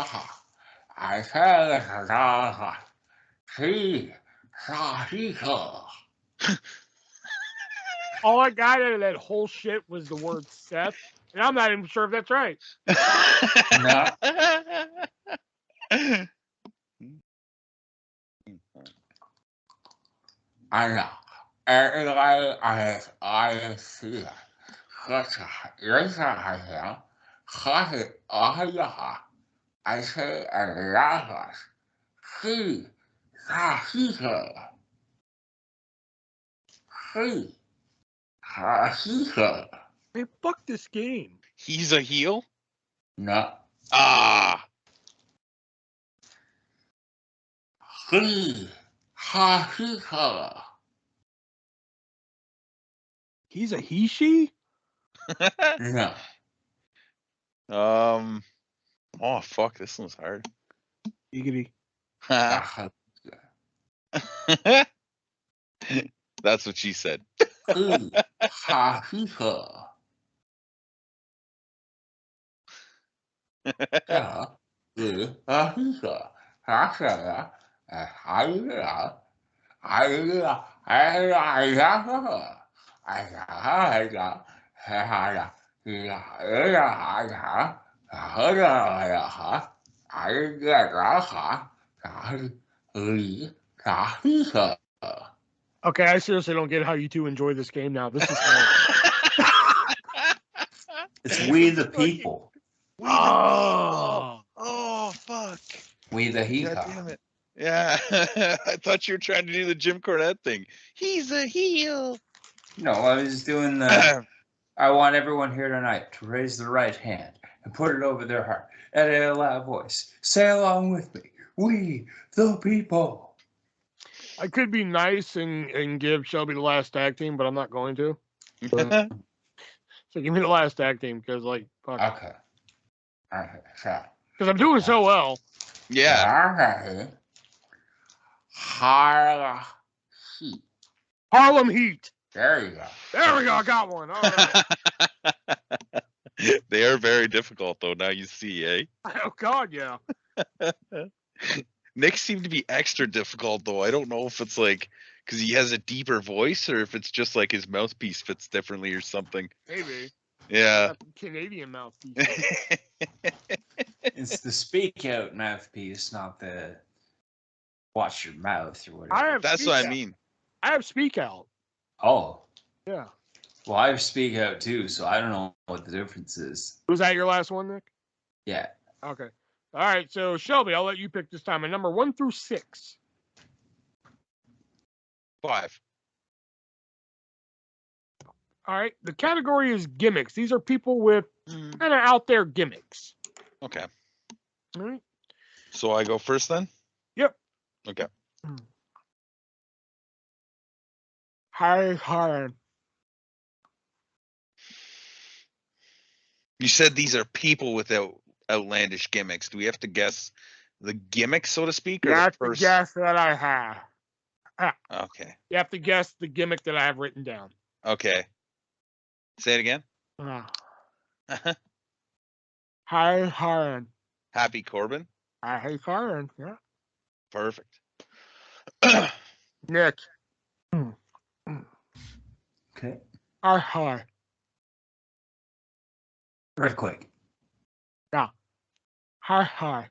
Ha. I said, he, All I got out of that whole shit was the word Seth, and I'm not even sure if that's right. No. I know. I see it. Yes, I am. I say a lot. He, Man, fuck this game. He's a heel? no. Ah. He, He's a he-she? no. Oh fuck, this one's hard. Giggity. That's what she said. He, yeah. Okay, I seriously don't get how you two enjoy this game now. This is hard. It's we the people. We the people. Oh fuck. We the God Hika. damn it. Yeah. I thought you were trying to do the Jim Cornette thing. He's a heel. No, I was doing the. I want everyone here tonight to raise their right hand and put it over their heart at a loud voice. Say along with me. We the people. I could be nice and give Shelby the last tag team, but I'm not going to. So give me the last tag team because, like, fuck. Okay. Okay. So. Because I'm doing so well. Yeah. Harlem Heat. Harlem Heat. There you go. There we go. I got one. All right. They are very difficult though, now you see, eh? Oh, God, yeah. Nick seemed to be extra difficult though. I don't know if it's like because he has a deeper voice or if it's just like his mouthpiece fits differently or something. Maybe. Yeah. Got the Canadian mouthpiece. It's the speak out mouthpiece, not the watch your mouth or whatever. I have That's speak what I out. mean. I have speak out. Oh. Yeah. Well, I speak out too, so I don't know what the difference is. Was that your last one, Nick? Yeah. Okay. All right. So, Shelby, I'll let you pick this time. A number 1 through 6. 5. All right. The category is gimmicks. These are people with kind of out there gimmicks. Okay. All right. So I go first then? Yep. Okay. Hi. You said these are people without outlandish gimmicks. Do we have to guess the gimmick, so to speak, or That's the the person? guess that I have. Okay. You have to guess the gimmick that I have written down. Okay. Say it again. Hi. Happy Corbin. Hi, Karen. Yeah. Perfect. Nick. Okay. Hi. Earthquake. Yeah. Hi.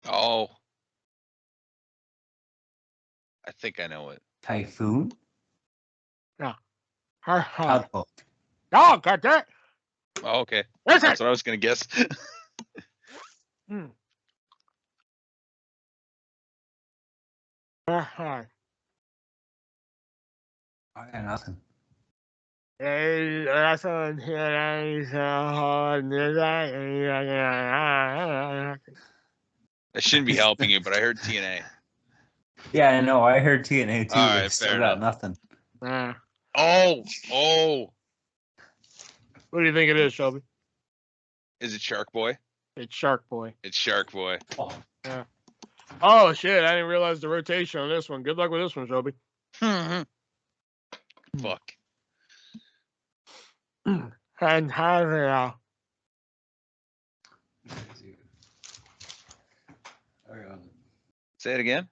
Oh. I think I know it. Typhoon. Hi. Tugboat. Oh, got that. Oh, okay. That's That's it. what I was gonna guess. Hi. I got nothing. Hey, that's on here. I shouldn't be helping you, but I heard TNA. Yeah, I know. I heard TNA too. All But I right, still fair got enough. nothing. Oh. What do you think it is, Shelby? Is it Shark Boy? It's Shark Boy. It's Shark Boy. Oh, Yeah. Oh shit! I didn't realize the rotation on this one. Good luck with this one, Shelby. Fuck. And how? Say it again.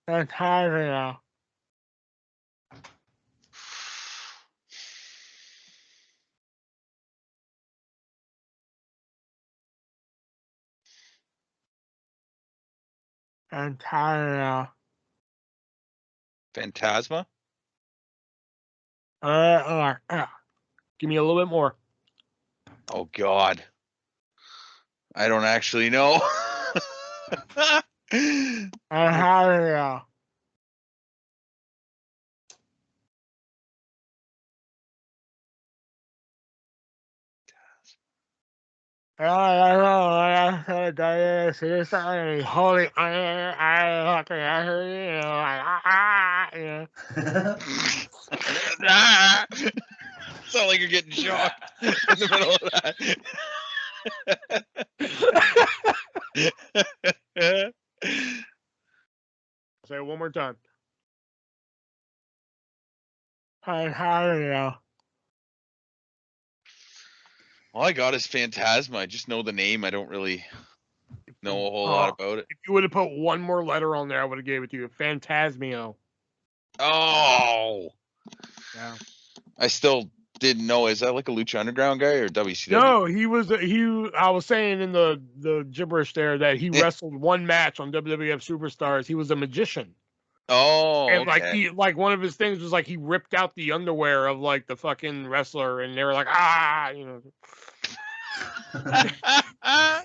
And how? And how? Phantasma? Give me a little bit more. Oh God. I don't actually know. And how? Holy, Sound like you're getting shocked in the middle of that. Say it one more time. And how? All I got is Phantasma. I just know the name. I don't really know a whole lot about it. If you would have put one more letter on there, I would have gave it to you. Phantasmio. Oh. Yeah. I still didn't know. Is that like a Lucha Underground guy or WCW? No, he was. I was saying in the gibberish there that he wrestled one match on WWF Superstars. He was a magician. Oh, And okay. like one of his things was like he ripped out the underwear of like the fucking wrestler, and they were like, you know.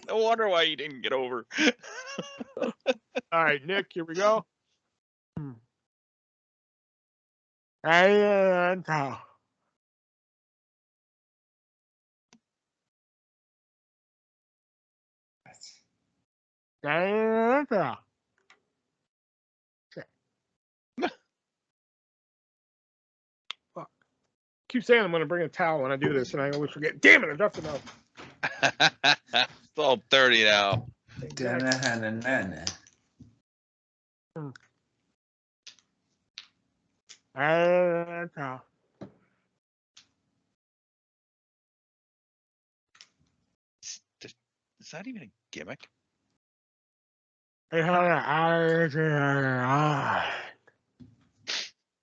No wonder why you didn't get over. All right, Nick, here we go. And keep saying I'm going to bring a towel when I do this, and I always forget. Damn it, I dropped the note. It's all dirty now. Is that even a gimmick?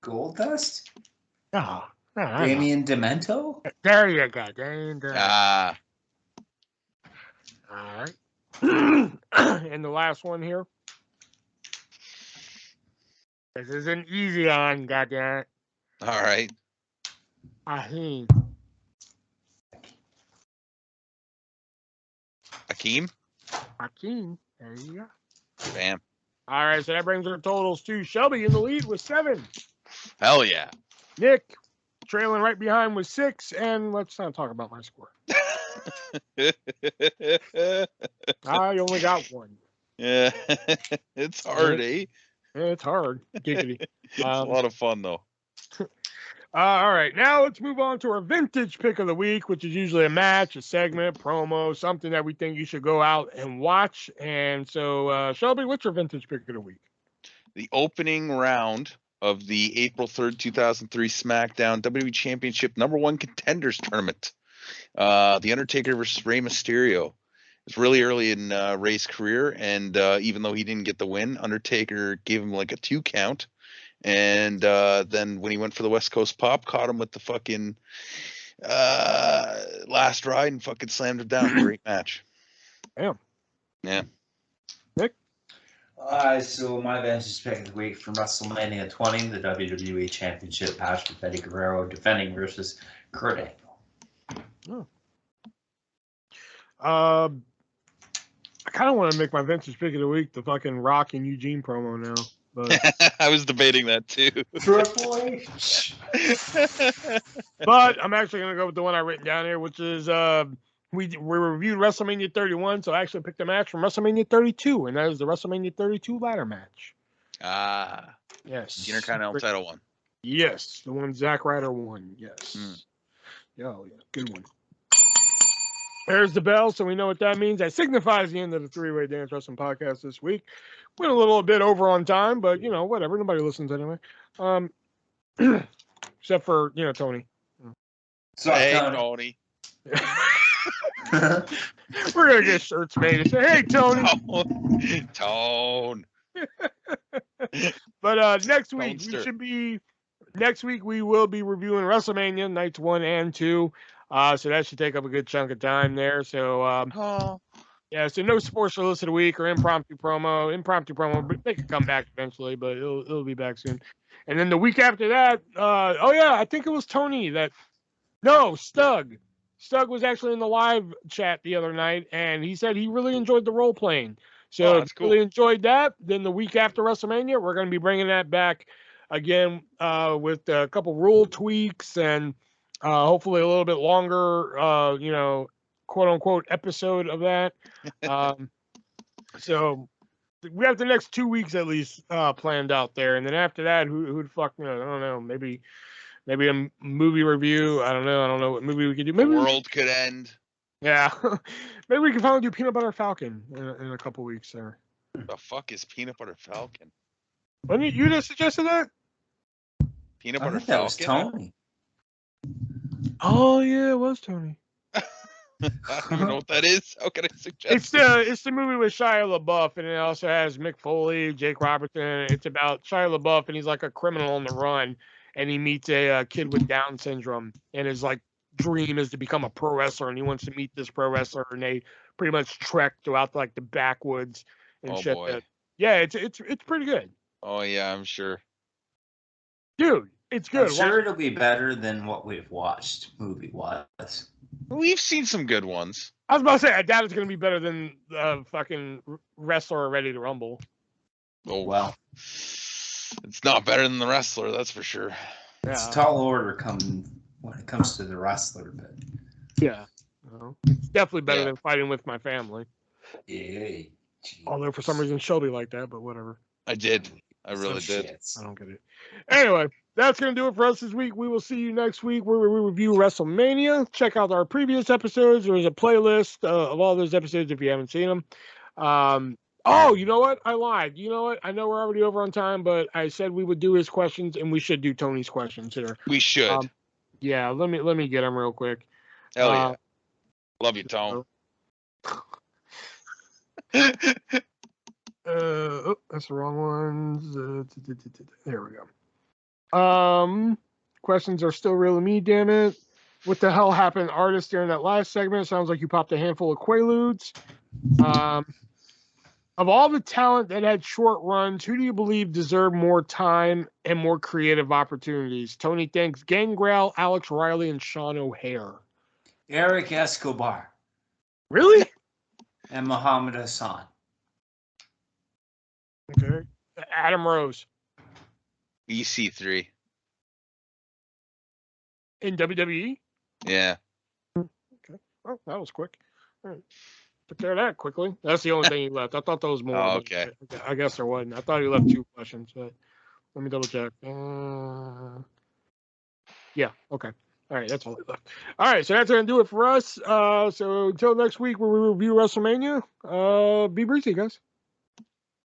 Gold Dust? No, Damien Demento? there you go. All right. And the last one here. This is an easy one, goddamn it. All right. Akeem. Akeem. There you go. Bam. All right, so that brings our totals to Shelby in the lead with 7. Hell yeah. Nick trailing right behind with 6, and let's not talk about my score. I only got 1. Yeah. It's hard, eh? It's hard. Giggity. It's a lot of fun, though. All right, now let's move on to our vintage pick of the week, which is usually a match, a segment, promo, something that we think you should go out and watch. And so, Shelby, what's your vintage pick of the week? The opening round of the April 3rd, 2003 SmackDown WWE Championship #1 Contenders Tournament. The Undertaker versus Rey Mysterio. It's really early in Rey's career, and even though he didn't get the win, Undertaker gave him like a 2 count. And then when he went for the West Coast Pop, caught him with the fucking last ride and fucking slammed him down. Great match. Damn. Yeah. Nick? So my advantage pick of the week from WrestleMania 20, the WWE Championship match with Eddie Guerrero defending versus Kurt Angle. I kind of want to make my vintage pick of the week the fucking Rock and Eugene promo now, but I was debating that too. Triple H. but I'm actually gonna go with the one I written down here, which is we reviewed WrestleMania 31, so I actually picked a match from WrestleMania 32, and that is the WrestleMania 32 ladder match. Yes, the Intercontinental title one. Yes, the one Zack Ryder won. Yes. Yeah, good one. There's the bell, so we know what that means. That signifies the end of the Three-Way Dance Wrestling Podcast this week. Went a little bit over on time, but, whatever. Nobody listens anyway. Except for, Tony. Hey, Tony. We're going to get shirts made and say, hey, Tony. Tone. But next week, we will be reviewing WrestleMania nights 1 and 2. So that should take up a good chunk of time there. So, so no sports for list of the week or impromptu promo, but they could come back eventually, but it'll be back soon. And then the week after that, I think it was Tony Stug. Stug was actually in the live chat the other night, and he said he really enjoyed the role playing. So if you really enjoyed that, then the week after WrestleMania, we're going to be bringing that back again with a couple rule tweaks and hopefully a little bit longer, quote unquote episode of that. So we have the next 2 weeks at least planned out there, and then after that, who'd fuck? I don't know. Maybe a movie review. I don't know what movie we could do. Maybe the world could end. Yeah, maybe we can finally do Peanut Butter Falcon in a couple weeks there. The fuck is Peanut Butter Falcon? When you just suggested that? Peanut Butter Falcon. That was Tony. Oh yeah, it was Tony. I don't even know what that is. How can I suggest? It's the movie with Shia LaBeouf, and it also has Mick Foley, Jake Robertson. It's about Shia LaBeouf, and he's like a criminal on the run, and he meets a kid with Down syndrome, and his dream is to become a pro wrestler, and he wants to meet this pro wrestler, and they pretty much trek throughout the backwoods and shit. Boy. Yeah, it's pretty good. Oh yeah, I'm sure. Dude, it's good. I'm sure it'll be better than what we've watched movie-wise. We've seen some good ones. I was about to say, I doubt it's going to be better than fucking Wrestler Ready to Rumble. Oh, well. It's not better than the Wrestler, that's for sure. Yeah. It's a tall order coming when it comes to the Wrestler, but... Yeah. It's definitely better than Fighting With My Family. Yeah. Although for some reason Shelby liked that, but whatever. I did. I really did. I don't get it. Anyway, that's going to do it for us this week. We will see you next week where we review WrestleMania. Check out our previous episodes. There's a playlist of all those episodes if you haven't seen them. You know what? I lied. You know what? I know we're already over on time, but I said we would do his questions, and we should do Tony's questions here. We should. Yeah, let me get them real quick. Hell yeah. Love you, Tom. That's the wrong ones. There we go. Questions are still real to me, damn it. What the hell happened, artist, during that last segment? Sounds like you popped a handful of Quaaludes. Of all the talent that had short runs, who do you believe deserved more time and more creative opportunities? Tony thanks Gangrel, Alex Riley, and Sean O'Hare. Eric Escobar. Really? And Muhammad Hassan. Okay. Adam Rose. EC3. In WWE? Yeah. Okay. Oh, that was quick. All right. Took care of that quickly. That's the only thing he left. I thought there was more. Oh, okay. I guess there wasn't. I thought he left 2 questions, but let me double check. Yeah. Okay. All right. That's all he left. All right. So that's going to do it for us. So until next week where we review WrestleMania, be breezy, guys.